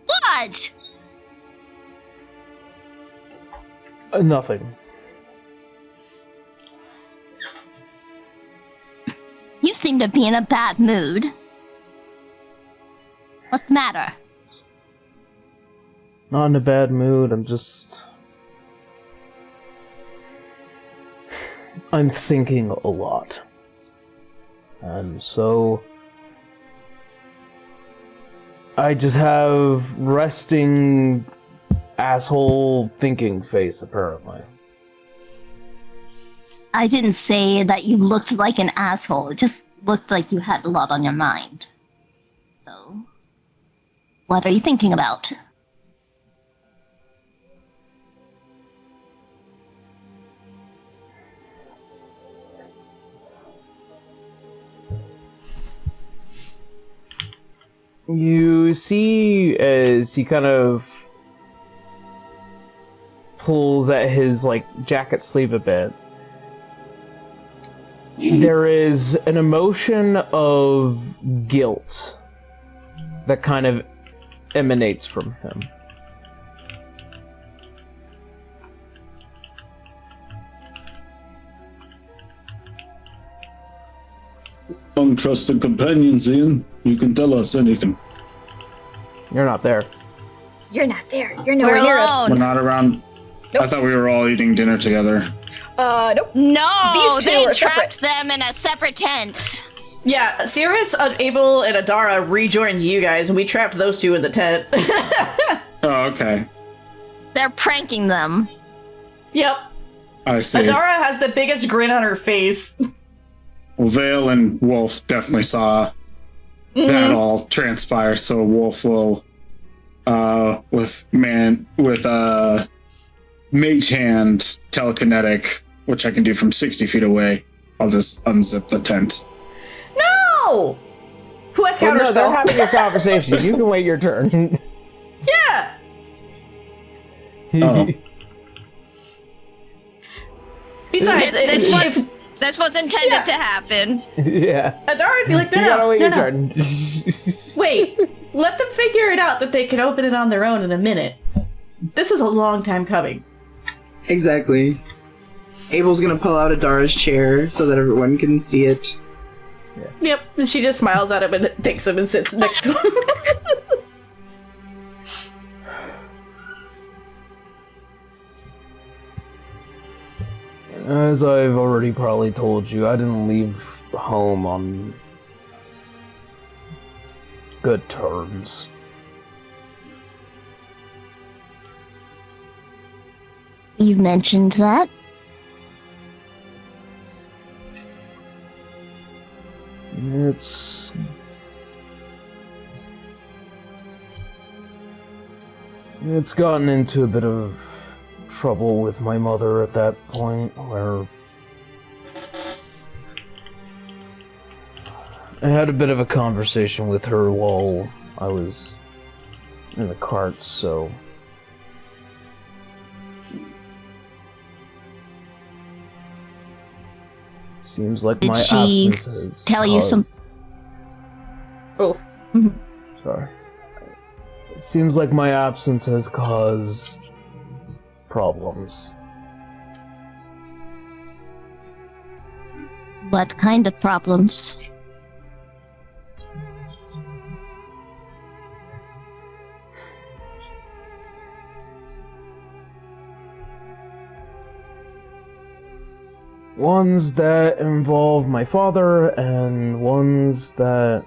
What? Nothing. You seem to be in a bad mood. What's the matter? Not in a bad mood, I'm thinking a lot. And so I just have resting asshole thinking face, apparently. I didn't say that you looked like an asshole. It just looked like you had a lot on your mind. So, what are you thinking about? You see as he kind of pulls at his jacket sleeve a bit. There is an emotion of guilt that kind of emanates from him. Untrusted companions, Ian. You can tell us anything. You're not there. You're not there. You're We're nowhere near it. alone. We're not around. Nope. I thought we were all eating dinner together. Nope. No, These two they are trapped separate. them in a separate tent. Yeah, Sirius, Abel, and Adara rejoined you guys, and we trapped those two in the tent. Oh, okay. They're pranking them. Yep. I see. Adara has the biggest grin on her face. Well, Vale and Wolf definitely saw that all transpire, so Wolf will, with Mage Hand telekinetic, which I can do from 60 feet away, I'll just unzip the tent. No! Who has Well, no, counterspell? they're having a conversation. You can wait your turn. Yeah! Oh. Besides, This was intended to happen. Yeah. Adara would be like, no, You gotta wait your no. turn. Wait, let them figure it out that they can open it on their own in a minute. This was a long time coming. Exactly. Abel's gonna pull out Adara's chair so that everyone can see it. Yep, and she just smiles at him and takes him and sits next to him. As I've already probably told you, I didn't leave home on good terms. You mentioned that? It's gotten into a bit of trouble with my mother at that point, where I had a bit of a conversation with her while I was in the carts, so seems like Did my she absence has tell you some- Oh. Sorry. It seems like my absence has caused problems. What kind of problems? Ones that involve my father, and ones that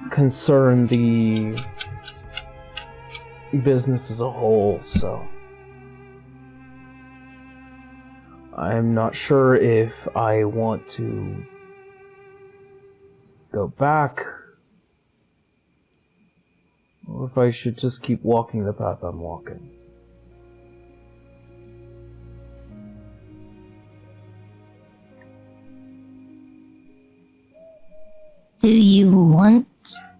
concern the business as a whole, so I'm not sure if I want to go back or if I should just keep walking the path I'm walking. Do you want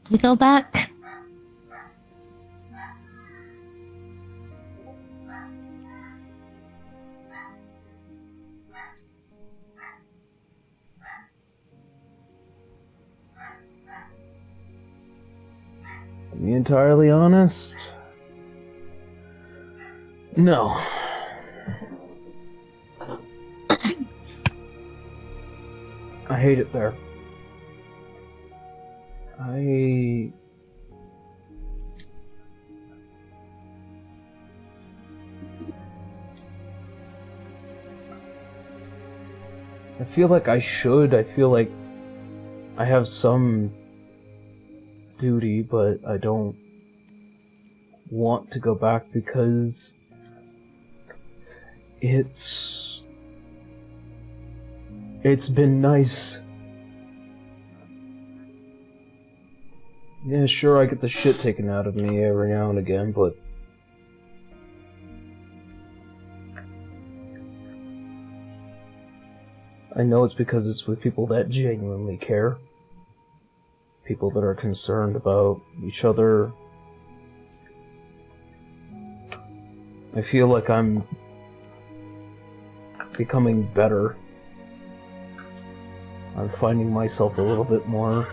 to go back? To be entirely honest, no. I hate it there. I feel like I should. I feel like I have some duty, but I don't want to go back because it's been nice. Yeah, sure, I get the shit taken out of me every now and again, but I know it's because it's with people that genuinely care. People that are concerned about each other. I feel like I'm becoming better. I'm finding myself a little bit more.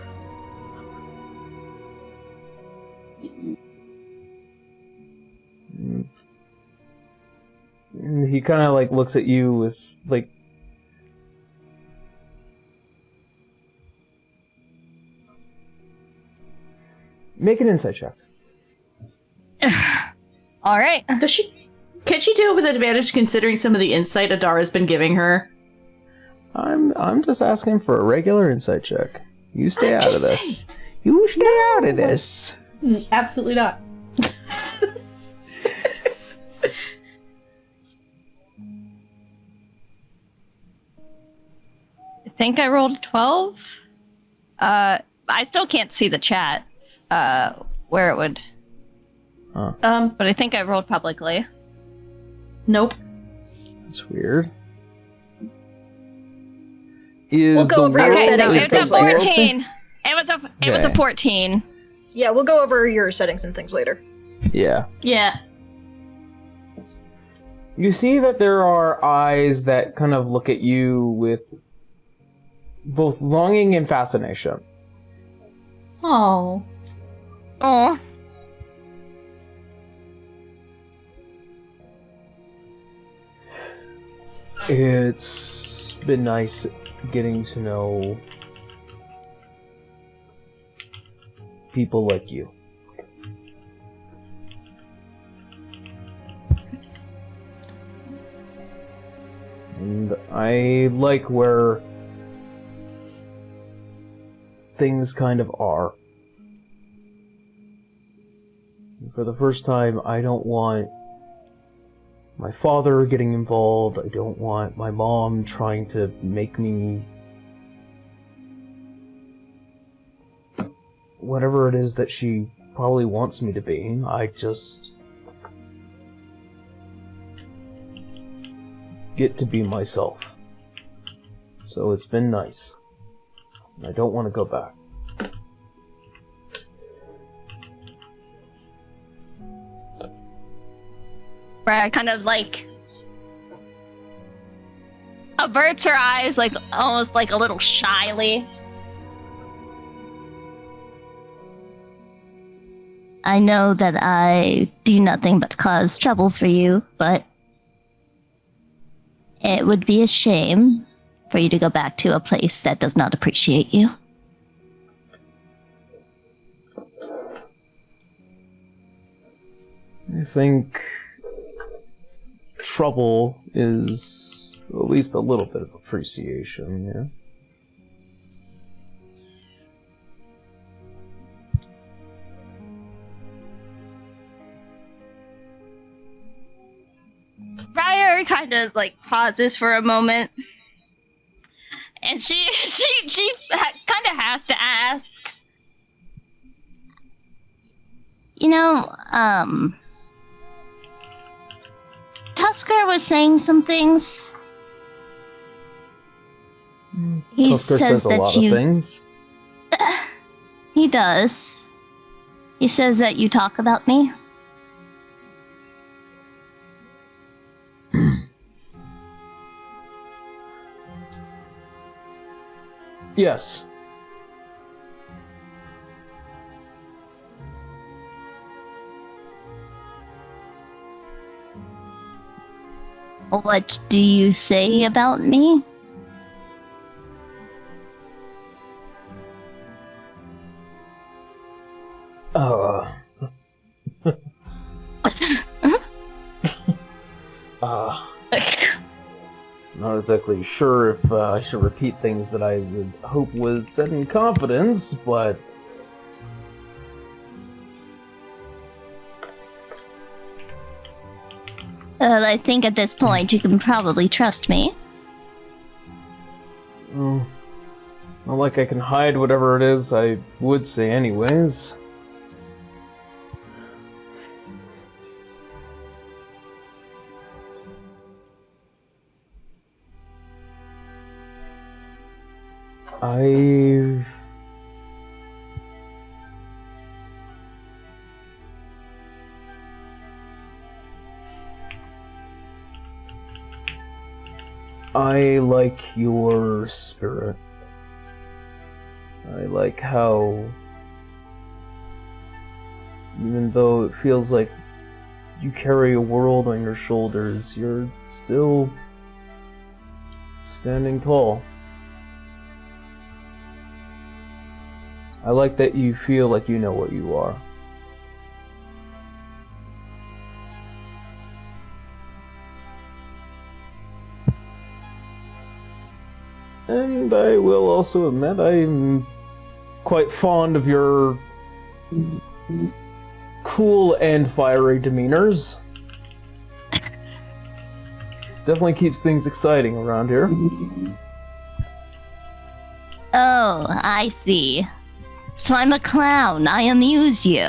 He kind of like looks at you with like, make an insight check. All right. Can she do it with advantage considering some of the insight Adara's been giving her? I'm just asking for a regular insight check. You stay out of this. You stay out of this. Absolutely not. I think I rolled a 12. I still can't see the chat. Where it would. But I think I rolled publicly. Nope. That's weird. We'll go over your settings and It's things a later. 14. It was a 14. Yeah, we'll go over your settings and things later. Yeah. Yeah. You see that there are eyes that kind of look at you with both longing and fascination. Oh. Oh. It's been nice getting to know people like you. And I like where things kind of are. For the first time, I don't want my father getting involved. I don't want my mom trying to make me whatever it is that she probably wants me to be. I just get to be myself. So it's been nice. I don't want to go back. Brad kind of like averts her eyes, like almost like a little shyly. I know that I do nothing but cause trouble for you, but it would be a shame for you to go back to a place that does not appreciate you. I think trouble is at least a little bit of appreciation, yeah. Briar kind of like pauses for a moment, and she kind of has to ask. You know, Tusker was saying some things. He Tusker says a lot of things. He does. He says that you talk about me. Yes. What do you say about me? Not exactly sure if I should repeat things that I would hope was said in confidence, but... I think at this point you can probably trust me. Not like I can hide whatever it is I would say anyways. I like your spirit. I like how, even though it feels like you carry a world on your shoulders, you're still standing tall. I like that you feel like you know what you are. And I will also admit I'm quite fond of your cool and fiery demeanors. Definitely keeps things exciting around here. Oh, I see. So I'm a clown. I amuse you.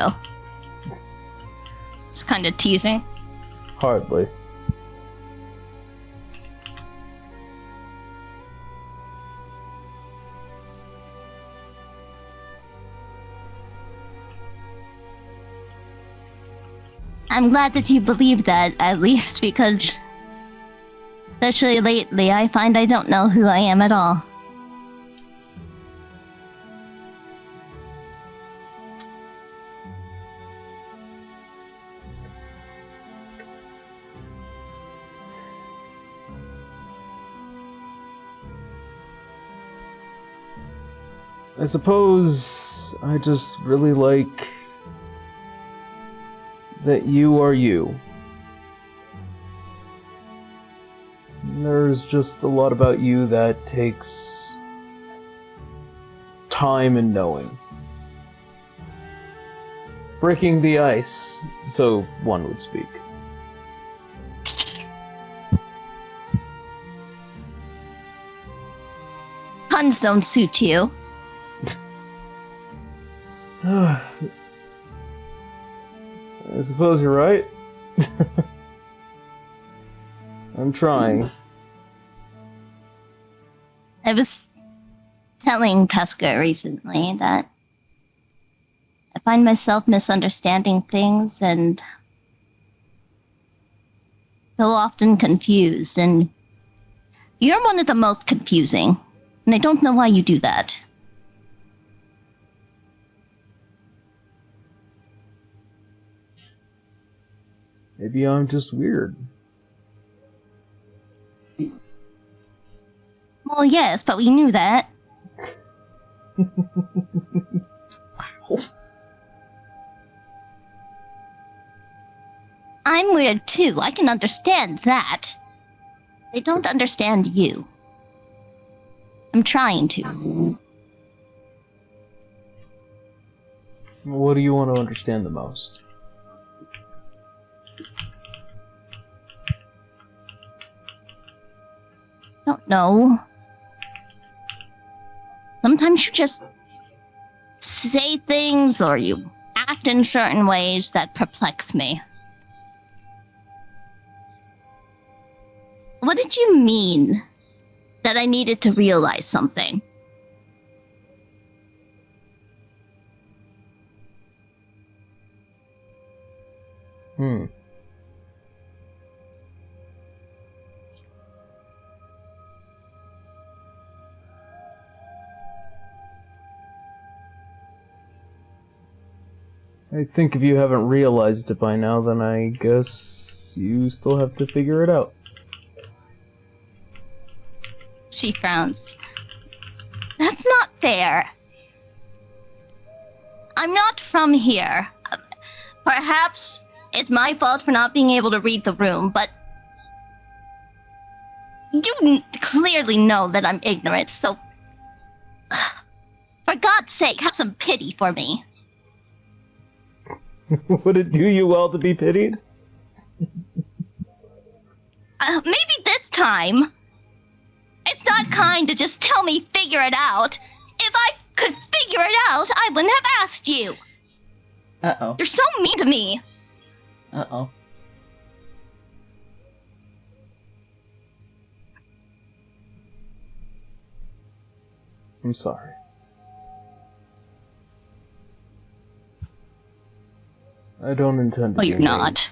It's kind of teasing. Hardly. I'm glad that you believe that, at least, because especially lately I find I don't know who I am at all. I suppose I just really like that you are you. There's just a lot about you that takes time and knowing. Breaking the ice, so one would speak. Puns don't suit you. I suppose you're right. I'm trying. I was telling Tusker recently that I find myself misunderstanding things and so often confused, and you're one of the most confusing, and I don't know why you do that. Maybe I'm just weird. Well, yes, but we knew that. I'm weird too. I can understand that. I don't understand you. I'm trying to. What do you want to understand the most? I don't know. Sometimes you just say things or you act in certain ways that perplex me. What did you mean that I needed to realize something? I think if you haven't realized it by now, then I guess you still have to figure it out. She frowns. That's not fair. I'm not from here. Perhaps it's my fault for not being able to read the room, but you clearly know that I'm ignorant, so for God's sake, have some pity for me. Would it do you well to be pitied? Maybe this time. It's not kind to just tell me figure it out. If I could figure it out, I wouldn't have asked you. Uh-oh. You're so mean to me. Uh-oh. I'm sorry. I don't intend to Oh, be you're mean. not.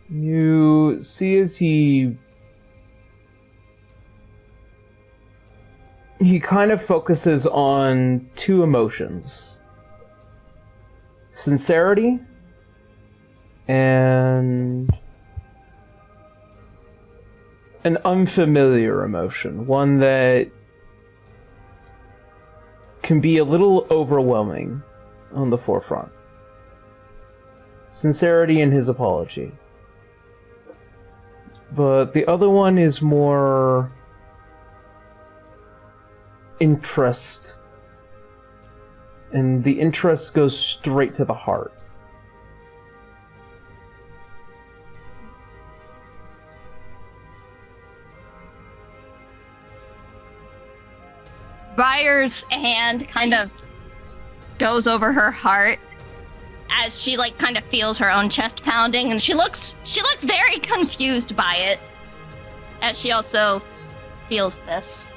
You see as he kind of focuses on two emotions. Sincerity and an unfamiliar emotion, one that can be a little overwhelming on the forefront. Sincerity in his apology. But the other one is more interest. And the interest goes straight to the heart. Briar's hand kind of goes over her heart as she kind of feels her own chest pounding, and she looks very confused by it as she also feels this.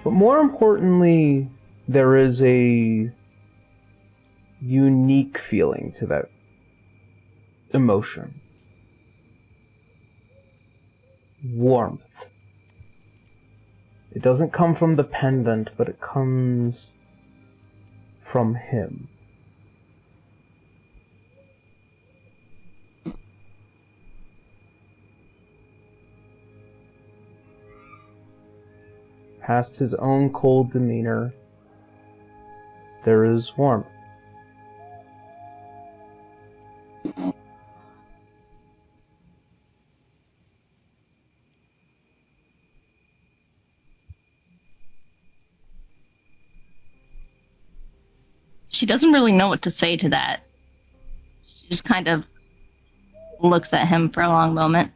But more importantly, there is a unique feeling to that emotion. Warmth. It doesn't come from the pendant, but it comes from him. Past his own cold demeanor, there is warmth. She doesn't really know what to say to that. She just kind of looks at him for a long moment.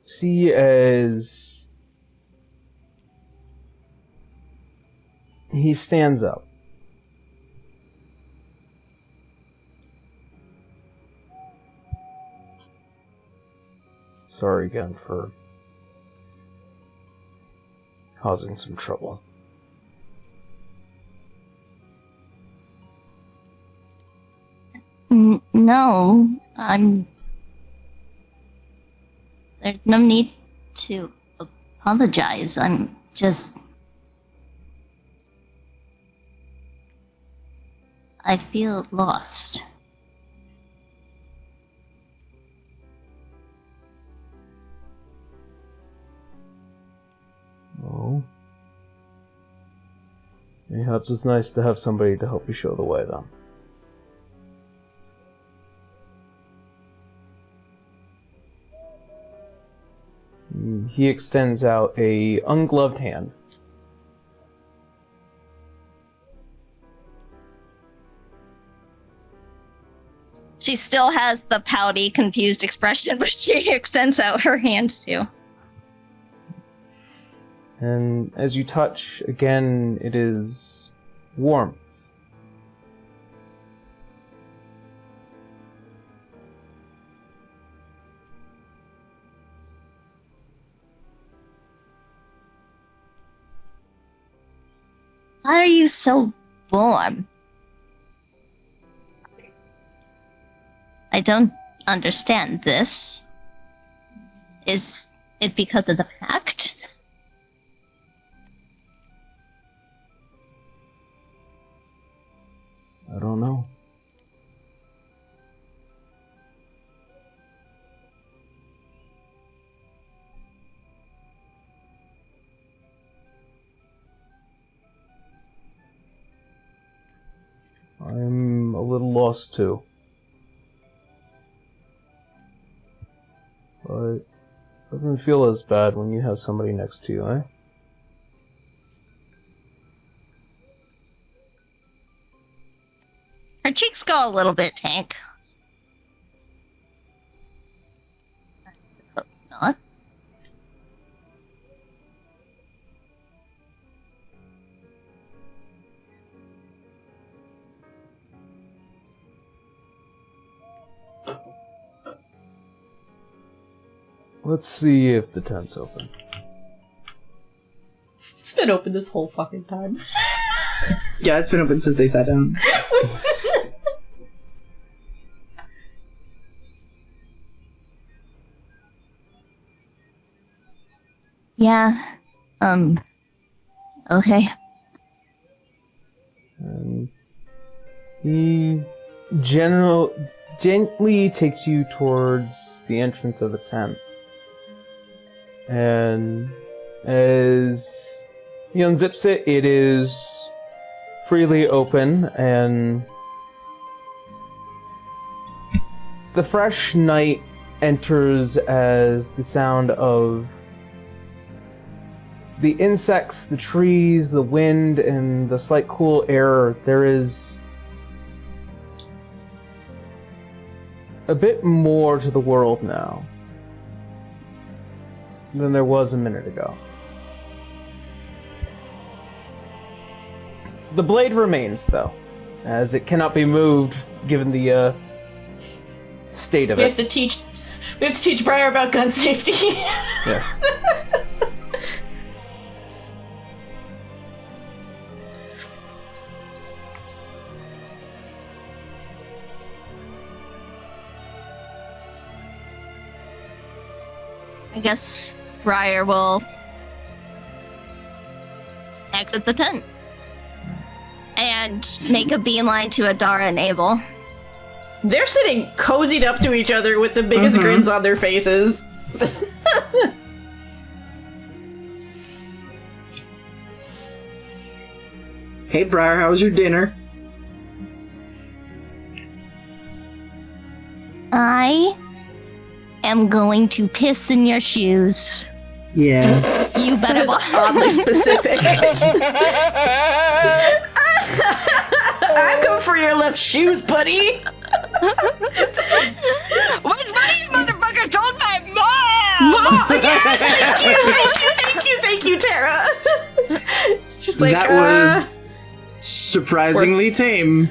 See as he stands up. Sorry again for causing some trouble. No, there's no need to apologize. I'm just... I feel lost. Oh. Perhaps it's nice to have somebody to help you show the way, then. He extends out a ungloved hand. She still has the pouty, confused expression, but she extends out her hand too. And as you touch, again, it is warmth. Why are you so warm? I don't understand this. Is it because of the pact? I don't know. I'm a little lost too. But it doesn't feel as bad when you have somebody next to you, eh? Her cheeks go a little bit pink. I suppose not. Let's see if the tent's open. It's been open this whole fucking time. Yeah, it's been open since they sat down. Yeah. Okay. And he gently takes you towards the entrance of the tent. And as he unzips it, it is freely open, and the fresh night enters as the sound of the insects, the trees, the wind, and the slight cool air. There is a bit more to the world now than there was a minute ago. The blade remains, though, as it cannot be moved given the state of We it. have to teach Briar about gun safety. Yeah. I guess Briar will exit the tent and make a beeline to Adara and Abel. They're sitting cozied up to each other with the biggest grins on their faces. Hey, Briar, how was your dinner? I am going to piss in your shoes. Yeah. You better Oddly specific. I'm coming for your left shoes, buddy. What's funny, motherfucker told my mom! Yes, thank you, Tara. She's like, That was surprisingly tame.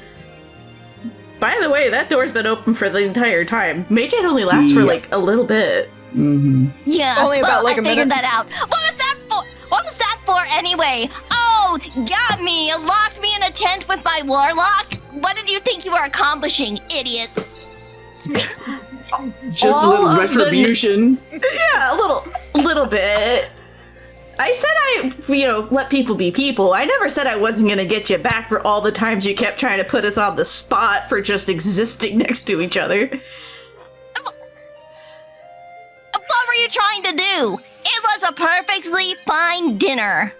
By the way, that door's been open for the entire time. Mage Hand only lasts for like a little bit. Mm-hmm. Yeah, Only about, like, I a figured minute. that out. What was that for? What was that for? for anyway? Oh, got me! Locked me in a tent with my warlock? What did you think you were accomplishing, idiots? Just a little retribution. Yeah, a little bit. I said let people be people. I never said I wasn't gonna get you back for all the times you kept trying to put us on the spot for just existing next to each other. What were you trying to do? It was a perfectly fine dinner.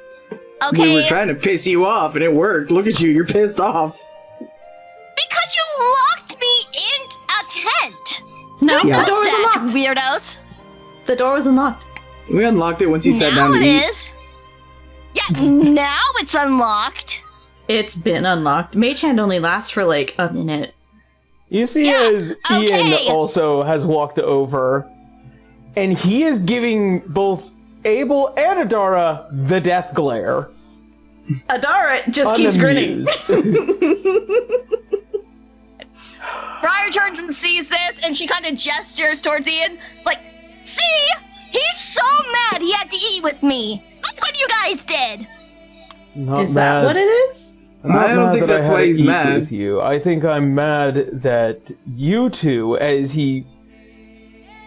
Okay? We were trying to piss you off, and it worked. Look at you, you're pissed off. Because you locked me in a tent. No, Yeah. the door was That, unlocked. weirdos. The door was unlocked. We unlocked it once you sat Now down to it eat. is. Yeah, now it's unlocked. It's been unlocked. Mage Hand only lasts for like a minute. You see, Yeah, as Ian okay. also has walked over, and he is giving both Abel and Adara the death glare. Adara just keeps grinning. Unamused. Briar turns and sees this, and she kind of gestures towards Ian, like, see? He's so mad he had to eat with me. Look what you guys did. Not Is that mad. what it is? I'm not I don't mad think that that's I had why to he's eat mad. with you. I think I'm mad that you two, as he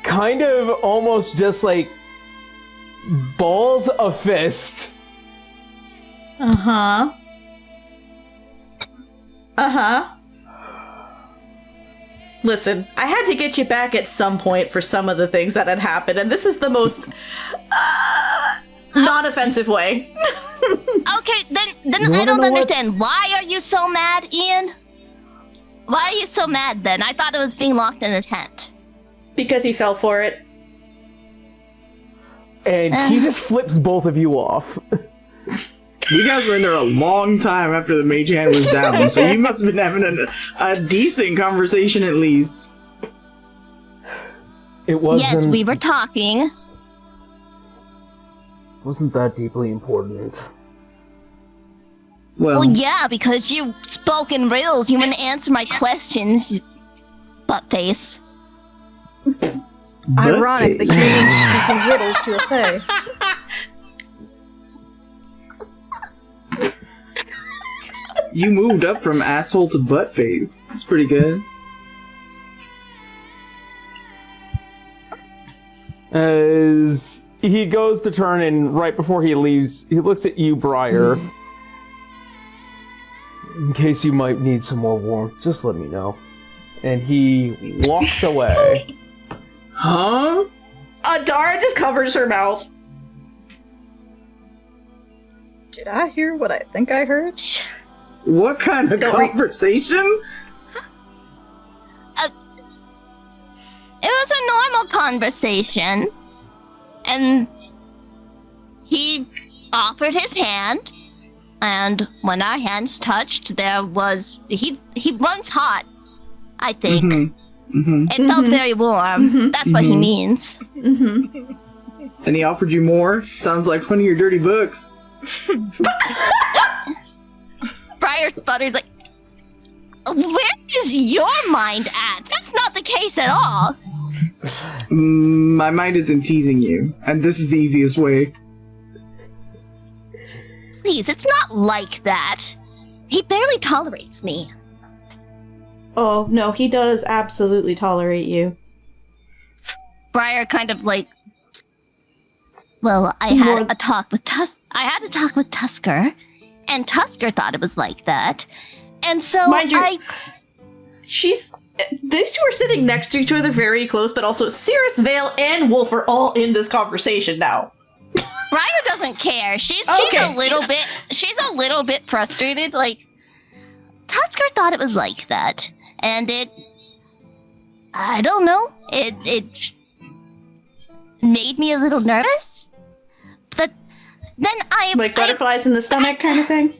kind of almost just like balls a fist. Uh-huh. Uh-huh. Listen, I had to get you back at some point for some of the things that had happened, and this is the most non-offensive way. Okay, then You I wanna don't know what? understand. Why are you so mad, Ian? Why are you so mad then? I thought it was being locked in a tent. Because he fell for it. And he just flips both of you off. You guys were in there a long time after the mage hand was down, so you must have been having a decent conversation at least. It wasn't, Yes, we were talking. wasn't that deeply important. Well, Well, yeah, because you spoke in riddles. You wouldn't answer my questions, you butt-face. Ironic that butt humans speaking riddles to a fae. You moved up from asshole to butt face. That's pretty good. As he goes to turn, and right before he leaves, he looks at you, Briar. In case you might need some more warmth, just let me know. And he walks away. Huh? Adara just covers her mouth. Did I hear what I think I heard? What kind of Don't re- conversation? It was a normal conversation. And he offered his hand. And when our hands touched, there was... He runs hot, I think. Mm-hmm. It felt very warm. That's what he means. And he offered you more? Sounds like one of your dirty books. Briar sputters like, where is your mind at? That's not the case at all. My mind isn't teasing you, and this is the easiest way. Please, it's not like that. He barely tolerates me. Oh, no, he does absolutely tolerate you. Briar kind of like, well, I had a talk with Tusker, and Tusker thought it was like that. And so Mind you, these two are sitting next to each other very close, but also Cirrus, Vale, and Wolf are all in this conversation now. Briar doesn't care. She's Okay. a little bit frustrated. Like, Tusker thought it was like that, and I don't know. It made me a little nervous. But then Like butterflies in the stomach kind of thing?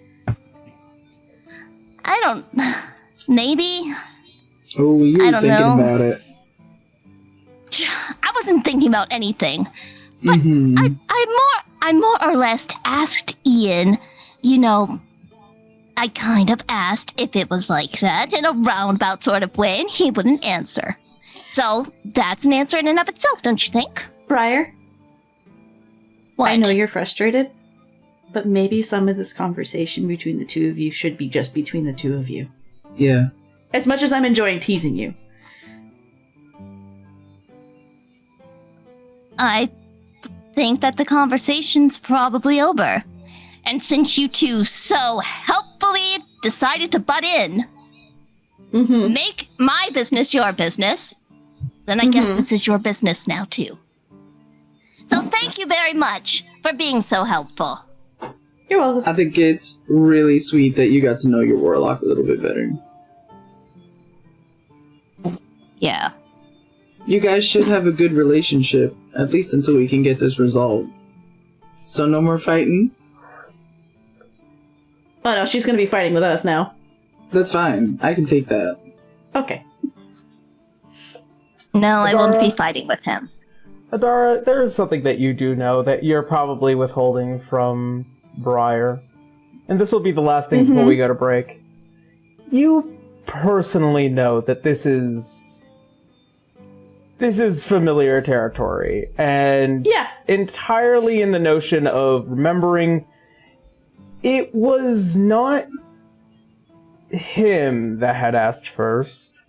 I don't. Maybe Oh, you I were don't thinking know. about it. I wasn't thinking about anything. But Mhm. I more or less asked Ian. You know, I kind of asked if it was like that in a roundabout sort of way, and he wouldn't answer. So that's an answer in and of itself, don't you think? Briar, What? I know you're frustrated, But maybe some of this conversation between the two of you should be just between the two of you. Yeah. As much as I'm enjoying teasing you. I think that the conversation's probably over. And since you two so helpfully decided to butt in, make my business your business, then I guess this is your business now too. So thank you very much for being so helpful. You're welcome. I think it's really sweet that you got to know your warlock a little bit better. Yeah. You guys should have a good relationship, at least until we can get this resolved. So no more fighting? Oh no, she's gonna be fighting with us now. That's fine. I can take that. Okay. No, I won't be fighting with him. Adara, there is something that you do know that you're probably withholding from Briar. And this will be the last thing before we go to break. You personally know that this is familiar territory. And entirely in the notion of remembering it was not him that had asked first.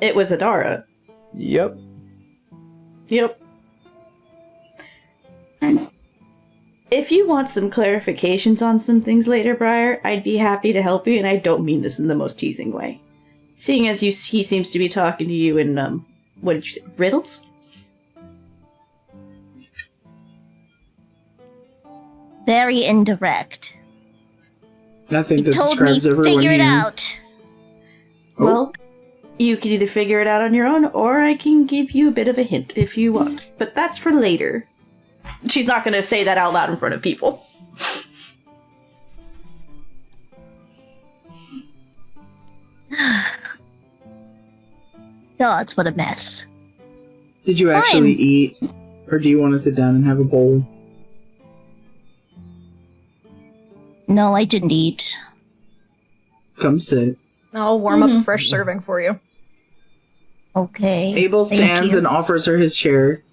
It was Adara. Yep. Yep. If you want some clarifications on some things later, Briar, I'd be happy to help you, and I don't mean this in the most teasing way. Seeing as he seems to be talking to you in, what did you say, riddles? Very indirect. I think He that told me describes everyone figure it here. out. Well, you can either figure it out on your own, or I can give you a bit of a hint if you want. But that's for later. She's not going to say that out loud in front of people. Gods, what a mess. Did you actually eat? Or do you want to sit down and have a bowl? No, I didn't eat. Come sit. I'll warm up a fresh serving for you. Okay. Abel thank stands you. and offers her his chair.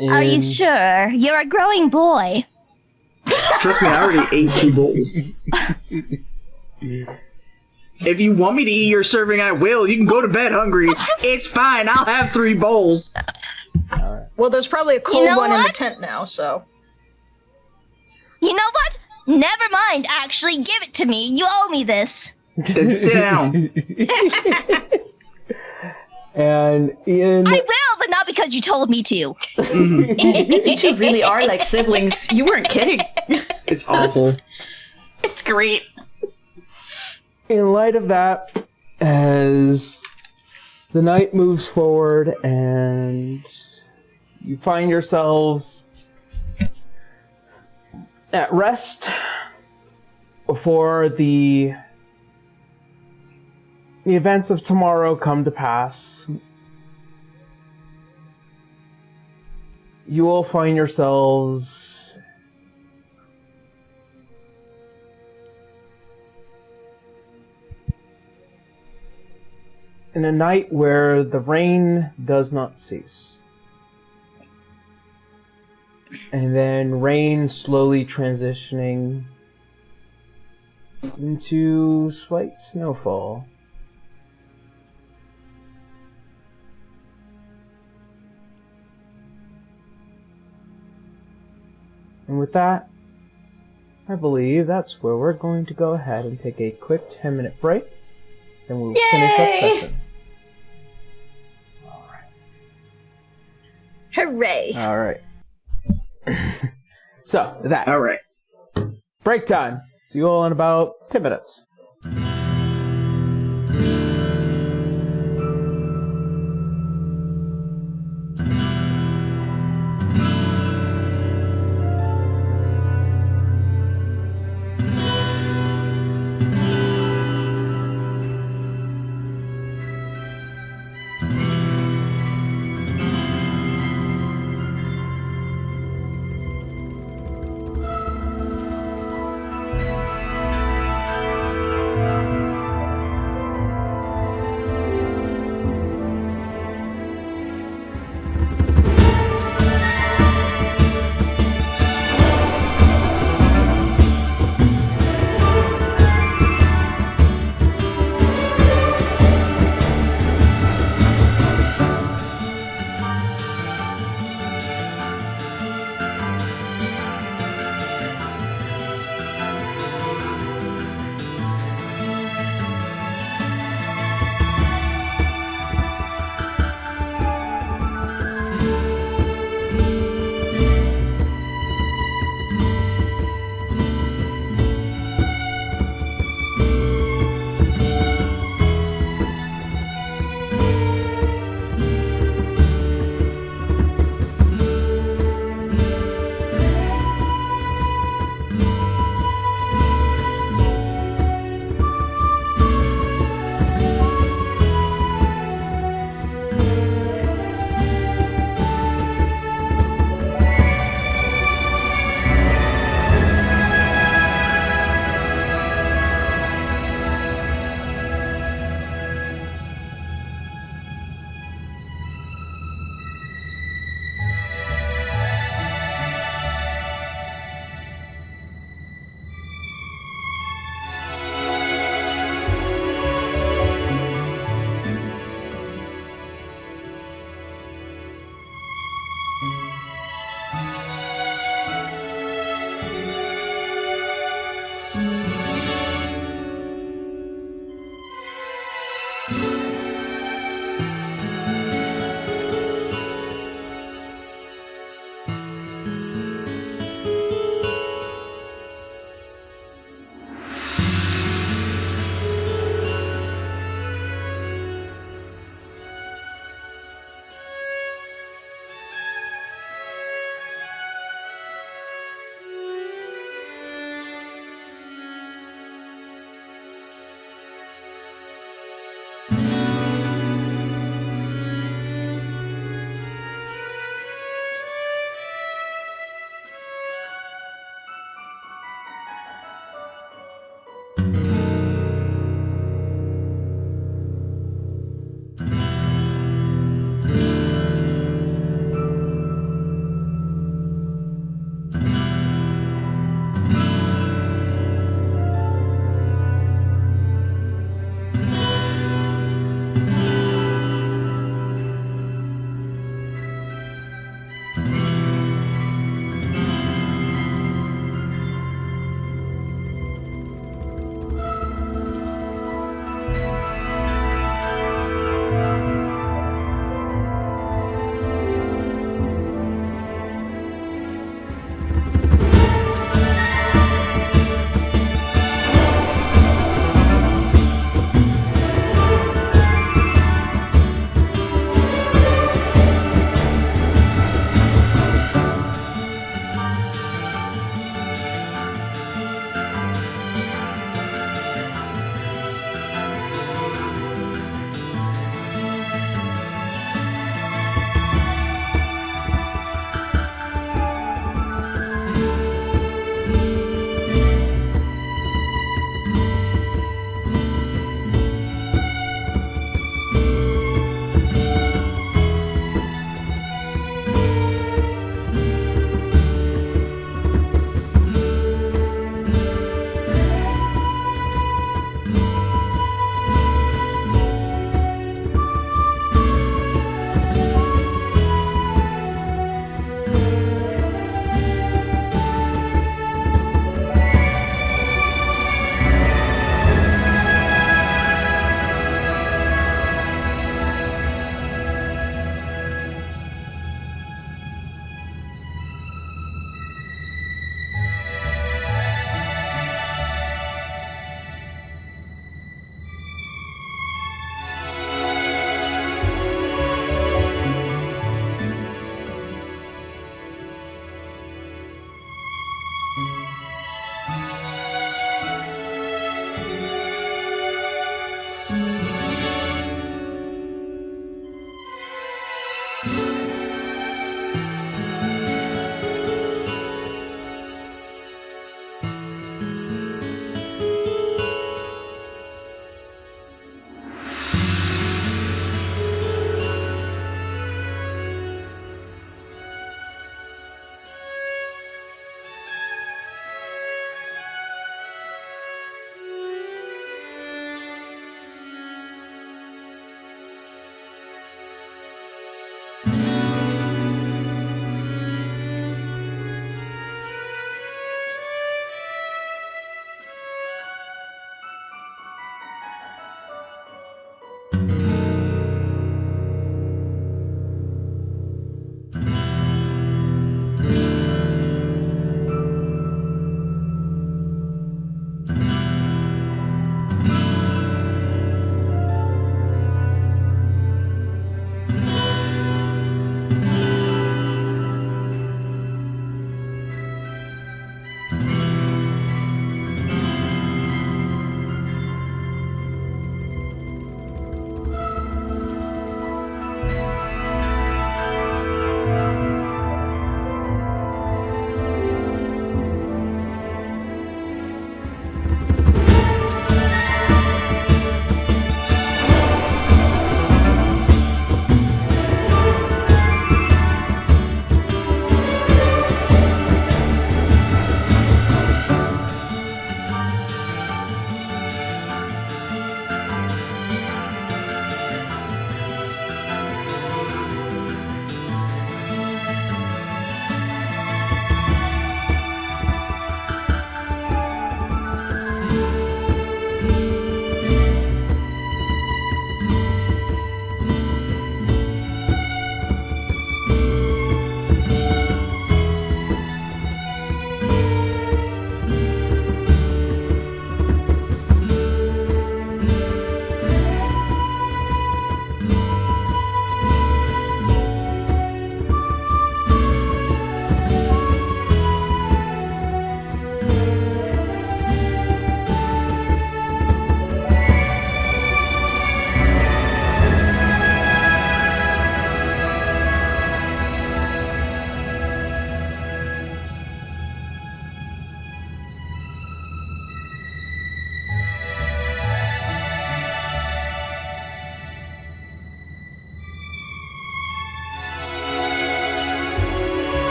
Are you sure? You're a growing boy. Trust me, I already ate 2 bowls. If you want me to eat your serving, I will. You can go to bed hungry. It's fine. I'll have 3 bowls. Well, there's probably a cold You know one in the what? tent now, so. You know what? Never mind, actually. Give it to me. You owe me this. Then sit down. And in I will, but not because you told me to. You two really are like siblings. You weren't kidding. It's awful. It's great. in light of that, as the night moves forward and you find yourselves at rest before the events of tomorrow come to pass, you will find yourselves in a night where the rain does not cease. And then rain slowly transitioning into slight snowfall. And with that, I believe that's where we're going to go ahead and take a quick 10-minute break. Then we'll finish up session. Hooray! Alright. So, that. Alright. Break time. See you all in about 10 minutes.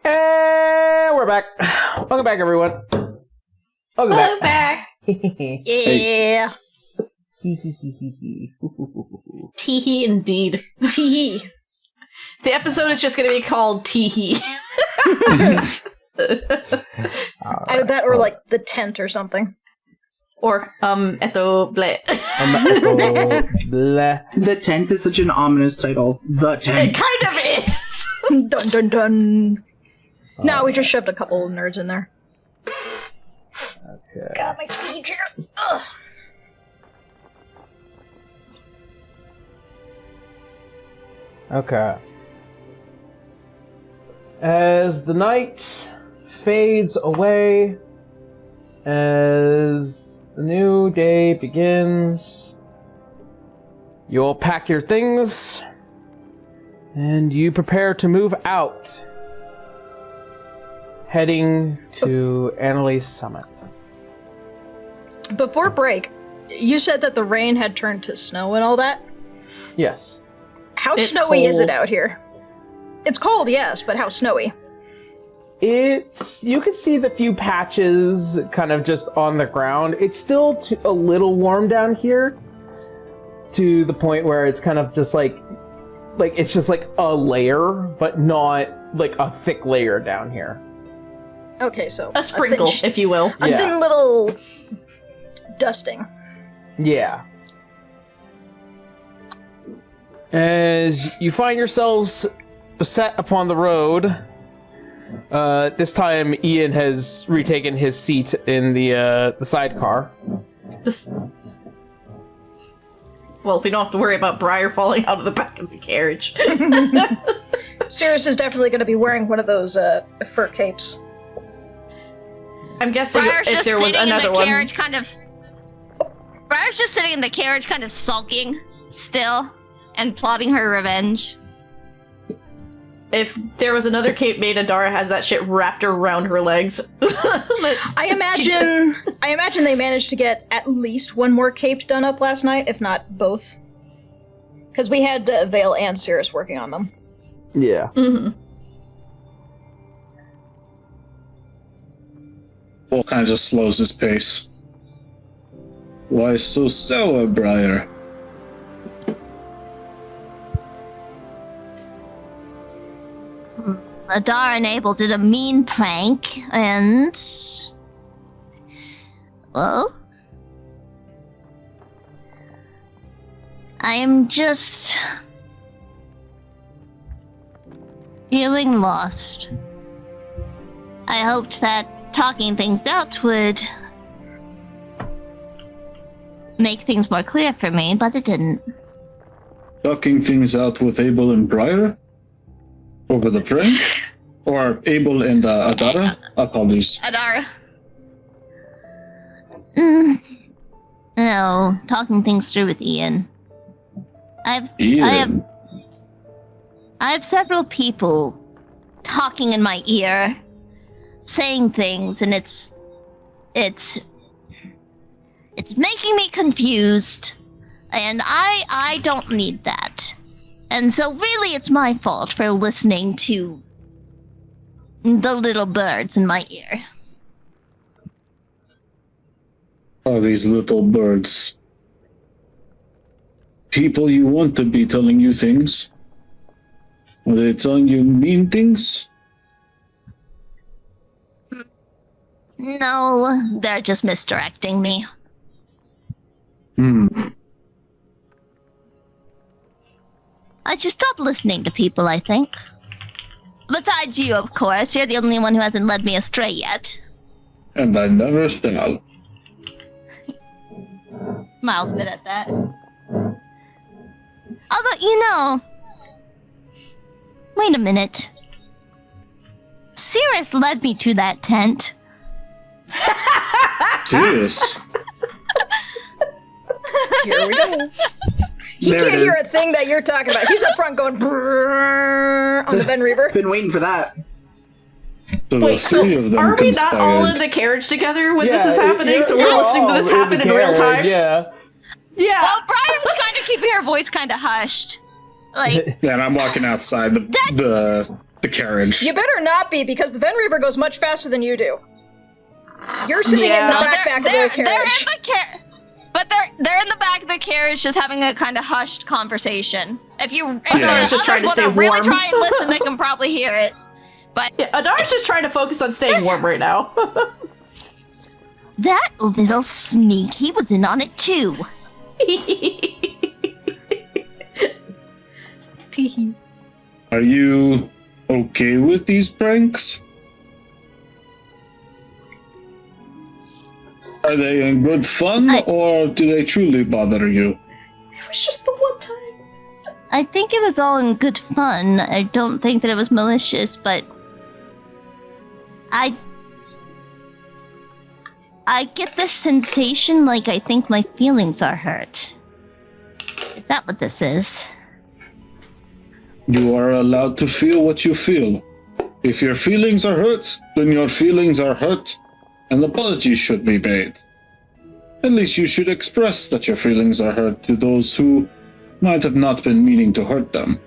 And we're back. Welcome back, everyone. Welcome back. Yeah. Teehee indeed. Teehee. The episode is just going to be called Teehee. Either that or like the tent or something. Or, eto bleh. Bleh. The tent is such an ominous title. The tent. It kind of is. Dun dun dun. No, we just shoved a couple of nerds in there. Okay. Got my speed chair. Ugh. Okay. As the night fades away, as the new day begins, you'll pack your things, and you prepare to move out, heading to Annalise Summit. Before break, you said that the rain had turned to snow and all that. Yes. How It's snowy is it cold. out here? It's cold, yes, but how snowy? You can see the few patches kind of just on the ground. It's still a little warm down here, to the point where it's kind of just like it's just like a layer, but not like a thick layer down here. Okay, so A sprinkle, if you will. a Yeah. thin little dusting. Yeah. As you find yourselves set upon the road, this time Ian has retaken his seat in the sidecar. Just... Well, we don't have to worry about Briar falling out of the back of the carriage. Sirius is definitely going to be wearing one of those fur capes. I'm guessing Briar's if just there was sitting in another the one. carriage, Briar's just sitting in the carriage, kind of sulking still, and plotting her revenge. If there was another cape made, Adara has that shit wrapped around her legs. I imagine they managed to get at least one more cape done up last night, if not both. Because we had Vale and Sirius working on them. Yeah. Mm-hmm. Paul kind of just slows his pace. Why so sour, Briar? Adar and Abel did a mean prank, and... well... I am just... feeling lost. I hoped that talking things out would... make things more clear for me, but it didn't. Talking things out with Abel and Briar? Over the prank? Or Abel and Adara? Apologies. Adara. No, talking things through with Ian. Ian. I have several people talking in my ear, saying things, and it's making me confused, and I don't need that. And so really it's my fault for listening to the little birds in my ear. Are these little birds people you want to be telling you things? Are they telling you mean things? No, they're just misdirecting me. I should stop listening to people, I think. Besides you, of course. You're the only one who hasn't led me astray yet. And I never shall. Miles bit at that. Although, you know... Wait a minute. Cirrus led me to that tent. Serious? Here we go. He There can't it hear is. a thing that you're talking about. He's up front going brrrr on the Ben Reaver. Been waiting for that. So Wait, the so three of them are we not all in conspired. the carriage together when this Yeah, is happening? So you're we're listening to this all happen in the real carriage, time? Yeah. Yeah. Well, Brian's kind of keeping her voice kind of hushed. Like, Yeah, and I'm walking outside the carriage. You better not be, because the Ben Reaver goes much faster than you do. You're sitting Yeah. in the No, back of the they're carriage. in the but they're in the back of the carriage, just having a kind of hushed conversation. If Adara's just trying to stay really warm. try and listen, they can probably hear it. But Yeah, Adara's just trying to focus on staying warm right now. that little sneak, he was in on it too. Are you okay with these pranks? Are they in good fun, or do they truly bother you? It was just the one time. I think it was all in good fun. I don't think that it was malicious, but I get this sensation like I think my feelings are hurt. Is that what this is? You are allowed to feel what you feel. If your feelings are hurt, then your feelings are hurt, and apologies should be made. At least you should express that your feelings are hurt to those who might have not been meaning to hurt them.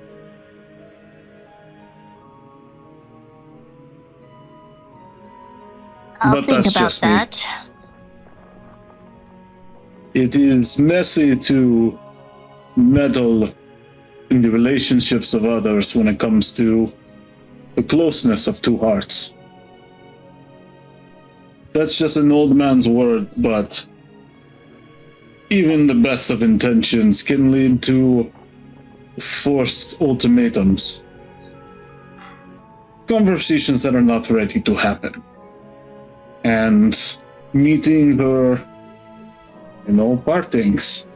I'll But think that's about just me. that. It is messy to meddle in the relationships of others when it comes to the closeness of two hearts. That's just an old man's word, but even the best of intentions can lead to forced ultimatums. Conversations that are not ready to happen. And meeting her, partings.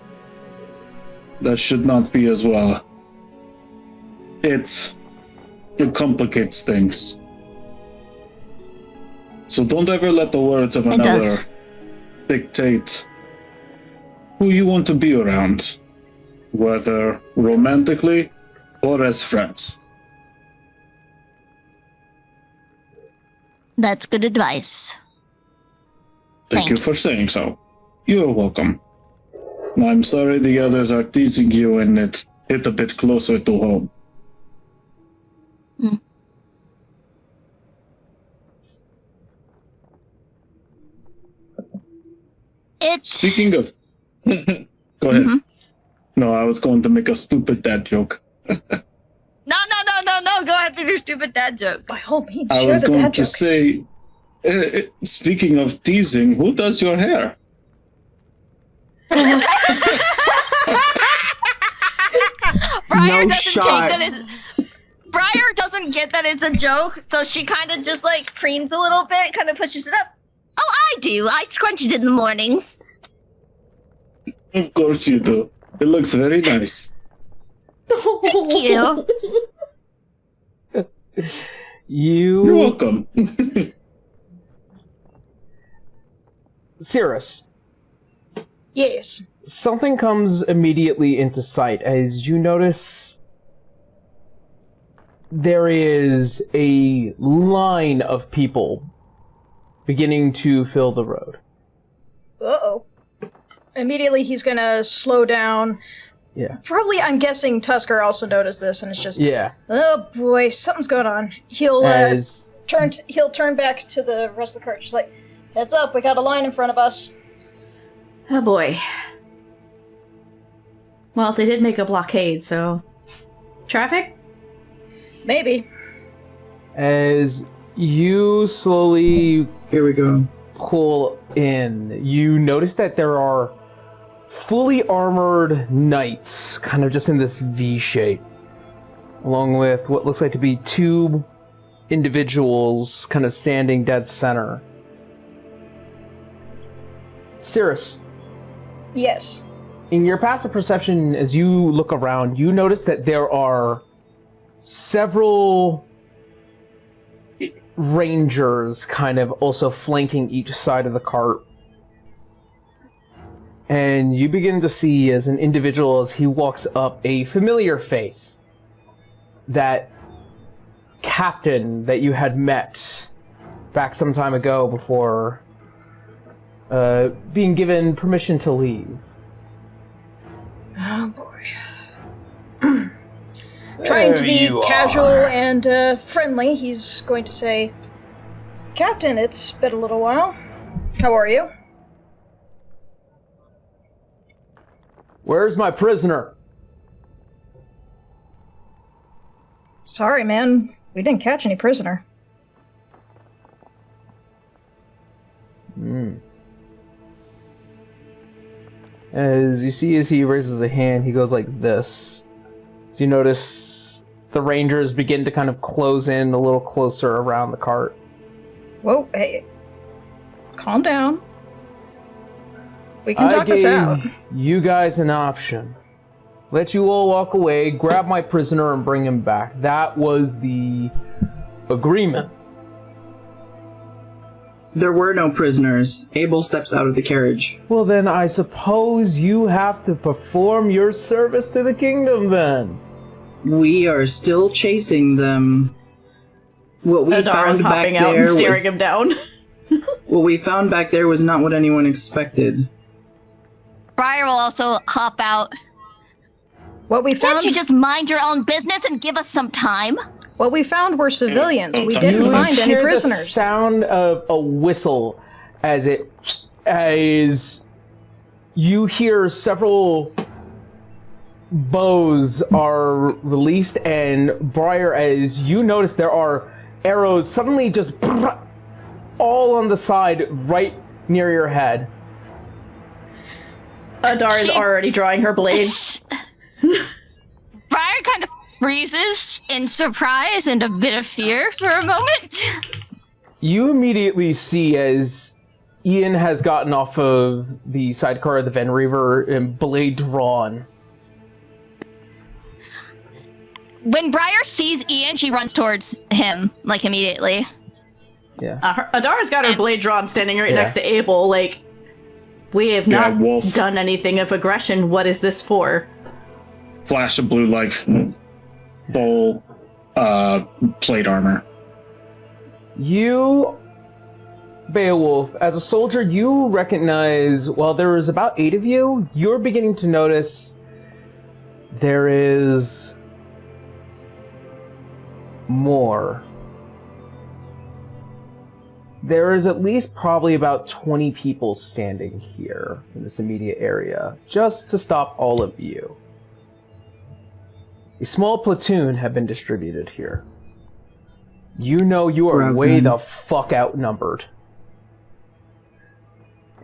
That should not be as well. It complicates things. So don't ever let the words of It another does. dictate who you want to be around, whether romantically or as friends. That's good advice. Thank you for saying so. You're welcome. I'm sorry the others are teasing you and it hit a bit closer to home. It's Speaking of... Go ahead. No, I was going to make a stupid dad joke. No, go ahead with your stupid dad joke. By all means, I share was the going dad to joke. say, speaking of teasing, who does your hair? Briar No doesn't shot. take that as Briar doesn't get that it's a joke, so she kind of just like preens a little bit, kind of pushes it up. Oh, I do. I scrunch it in the mornings. Of course you do. It looks very nice. Thank you. You're welcome. Cirrus, Yes. something comes immediately into sight as you notice there is a line of people beginning to fill the road. Uh-oh. Immediately he's gonna slow down. Yeah. Probably, I'm guessing Tusker also noticed this, and it's just, Yeah. oh boy, something's going on. He'll As turn back to the rest of the carriage. He's like, heads up, we got a line in front of us. Oh boy. Well, they did make a blockade, so... Traffic? Maybe. as you slowly Here we go. pull in, you notice that there are fully armored knights, kind of just in this V shape, along with what looks like to be two individuals kind of standing dead center. Cirrus. Yes. In your passive perception, as you look around, you notice that there are several rangers kind of also flanking each side of the cart. And you begin to see as an individual, as he walks up, a familiar face. That captain that you had met back some time ago before being given permission to leave. Oh boy. Trying to be casual and friendly, he's going to say, Captain, it's been a little while. How are you? Where's my prisoner? Sorry, man. We didn't catch any prisoner. As you see, as he raises a hand, he goes like this. So you notice the rangers begin to kind of close in a little closer around the cart. Whoa, hey. Calm down. We can talk this out. You guys an option. Let you all walk away, grab my prisoner, and bring him back. That was the agreement. There were no prisoners. Abel steps out of the carriage. Well, then I suppose you have to perform your service to the kingdom, then. We are still chasing them. What we Adara's found back hopping out there and staring was, him down. what we found back there was not what anyone expected. Briar will also hop out. What we found. Can't you just mind your own business and give us some time? What we found were civilians. We You didn't find any hear the prisoners. sound of a whistle as you hear several bows are released, and Briar, as you notice, there are arrows suddenly just all on the side right near your head. Adar is already drawing her blade. Briar kind of freezes in surprise and a bit of fear for a moment. You immediately see as Ian has gotten off of the sidecar of the Ven Reaver and blade drawn. When Briar sees Ian, she runs towards him, like, immediately. Yeah. Adara's got her blade drawn, standing right next to Abel. Like, we have not Wolf. done anything of aggression. What is this for? Flash of blue light, full plate armor. You, Beowulf, as a soldier, you recognize, while there is about 8 of you, you're beginning to notice there is more. There is at least probably about 20 people standing here in this immediate area, just to stop all of you. A small platoon have been distributed here. You know you are way the fuck outnumbered.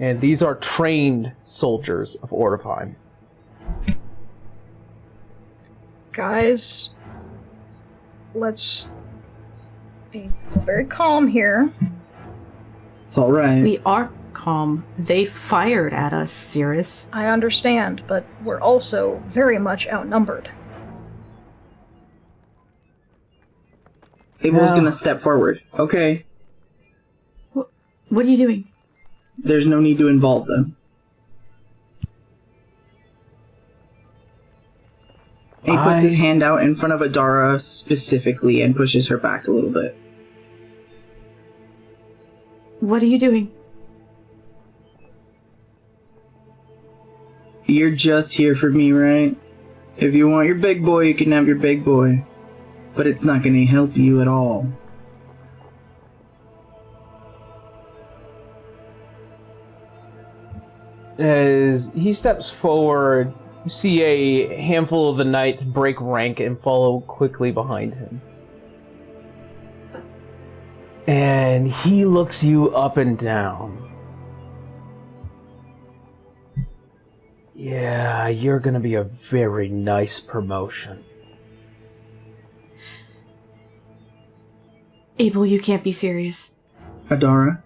And these are trained soldiers of Ortifheim. Guys, let's be very calm here. It's alright. We are calm. They fired at us, Cirrus. I understand, but we're also very much outnumbered. Abel's No. gonna step forward. Okay. What are you doing? There's no need to involve them. He puts his hand out in front of Adara specifically and pushes her back a little bit. What are you doing? You're just here for me, right? If you want your big boy, you can have your big boy. But it's not gonna help you at all. As he steps forward, you see a handful of the knights break rank and follow quickly behind him. And he looks you up and down. Yeah, you're gonna be a very nice promotion. Abel, you can't be serious. Adara,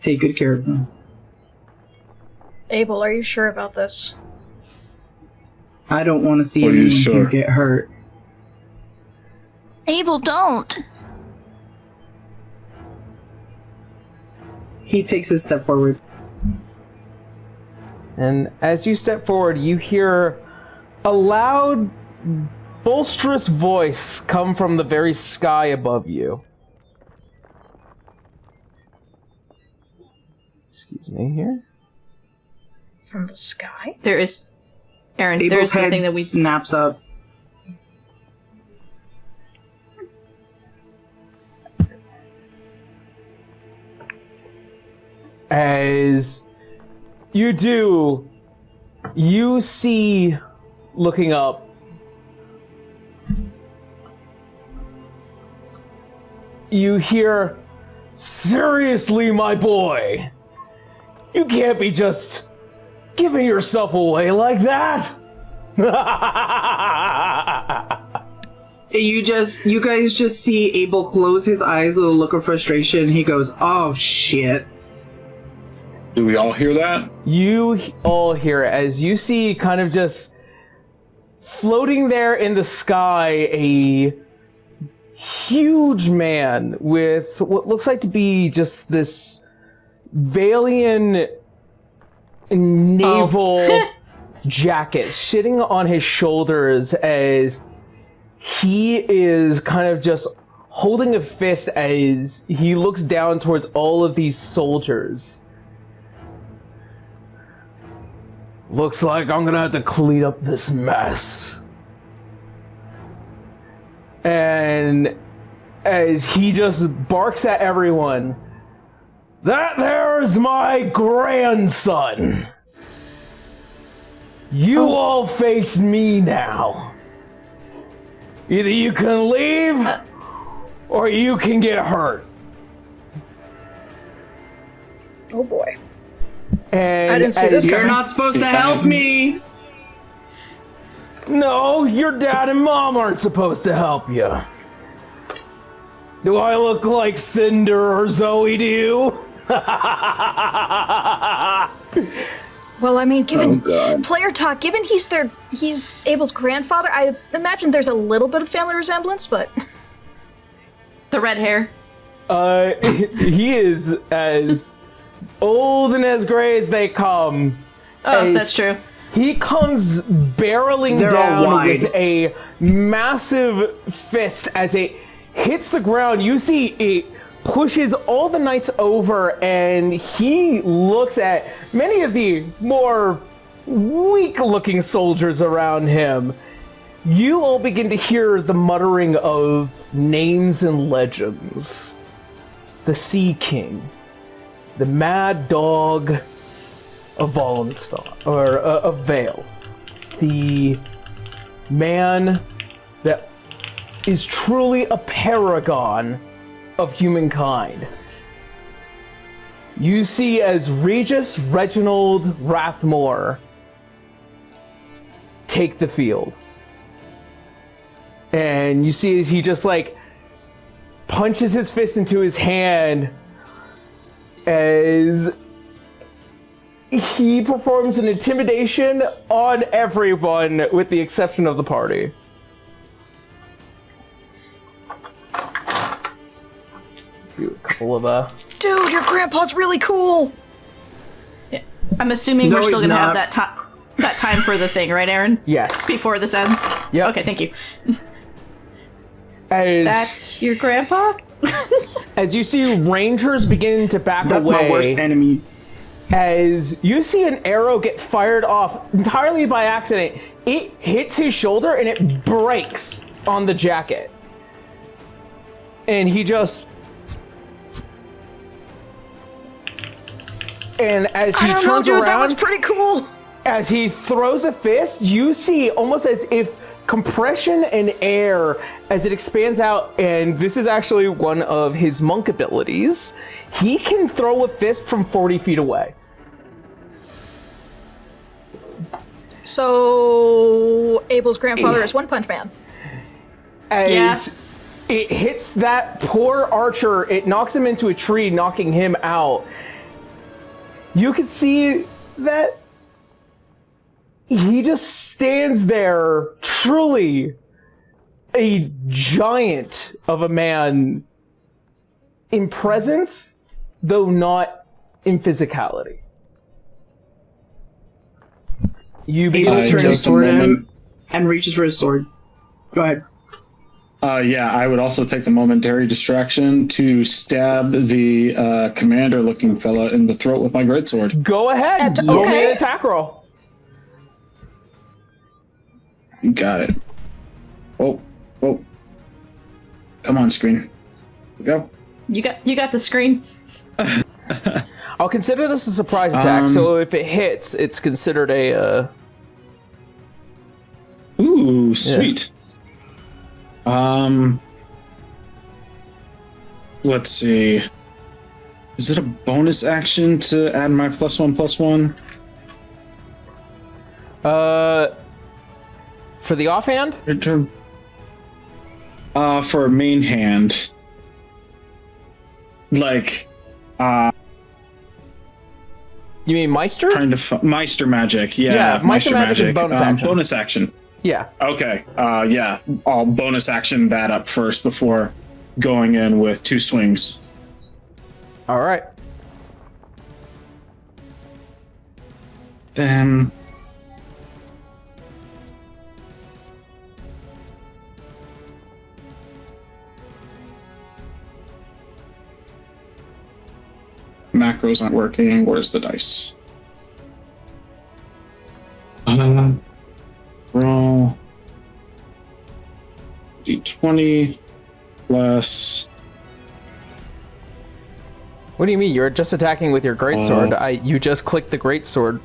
take good care of them. Abel, are you sure about this? I don't want to see Are you anyone sure? get hurt. Abel, don't. He takes a step forward. And as you step forward, you hear a loud, boisterous voice come from the very sky above you. Excuse me here. From the sky? There is, Aaron. Abel's There's the head thing that we. snaps up. As you do, you see, looking up, you hear, "Seriously, my boy, you can't be just giving yourself away like that." You guys just see Abel close his eyes with a look of frustration. He goes, "Oh shit." Do we all hear that? You all hear it as you see kind of just floating there in the sky a huge man with what looks like to be just this Valian naval jacket sitting on his shoulders as he is kind of just holding a fist as he looks down towards all of these soldiers. Looks like I'm gonna have to clean up this mess. And as he just barks at everyone, "That there's my grandson. You all face me now. Either you can leave, or you can get hurt." Oh boy. And I didn't see this You're coming. not supposed to help me. No, your dad and mom aren't supposed to help you. Do I look like Cinder or Zoe to you? Well, I mean, given player talk, given he's Abel's grandfather, I imagine there's a little bit of family resemblance, but The red hair. He is as old and as gray as they come. Oh, that's true. He comes barreling They're all down wide. with a massive fist as it hits the ground. You see it pushes all the knights over, and he looks at many of the more weak-looking soldiers around him. You all begin to hear the muttering of names and legends. The Sea King, the Mad Dog of Volenstar, or of Vale, the man that is truly a paragon of humankind. You see as Regis Reginald Rathmore take the field. And you see as he just like punches his fist into his hand as he performs an intimidation on everyone with the exception of the party. Do a couple of dude, your grandpa's really cool. Yeah. I'm assuming No, we're still he's gonna have not. that time for the thing, right, Aaron? yes. Before this ends. Yep. Okay, thank you. As That's your grandpa? as you see rangers begin to back That's away. my worst enemy. As you see an arrow get fired off entirely by accident, it hits his shoulder and it breaks on the jacket. And he just... And as he I don't know, turns dude, around, that was pretty cool. as he throws a fist, you see almost as if compression and air as it expands out, and this is actually one of his monk abilities. He can throw a fist from 40 feet away. So Abel's grandfather is One Punch Man. As it hits that poor archer, it knocks him into a tree, knocking him out. You can see that he just stands there, truly a giant of a man in presence, though not in physicality. You begin Abel to turns just a toward moment. him and reaches for his sword. Go ahead. Yeah, I would also take the momentary distraction to stab the commander-looking fella in the throat with my greatsword. go ahead. Roll me an attack roll. You got it. Oh. Come on, screen. Here we go. You got the screen. I'll consider this a surprise attack, so if it hits, it's considered a... Ooh, sweet. Let's see. Is it a bonus action to add my +1/+1? For the offhand? For a main hand. Like, You mean Meister? trying to Meister magic. Yeah, Meister magic is bonus action. Bonus action. Yeah. Okay. Yeah. I'll bonus action that up first before going in with 2 swings. All right. Then. Macros aren't working. Where's the dice? Roll d20 plus. What do you mean? You're just attacking with your greatsword. You just clicked the greatsword.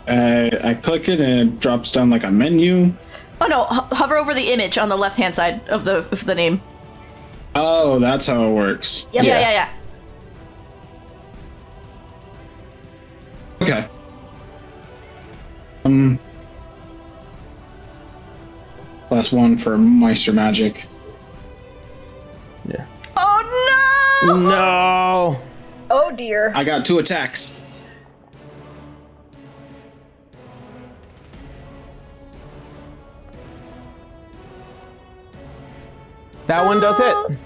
I click it and it drops down like a menu. Oh no, hover over the image on the left-hand side of the name. Oh, that's how it works. Yep. Yeah. Okay. +1 for Meister magic. Yeah. Oh no! No. Oh dear. I got 2 attacks. That one does hit.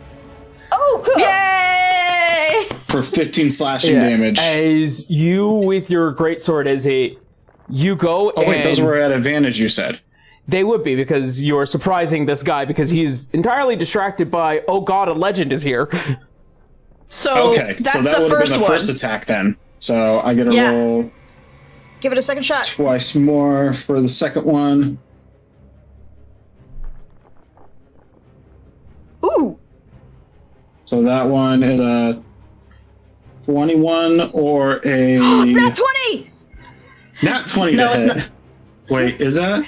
Oh, cool. Yay! For 15 slashing damage. As you with your greatsword you go Oh wait, and those were at advantage, you said. they would be because you're surprising this guy because he's entirely distracted by, oh god, a legend is here. So Okay, that's so that the would have first been the one. first attack then. So I get to Yeah. roll Give it a second shot. twice more for the second one. Ooh. So that one is a 21 or a Nat 20! Nat 20 No, to it's hit. not. Wait, is that?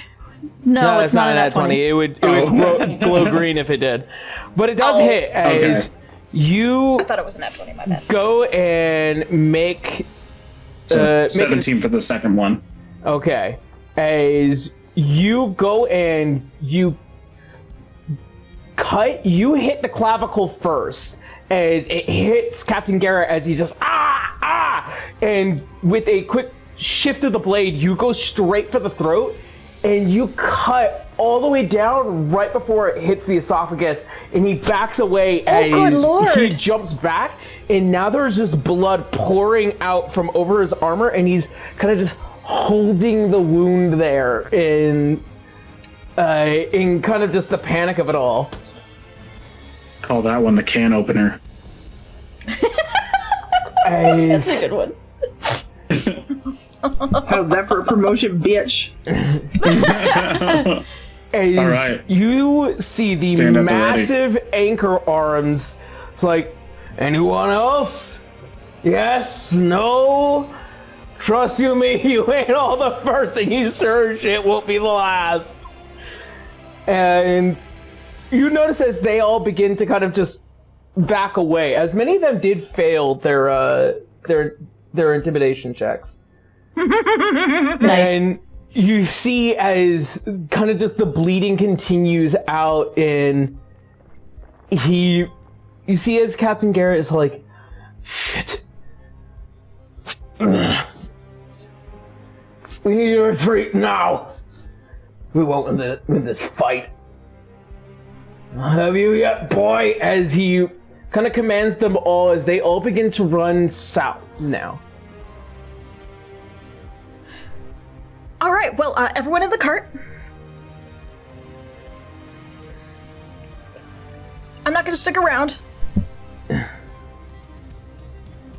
No, it's not a nat 20. It would glow green if it did. But it does hit as you I thought it was a nat 20, my bad. go and make... So make 17 it- for the second one. Okay. As you go and you hit the clavicle first as it hits Captain Garrett as he's just and with a quick shift of the blade you go straight for the throat and you cut all the way down right before it hits the esophagus and he backs away good as lord. he jumps back and now there's just blood pouring out from over his armor and he's kind of just holding the wound there in kind of just the panic of it all. Call that one the can opener. That's a good one. How's that for a promotion, bitch? As All right. you see the Stand at the massive anchor arms, it's like, anyone else? Yes? No? Trust you me, you ain't all the first and you sure as shit won't be the last. And you notice as they all begin to kind of just back away, as many of them did fail their intimidation checks. Nice. And you see as kind of just the bleeding continues out, and you see as Captain Garrett is like, shit. We need to retreat now. We won't win this fight. Have you yet, boy? As he kind of commands them all as they all begin to run south now. All right, well, everyone in the cart. I'm not going to stick around.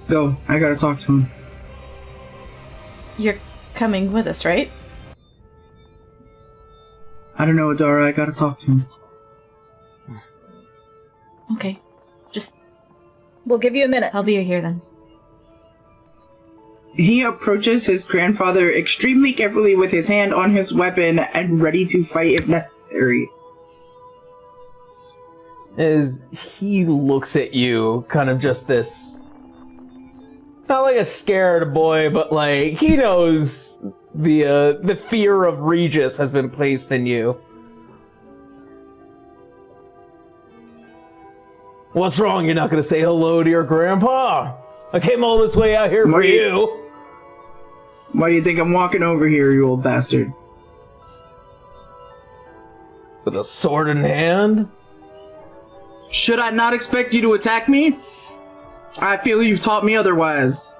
Go. I gotta talk to him. You're coming with us, right? I don't know, Adara. I gotta talk to him. Okay. Just, We'll give you a minute. I'll be here then. He approaches his grandfather extremely carefully with his hand on his weapon and ready to fight if necessary. As he looks at you, kind of just this, not like a scared boy, but like he knows the fear of Regis has been placed in you. What's wrong? You're not gonna say hello to your grandpa? I came all this way out here for you. Why do you think I'm walking over here, you old bastard? With a sword in hand? Should I not expect you to attack me? I feel you've taught me otherwise.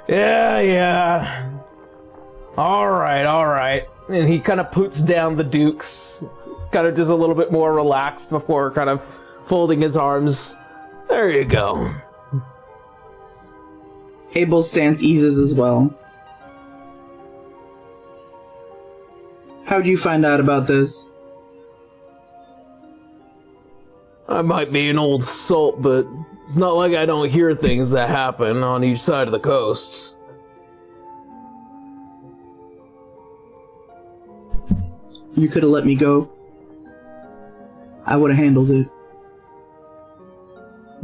Yeah. Alright. And he kind of puts down the dukes, kind of just a little bit more relaxed before kind of folding his arms. There you go. Abel's stance eases as well. How'd you find out about this? I might be an old salt, but it's not like I don't hear things that happen on each side of the coast. You could have let me go. I would have handled it.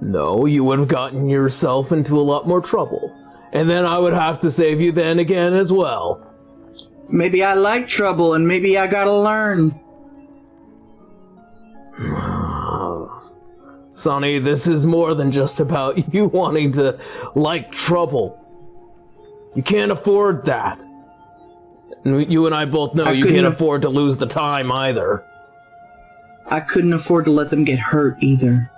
No, you would have gotten yourself into a lot more trouble. And then I would have to save you then again as well. Maybe I like trouble and maybe I gotta learn. Sonny, this is more than just about you wanting to like trouble. You can't afford that. And you and I both know you can't afford to lose the time either. I couldn't afford to let them get hurt either.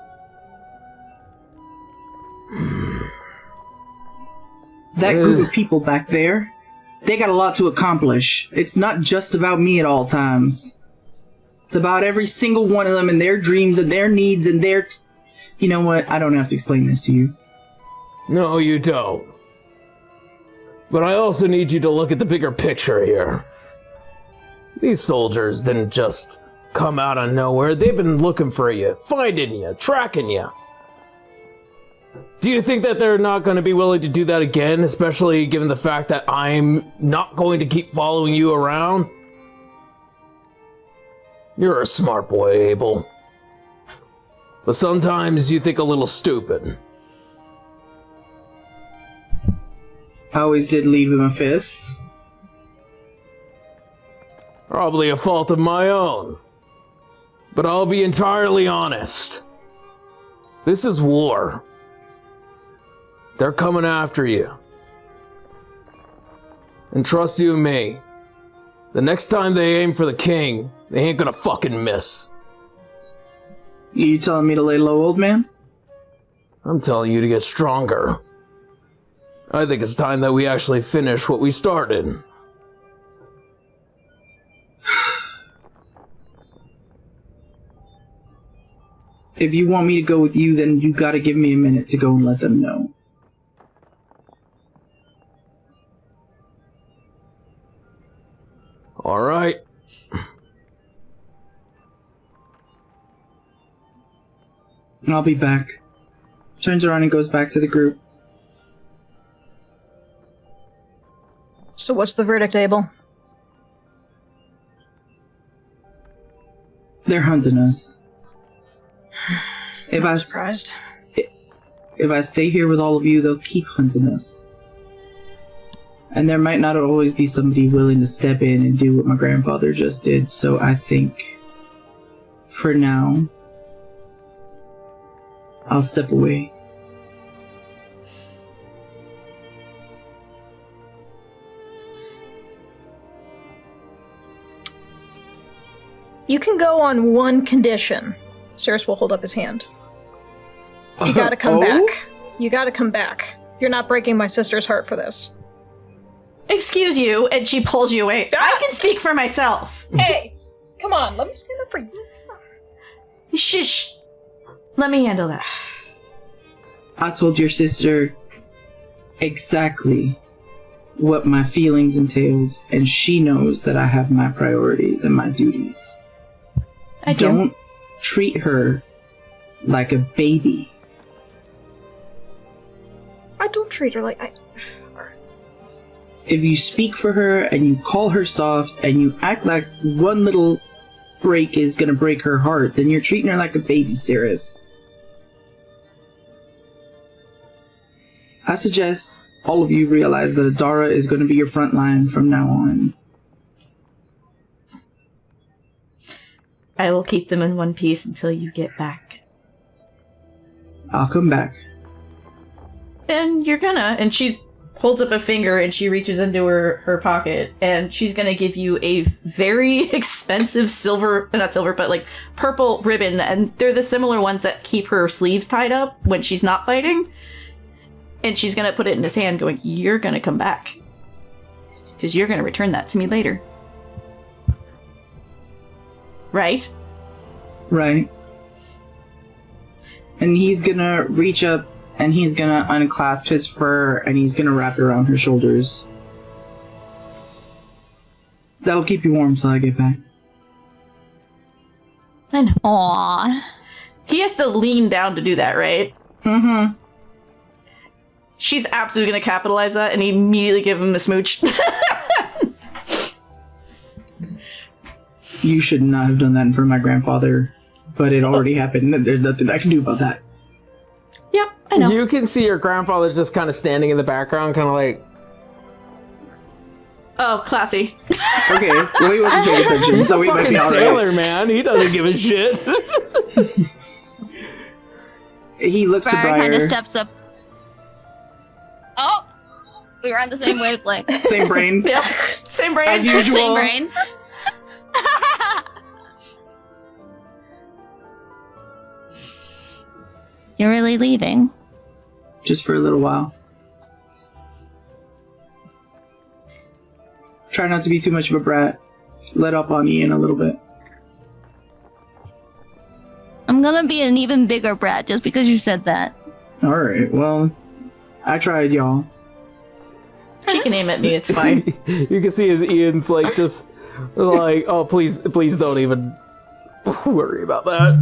That group of people back there, they got a lot to accomplish. It's not just about me at all times. It's about every single one of them and their dreams and their needs and their... You know what? I don't have to explain this to you. No, you don't. But I also need you to look at the bigger picture here. These soldiers didn't just come out of nowhere. They've been looking for you, finding you, tracking you. Do you think that they're not going to be willing to do that again, especially given the fact that I'm not going to keep following you around? You're a smart boy, Abel. But sometimes you think a little stupid. I always did leave with my fists. Probably a fault of my own. But I'll be entirely honest. This is war. They're coming after you. And trust you and me, the next time they aim for the king, they ain't gonna fucking miss. You telling me to lay low, old man? I'm telling you to get stronger. I think it's time that we actually finish what we started. If you want me to go with you, then you gotta give me a minute to go and let them know. Alright. I'll be back. Turns around and goes back to the group. So what's the verdict, Abel? They're hunting us. I'm surprised. if I stay here with all of you, they'll keep hunting us. And there might not always be somebody willing to step in and do what my grandfather just did, so I think, for now, I'll step away. You can go on one condition. Cirrus will hold up his hand. You gotta come back. You gotta come back. You're not breaking my sister's heart for this. Excuse you, and she pulls you away. I can speak for myself. Hey, come on, let me stand up for you. Shush. Let me handle that. I told your sister exactly what my feelings entailed, and she knows that I have my priorities and my duties. I do. Don't treat her like a baby. I don't treat her like I... If you speak for her and you call her soft and you act like one little break is gonna break her heart, then you're treating her like a baby, Cirrus. I suggest all of you realize that Adara is gonna be your front line from now on. I will keep them in one piece until you get back. I'll come back. And you're gonna. And she holds up a finger and she reaches into her pocket and she's gonna give you a very expensive purple ribbon, and they're the similar ones that keep her sleeves tied up when she's not fighting. And she's gonna put it in his hand going, you're gonna come back. Because you're gonna return that to me later. Right? Right. And he's gonna reach up and he's gonna unclasp his fur and he's gonna wrap it around her shoulders. That'll keep you warm till I get back. I know. Aww. He has to lean down to do that, right? Mm-hmm. She's absolutely gonna capitalize that and immediately give him a smooch. You should not have done that in front of my grandfather, but it already happened. There's nothing I can do about that. Yep, I know. You can see your grandfather's just kind of standing in the background, kind of like... Oh, classy. Okay, well, he wasn't paying attention, He's so a we might fucking be alright. sailor, man. He doesn't give a shit. He looks to Briar Briar. kind of steps up. Oh! We were on the same wavelength. Same brain. Yeah, same brain. As usual. Same brain. You're really leaving? Just for a little while. Try not to be too much of a brat. Let up on Ian a little bit. I'm gonna be an even bigger brat just because you said that. Alright, well, I tried, y'all. She can aim at me, it's fine. You can see as Ian's like just like, oh, please don't even worry about that.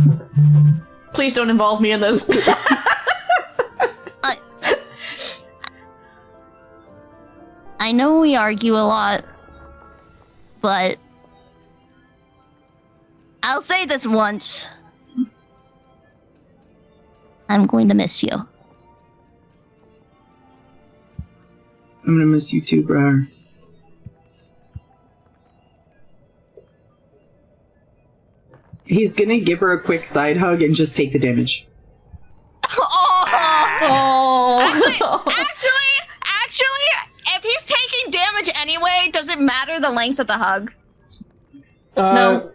Please don't involve me in this. I know we argue a lot, but I'll say this once. I'm going to miss you. I'm gonna miss you too, Briar. He's gonna give her a quick side hug and just take the damage. Actually, if he's taking damage anyway, does it matter the length of the hug? No.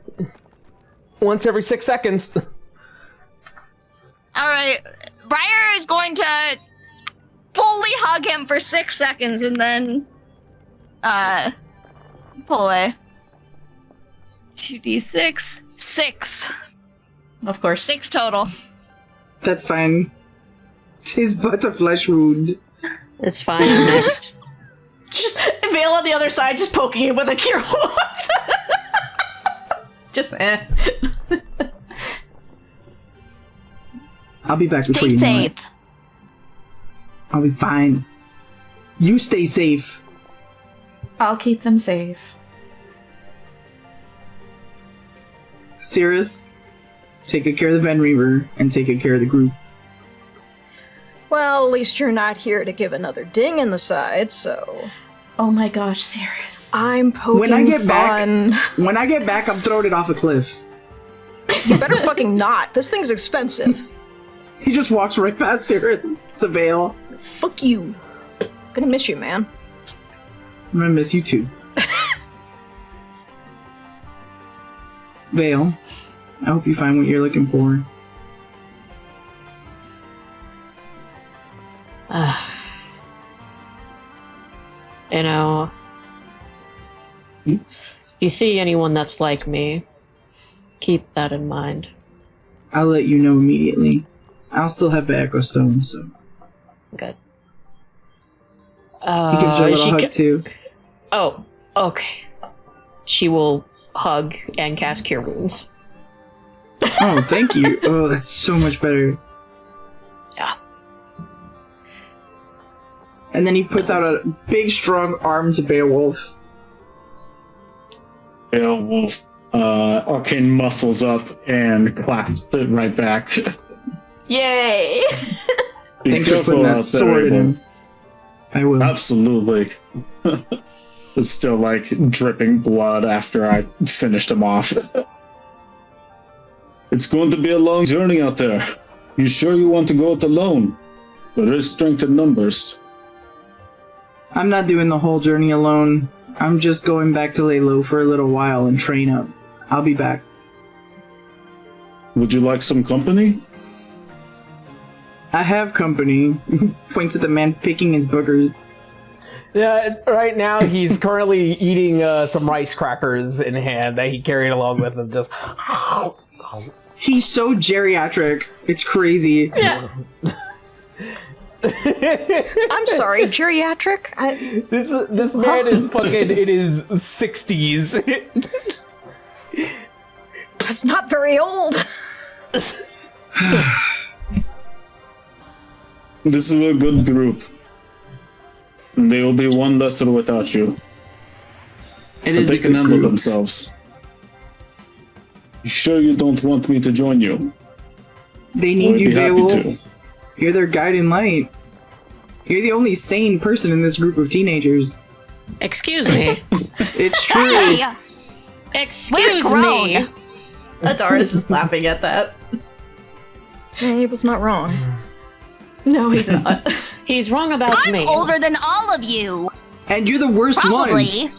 Once every 6 seconds. Alright, Briar is going to fully hug him for 6 seconds and then, pull away. 2d6. 6. Of course. 6 total. That's fine. His butt a flesh wound. It's fine. I'm next. Just Vale on the other side, just poking him with a cure wounds. Just I'll be back Stay before you know it. safe. I'll be fine. You stay safe. I'll keep them safe. Cirrus, take good care of the Ven Reaver and take good care of the group. Well, at least you're not here to give another ding in the side, so... Oh my gosh, Sirius. I'm poking When I get fun. When I get back, I'm throwing it off a cliff. You better fucking not. This thing's expensive. He just walks right past Sirius to Vale. Fuck you. Gonna miss you, man. I'm gonna miss you too. Vale, I hope you find what you're looking for. You know, if you see anyone that's like me, keep that in mind. I'll let you know immediately. I'll still have the Echo Stone, so... Good. He gives her a little hug too. Oh, okay. She will hug and cast Cure Wounds. Oh, thank you. Oh, that's so much better. Yeah. And then he puts out a big, strong arm to Beowulf. Beowulf, Arcane muscles up and claps it right back. Yay! Be Thanks for careful putting that out there, sword in Abel. him. I will. Absolutely. It's still like dripping blood after I finished him off. It's going to be a long journey out there. You sure you want to go it alone? There is strength in numbers. I'm not doing the whole journey alone. I'm just going back to lay low for a little while and train up. I'll be back. Would you like some company? I have company. Points at the man picking his boogers. Yeah, right now he's currently eating some rice crackers in hand that he carried along with him. Just He's so geriatric. It's crazy. Yeah. I'm sorry, geriatric? this man is fucking in his 60s. That's not very old. This is a good group. They will be one lesser without you. It But is they a can good handle group. themselves. You sure you don't want me to join you? They I need would you, be happy Beowulf. to. You're their guiding light. You're the only sane person in this group of teenagers. Excuse me. It's true. Hey, Excuse We're me. grown. Adara's just laughing at that. He was not wrong. No, he's not. He's wrong about I'm me. older than all of you. And you're the worst one. Probably.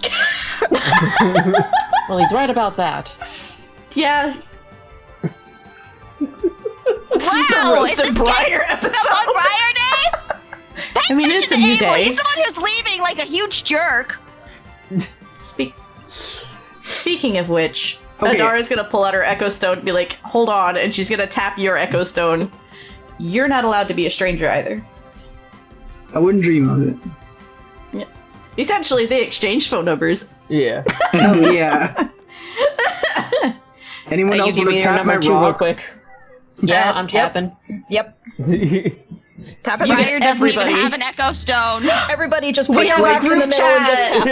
Well, he's right about that. Yeah. Wow, is Roasted this Briar kid episode. on Briar Day? Pay I mean, attention it's a to new Abel. day. He's the one who's leaving like a huge jerk. Speaking of which, Okay. Adara's gonna pull out her Echo Stone and be like, hold on, and she's gonna tap your Echo Stone. You're not allowed to be a stranger either. I wouldn't dream of it. Essentially, they exchanged phone numbers. Yeah. Hell yeah. Anyone Hey, you else give want me to your tap my number too real rock? quick. Yeah, I'm Yep. tapping. Yep. Tap it. Briar doesn't even everybody. have an Echo Stone. Everybody just We puts have rocks a in the group middle and just chat.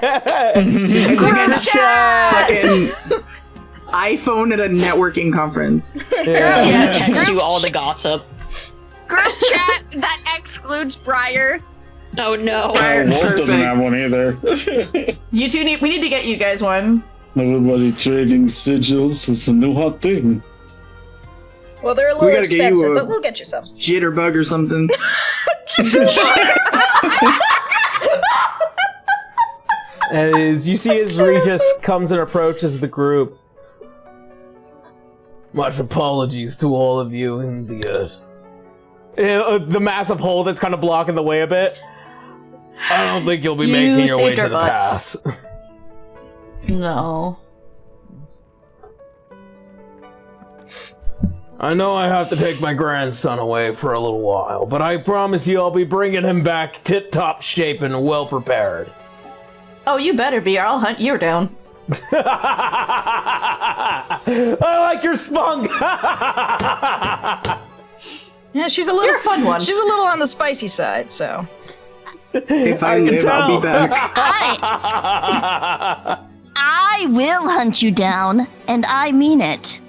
tap. It's like Group a chat! fucking iPhone at a networking conference. Yeah. Text you all the gossip. Group chat that excludes Briar. Oh no. Wolf doesn't Perfect. have one either. You two we need to get you guys one. Everybody trading sigils is a new hot thing. Well, they're a We little gotta get you expensive, a- but we'll get you some. Jitterbug or something. As you see as Regis comes and approaches the group. Much apologies to all of you in the massive hole that's kind of blocking the way a bit. I don't think you'll be You making your way saved to our the butts. pass. No. I know I have to take my grandson away for a little while, but I promise you I'll be bringing him back tip-top shape and well prepared. Oh, you better be, or I'll hunt you down. I like your spunk. Yeah, she's a little. You're a fun one. She's a little on the spicy side, so. If I can live, I'll be tell. back. I will hunt you down, and I mean it.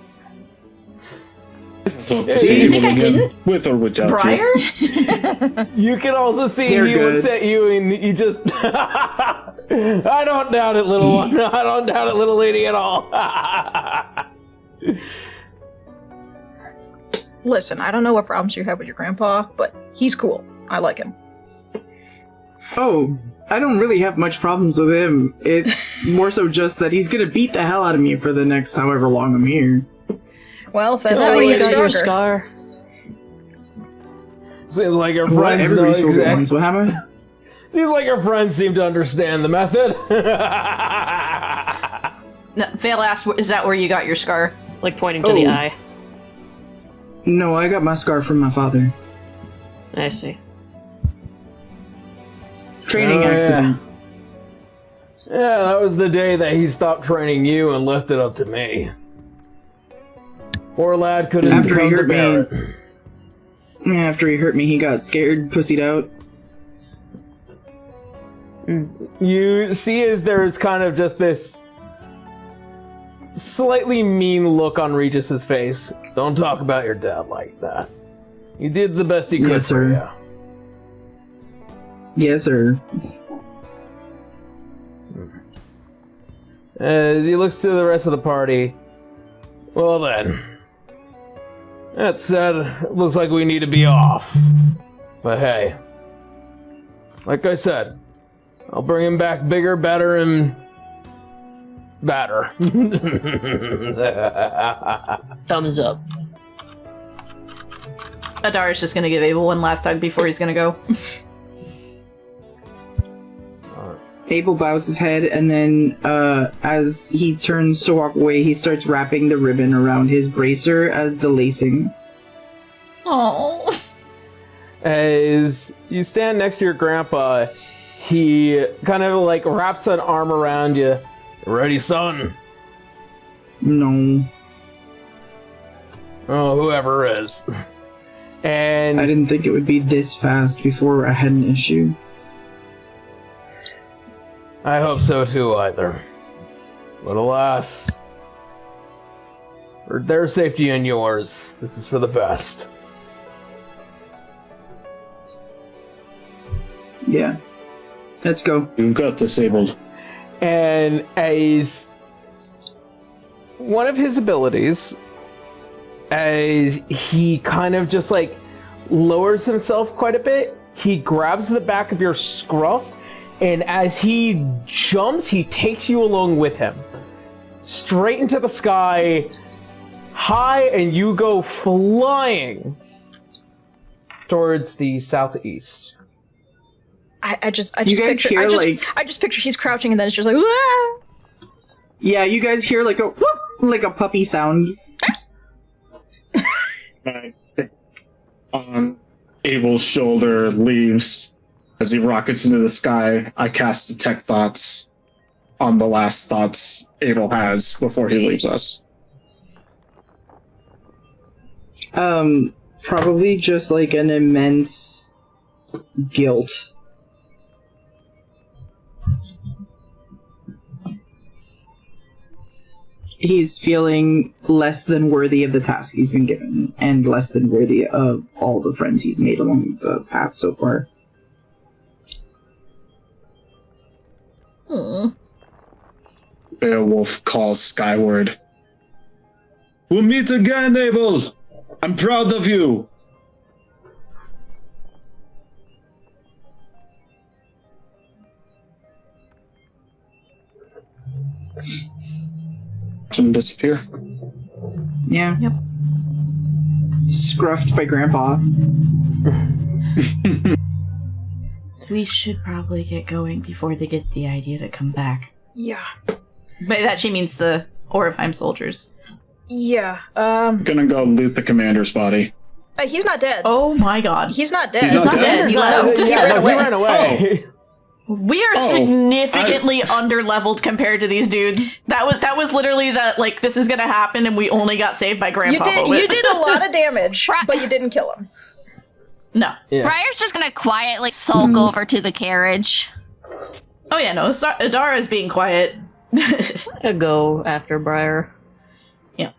See you think I again, didn't? with or without you. Briar? You can also see They're he good. looks at you and you just. I don't doubt it, little one. I don't doubt it, little lady, at all. Listen, I don't know what problems you have with your grandpa, but he's cool. I like him. Oh, I don't really have much problems with him. It's more so just that he's gonna beat the hell out of me for the next however long I'm here. Well, if that's Is that how where you you get got your stronger. scar? Seems like your What? friends know Everybody's favorite exactly. ones. What happened? Seems like your friends seem to understand the method. No, Vale asked, is that where you got your scar? Like pointing to the Oh. eye. No, I got my scar from my father. I see. Training Oh, yeah. accident. Yeah, that was the day that he stopped training you and left it up to me. Poor lad couldn't After he come to hurt me. bear it. After he hurt me, he got scared, pussied out. You see as there's kind of just this slightly mean look on Regis's face. Don't talk about your dad like that. You did the best he could Yes, for sir. you. Yes, sir. As he looks to the rest of the party, well then. That said, it looks like we need to be off. But hey, like I said, I'll bring him back bigger, better, and badder. Thumbs up. Adar is just gonna give Abel one last hug before he's gonna go. Abel bows his head, and then as he turns to walk away, he starts wrapping the ribbon around his bracer as the lacing. Oh. As you stand next to your grandpa, he kind of like wraps an arm around you. Ready, son? No, Oh, whoever is. And I didn't think it would be this fast before I had an issue. I hope so too, either. But alas, for their safety and yours, this is for the best. Yeah. Let's go. You've got disabled. And as one of his abilities, as he kind of just like lowers himself quite a bit, he grabs the back of your scruff, and as he jumps, he takes you along with him. Straight into the sky, high, and you go flying towards the southeast. I just You guys picture hear, I just picture he's crouching and then it's just like Wah! Yeah, you guys hear like a whoop, like a puppy sound. On Abel's shoulder leaves as he rockets into the sky. I cast Detect Thoughts on the last thoughts Abel has before he leaves us. Probably just like an immense guilt. He's feeling less than worthy of the task he's been given, and less than worthy of all the friends he's made along the path so far. Beowulf calls skyward. We'll meet again, Abel! I'm proud of you! Watch him disappear. Yeah. Yep. Scruffed by Grandpa. We should probably get going before they get the idea to come back. Yeah. By that she means the Orifheim soldiers. Yeah. Gonna go loot the commander's body. He's not dead. Oh my god. He's not dead. He's not dead? He left. He ran away. He ran away. We are Oh, significantly underleveled compared to these dudes. That was literally that, like, this is gonna happen and we only got saved by Grandpa. You did a lot of damage, Right. but you didn't kill him. No. Yeah. Briar's just gonna quietly sulk over to the carriage. Oh yeah, no. Adara is being quiet. A go after Briar. Yeah.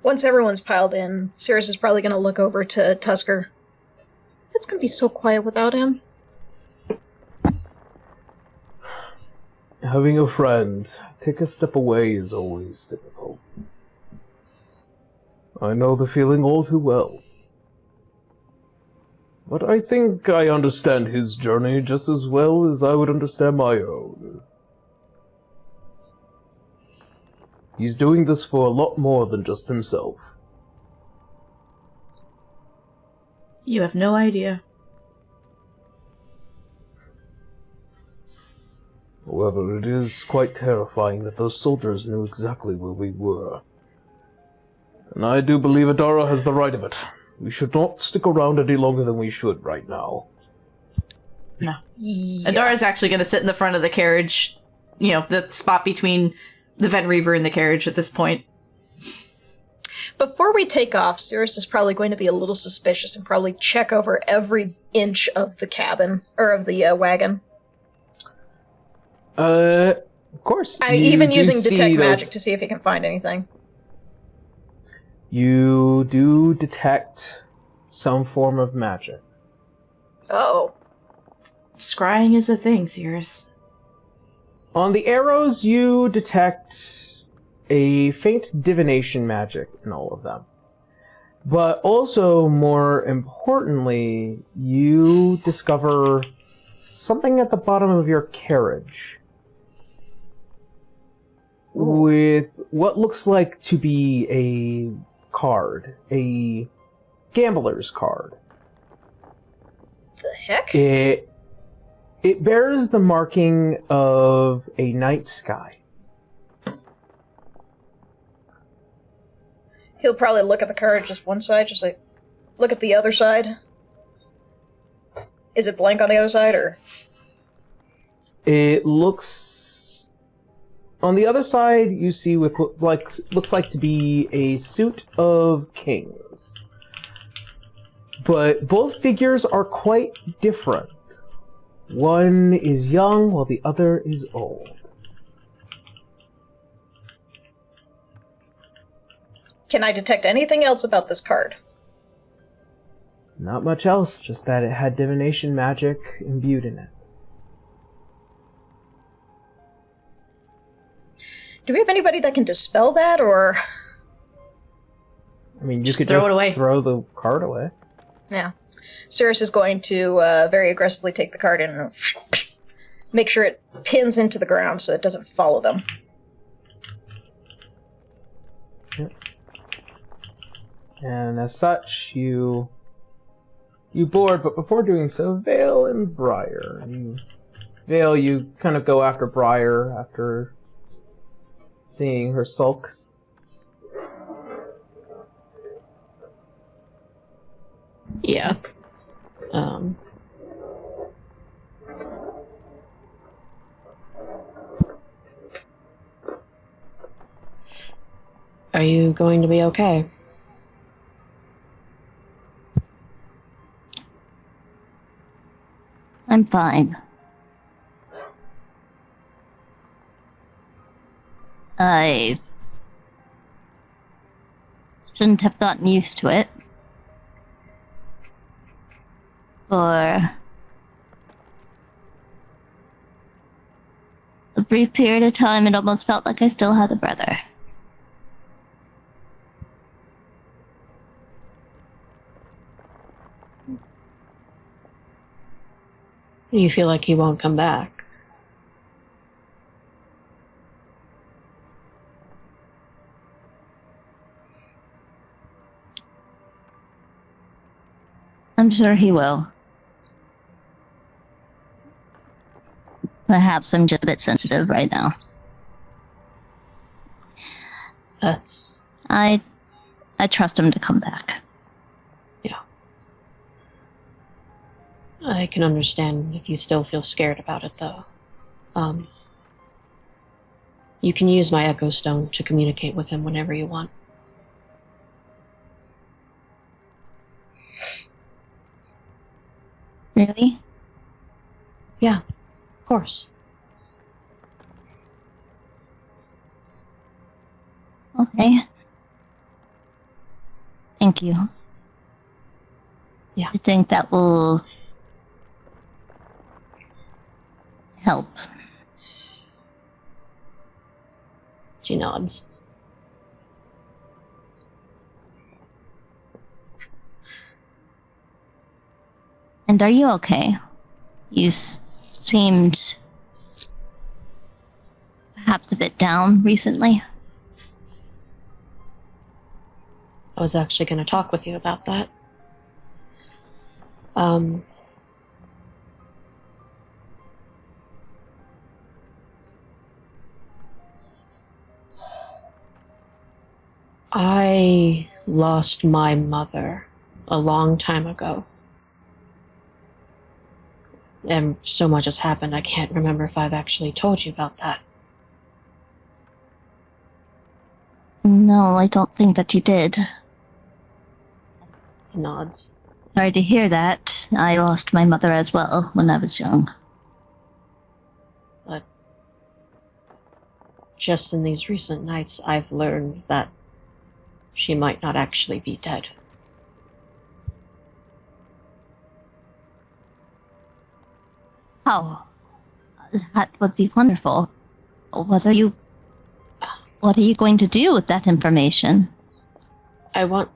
Once everyone's piled in, Cirrus is probably going to look over to Tusker. It's going to be so quiet without him. Having a friend take a step away is always difficult. I know the feeling all too well. But I think I understand his journey just as well as I would understand my own. He's doing this for a lot more than just himself. You have no idea. However, it is quite terrifying that those soldiers knew exactly where we were. And I do believe Adara has the right of it. We should not stick around any longer than we should right now. No. Yeah. Adara's actually going to sit in the front of the carriage, you know, the spot between the Ven Reaver and the carriage at this point. Before we take off, Cirrus is probably going to be a little suspicious and probably check over every inch of the cabin, or of the wagon. Of course. Even using detect those... magic to see if he can find anything. You do detect some form of magic. Oh. Scrying is a thing, Cirrus. On the arrows, you detect a faint divination magic in all of them. But also, more importantly, you discover something at the bottom of your carriage. With what looks like to be a card. A gambler's card. The heck? It bears the marking of a night sky. He'll probably look at the card just one side, just like, look at the other side. Is it blank on the other side, or? It looks... On the other side, you see what looks like to be a suit of kings. But both figures are quite different. One is young, while the other is old. Can I detect anything else about this card? Not much else, just that it had divination magic imbued in it. Do we have anybody that can dispel that, or? I mean, you Just could throw just it away. throw the card away. Yeah. Cirrus is going to very aggressively take the card and make sure it pins into the ground so it doesn't follow them. Yep. And as such, you board, but before doing so, Vale and Briar. Vale, you kind of go after Briar after seeing her sulk. Yeah. Are you going to be okay? I'm fine. I shouldn't have gotten used to it. For a brief period of time, it almost felt like I still had a brother. You feel like he won't come back? I'm sure he will. Perhaps I'm just a bit sensitive right now. That's... I trust him to come back. yeah. I can understand if you still feel scared about it, though. You can use my Echo Stone to communicate with him whenever you want. Really? Yeah, of course. Okay. Thank you. Yeah. I think that will help. She nods. And are you okay? You seemed perhaps a bit down recently. I was actually going to talk with you about that. I lost my mother a long time ago. And so much has happened, I can't remember if I've actually told you about that. No, I don't think that you did. He nods. Sorry to hear that. I lost my mother as well when I was young. But just in these recent nights, I've learned that she might not actually be dead. Oh, that would be wonderful. What are you going to do with that information? I want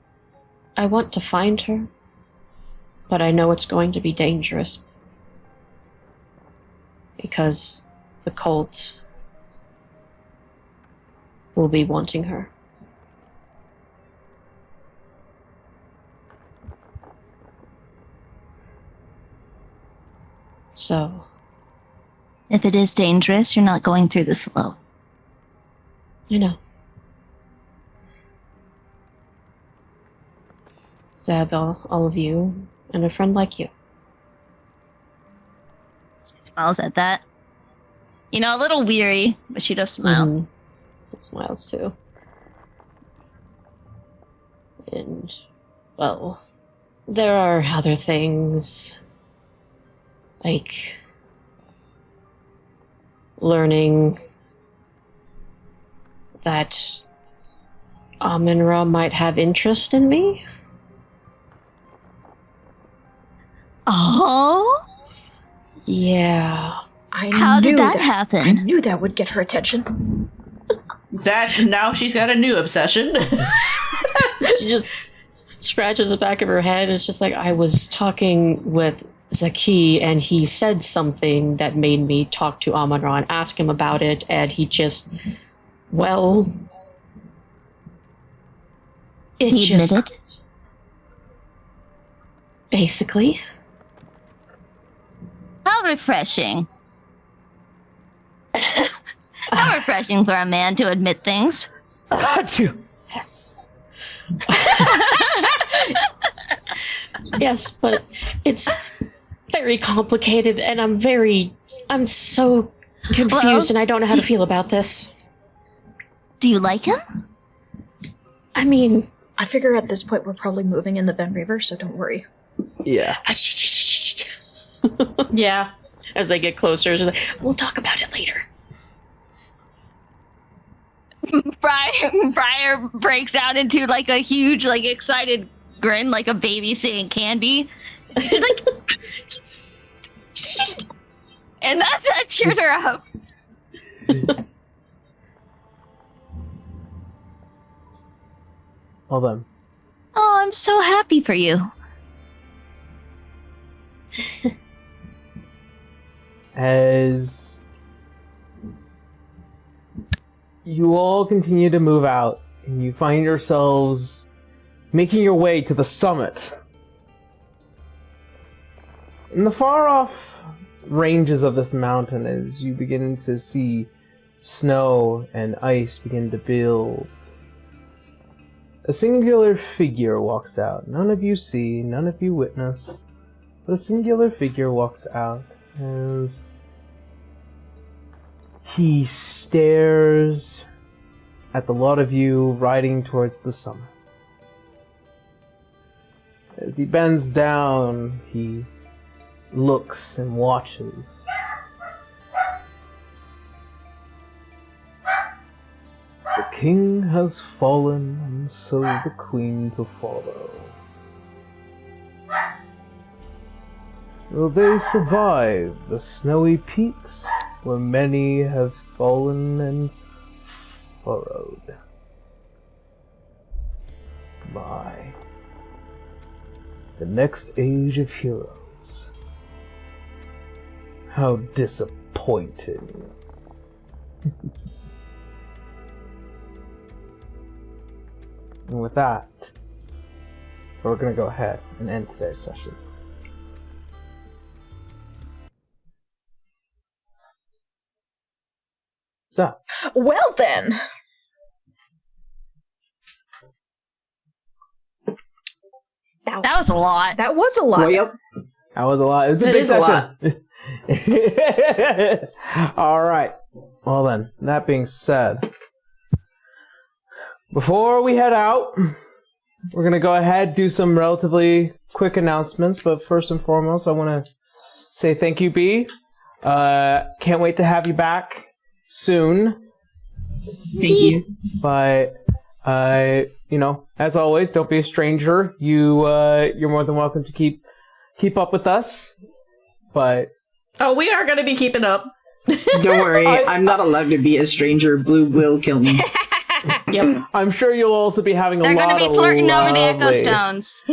to find her, but I know it's going to be dangerous. Because the cult will be wanting her. So, If it is dangerous, you're not going through this alone. I know. To have all of you and a friend like you. She smiles at that. You know, a little weary, but she does smile. Mhm. It smiles too. And, well, there are other things. Like learning that Amin-Ra might have interest in me. Oh? Yeah. How did that happen? I knew that would get her attention. Now she's got a new obsession. She just scratches the back of her head. It's just like, I was talking with Zaki, and he said something that made me talk to Amin-Ra and ask him about it, and he just, well... He admitted? Basically. How refreshing. How refreshing for a man to admit things. Got you. Yes. Yes, but it's very complicated, and I'm so confused, and I don't know how to feel about this. Do you like him? I mean... I figure at this point we're probably moving in the Ben River, so don't worry. Yeah. Yeah. As they get closer, it's like, we'll talk about it later. Briar breaks out into like a huge, like excited grin, like a baby seeing candy. She's like, and that cheered her up. Hold on. Oh, I'm so happy for you. As you all continue to move out, and you find yourselves making your way to the summit. In the far-off ranges of this mountain, as you begin to see snow and ice begin to build, a singular figure walks out. None of you see, none of you witness, but a singular figure walks out as he stares at the lot of you riding towards the summit. As he bends down, he looks and watches. The king has fallen, and so the queen to follow. Will they survive the snowy peaks where many have fallen and furrowed? My, the next age of heroes. How disappointing. And with that, we're going to go ahead and end today's session. So, Well then. That was a lot. That was a lot. Well, yep. that was a lot. It's a It big is a lot. session. All right. Well then, that being said, before we head out, we're going to go ahead do some relatively quick announcements. But first and foremost, I want to say thank you, B. Can't wait to have you back soon. Thank you. But you know, as always, don't be a stranger. You're more than welcome to keep up with us. But Oh, we are going to be keeping up. Don't worry, I'm not allowed to be a stranger. Blue will kill me. Yep. I'm sure you'll also be having They're a going lot to of be flirting over the Echo lovely- Stones.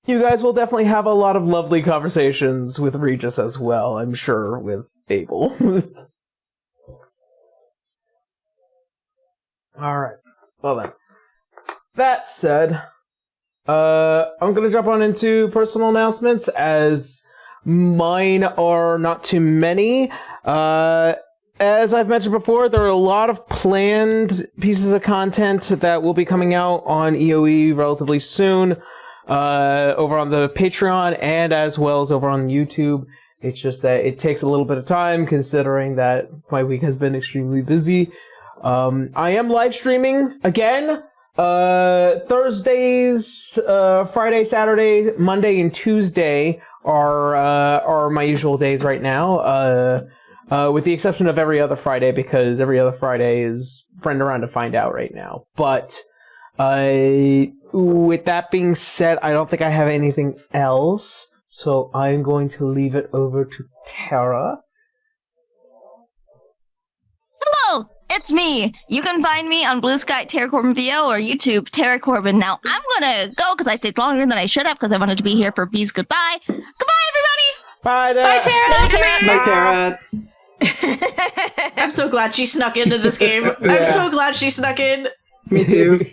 You guys will definitely have a lot of lovely conversations with Regis as well, I'm sure, with Abel. Alright. Well then. That said, I'm gonna jump on into personal announcements, as mine are not too many. As I've mentioned before, there are a lot of planned pieces of content that will be coming out on EOE relatively soon, over on the Patreon and as well as over on YouTube. It's just that it takes a little bit of time, considering that my week has been extremely busy. I am live streaming again. Thursdays, Friday, Saturday, Monday, and Tuesday are my usual days right now. With the exception of every other Friday, because every other Friday is friend around to find out right now. But with that being said, I don't think I have anything else, so I'm going to leave it over to Tara. Hello, it's me. You can find me on Blue Sky Tara Corbin VO or YouTube Tara Corbin. Now I'm gonna go because I stayed longer than I should have because I wanted to be here for B's goodbye. Goodbye, everybody. Bye there. Bye, Tara! Bye, Tara. I'm so glad she snuck into this game. I'm so glad she snuck in. Me too.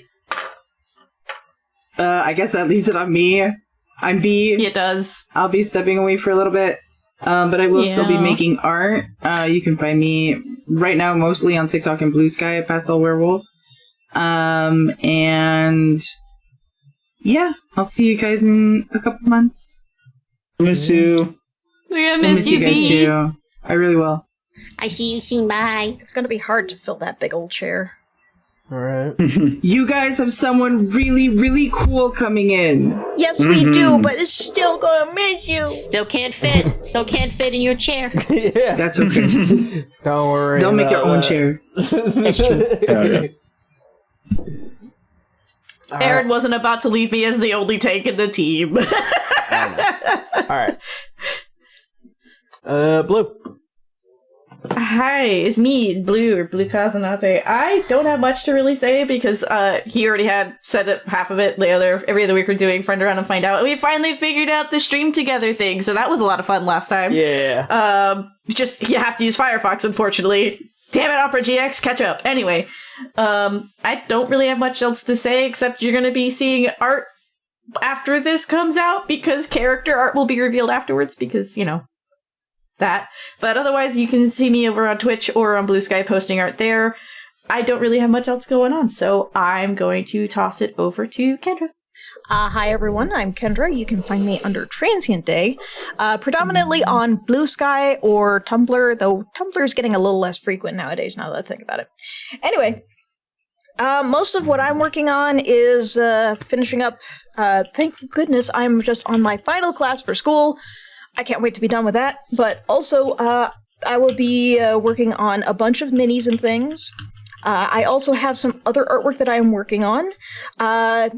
I guess that leaves it on me. I'm B. It does. I'll be stepping away for a little bit, but I will still be Yeah. making art. You can find me right now mostly on TikTok and Blue Sky at Pastel Werewolf. And yeah, I'll see you guys in a couple months. Miss you. We're I'll gonna miss you, guys B. too. I really will. I see you soon. Bye. It's going to be hard to fill that big old chair. Alright. You guys have someone really, really cool coming in. Yes, we do, but it's still going to miss you. Still can't fit. Still can't fit in your chair. Yeah. That's okay. Don't worry. They'll make their about own that. chair. That's true. Aaron wasn't about to leave me as the only tank in the team. Alright. Blue. Hi, it's me, it's Blue, or Blue Kazanate. I don't have much to really say because he already had said it, half of it every other week we're doing Friend Around and Find Out. We finally figured out the stream together thing, so that was a lot of fun last time. Yeah. Just, you have to use Firefox, unfortunately. Damn it, Opera GX, catch up. Anyway, I don't really have much else to say, except you're gonna be seeing art after this comes out, because character art will be revealed afterwards, because, you know, that. But otherwise, you can see me over on Twitch or on Blue Sky posting art there. I don't really have much else going on, so I'm going to toss it over to Kendra. Hi everyone, I'm Kendra. You can find me under Transient Day, predominantly on Blue Sky or Tumblr, though Tumblr is getting a little less frequent nowadays, now that I think about it. Anyway, most of what I'm working on is finishing up. Thank goodness I'm just on my final class for school. I can't wait to be done with that, but also I will be working on a bunch of minis and things. I also have some other artwork that I am working on. I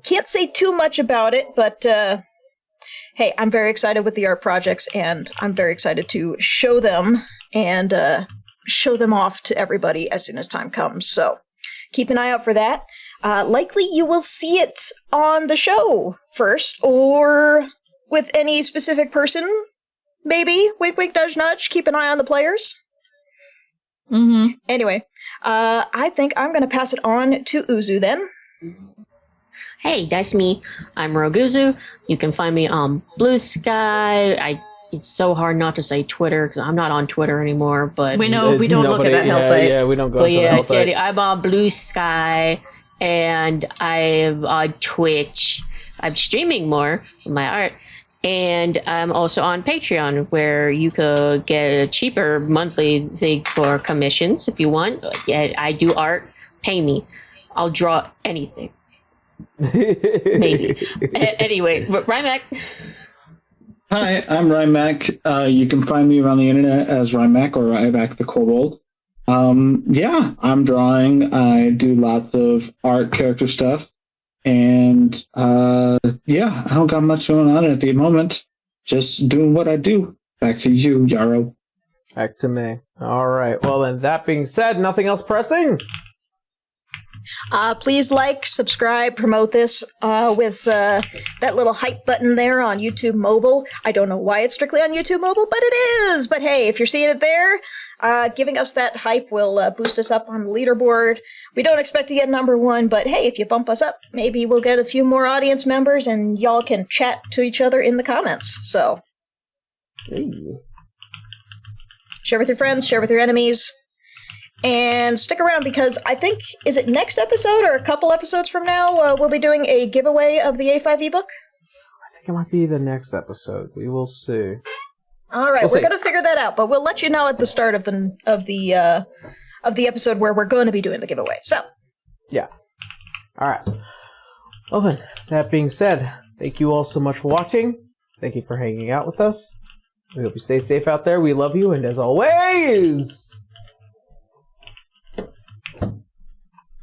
can't say too much about it, but hey, I'm very excited with the art projects, and I'm very excited to show them and show them off to everybody as soon as time comes. So keep an eye out for that. Likely you will see it on the show first, or with any specific person, maybe. Wink, wink, nudge, nudge. Keep an eye on the players. Mm-hmm. Anyway, I think I'm going to pass it on to Uzu then. Hey, that's me. I'm Roguzu. You can find me on Blue Sky. It's so hard not to say Twitter because I'm not on Twitter anymore. But We know we don't look at that hell site. Yeah, we don't go But to the yeah, hell site. I'm on Blue Sky, and I'm on Twitch. I'm streaming more of my art, and I'm also on Patreon, where you could get a cheaper monthly thing for commissions if you want. Yeah, I do art. Pay me. I'll draw anything. Maybe. Anyway, Rymac. Hi, I'm Rymac. You can find me around the internet as Rymac or Rymac the Kobold. Yeah, I'm drawing. I do lots of art character stuff. And yeah, I don't got much going on at the moment. Just doing what I do. Back to you, Yarrow. Back to me. All right. Well, then, that being said, nothing else pressing? Please like, subscribe, promote this with that little hype button there on YouTube Mobile. I don't know why it's strictly on YouTube Mobile, but it is. But hey, if you're seeing it there, giving us that hype will boost us up on the leaderboard. We don't expect to get number one, but hey, if you bump us up, maybe we'll get a few more audience members and y'all can chat to each other in the comments. So, share with your friends, share with your enemies. And stick around because I think, is it next episode or a couple episodes from now, we'll be doing a giveaway of the A5E book? I think it might be the next episode. We will see. All right, We'll we're see. going to figure that out, but we'll let you know at the start of the episode where we're going to be doing the giveaway. So, Yeah. All right. Well then, that being said, thank you all so much for watching. Thank you for hanging out with us. We hope you stay safe out there. We love you, and as always,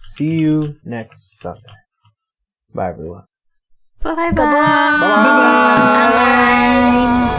see you next Sunday. Bye, everyone. Bye-bye. goodbye. Bye. Bye.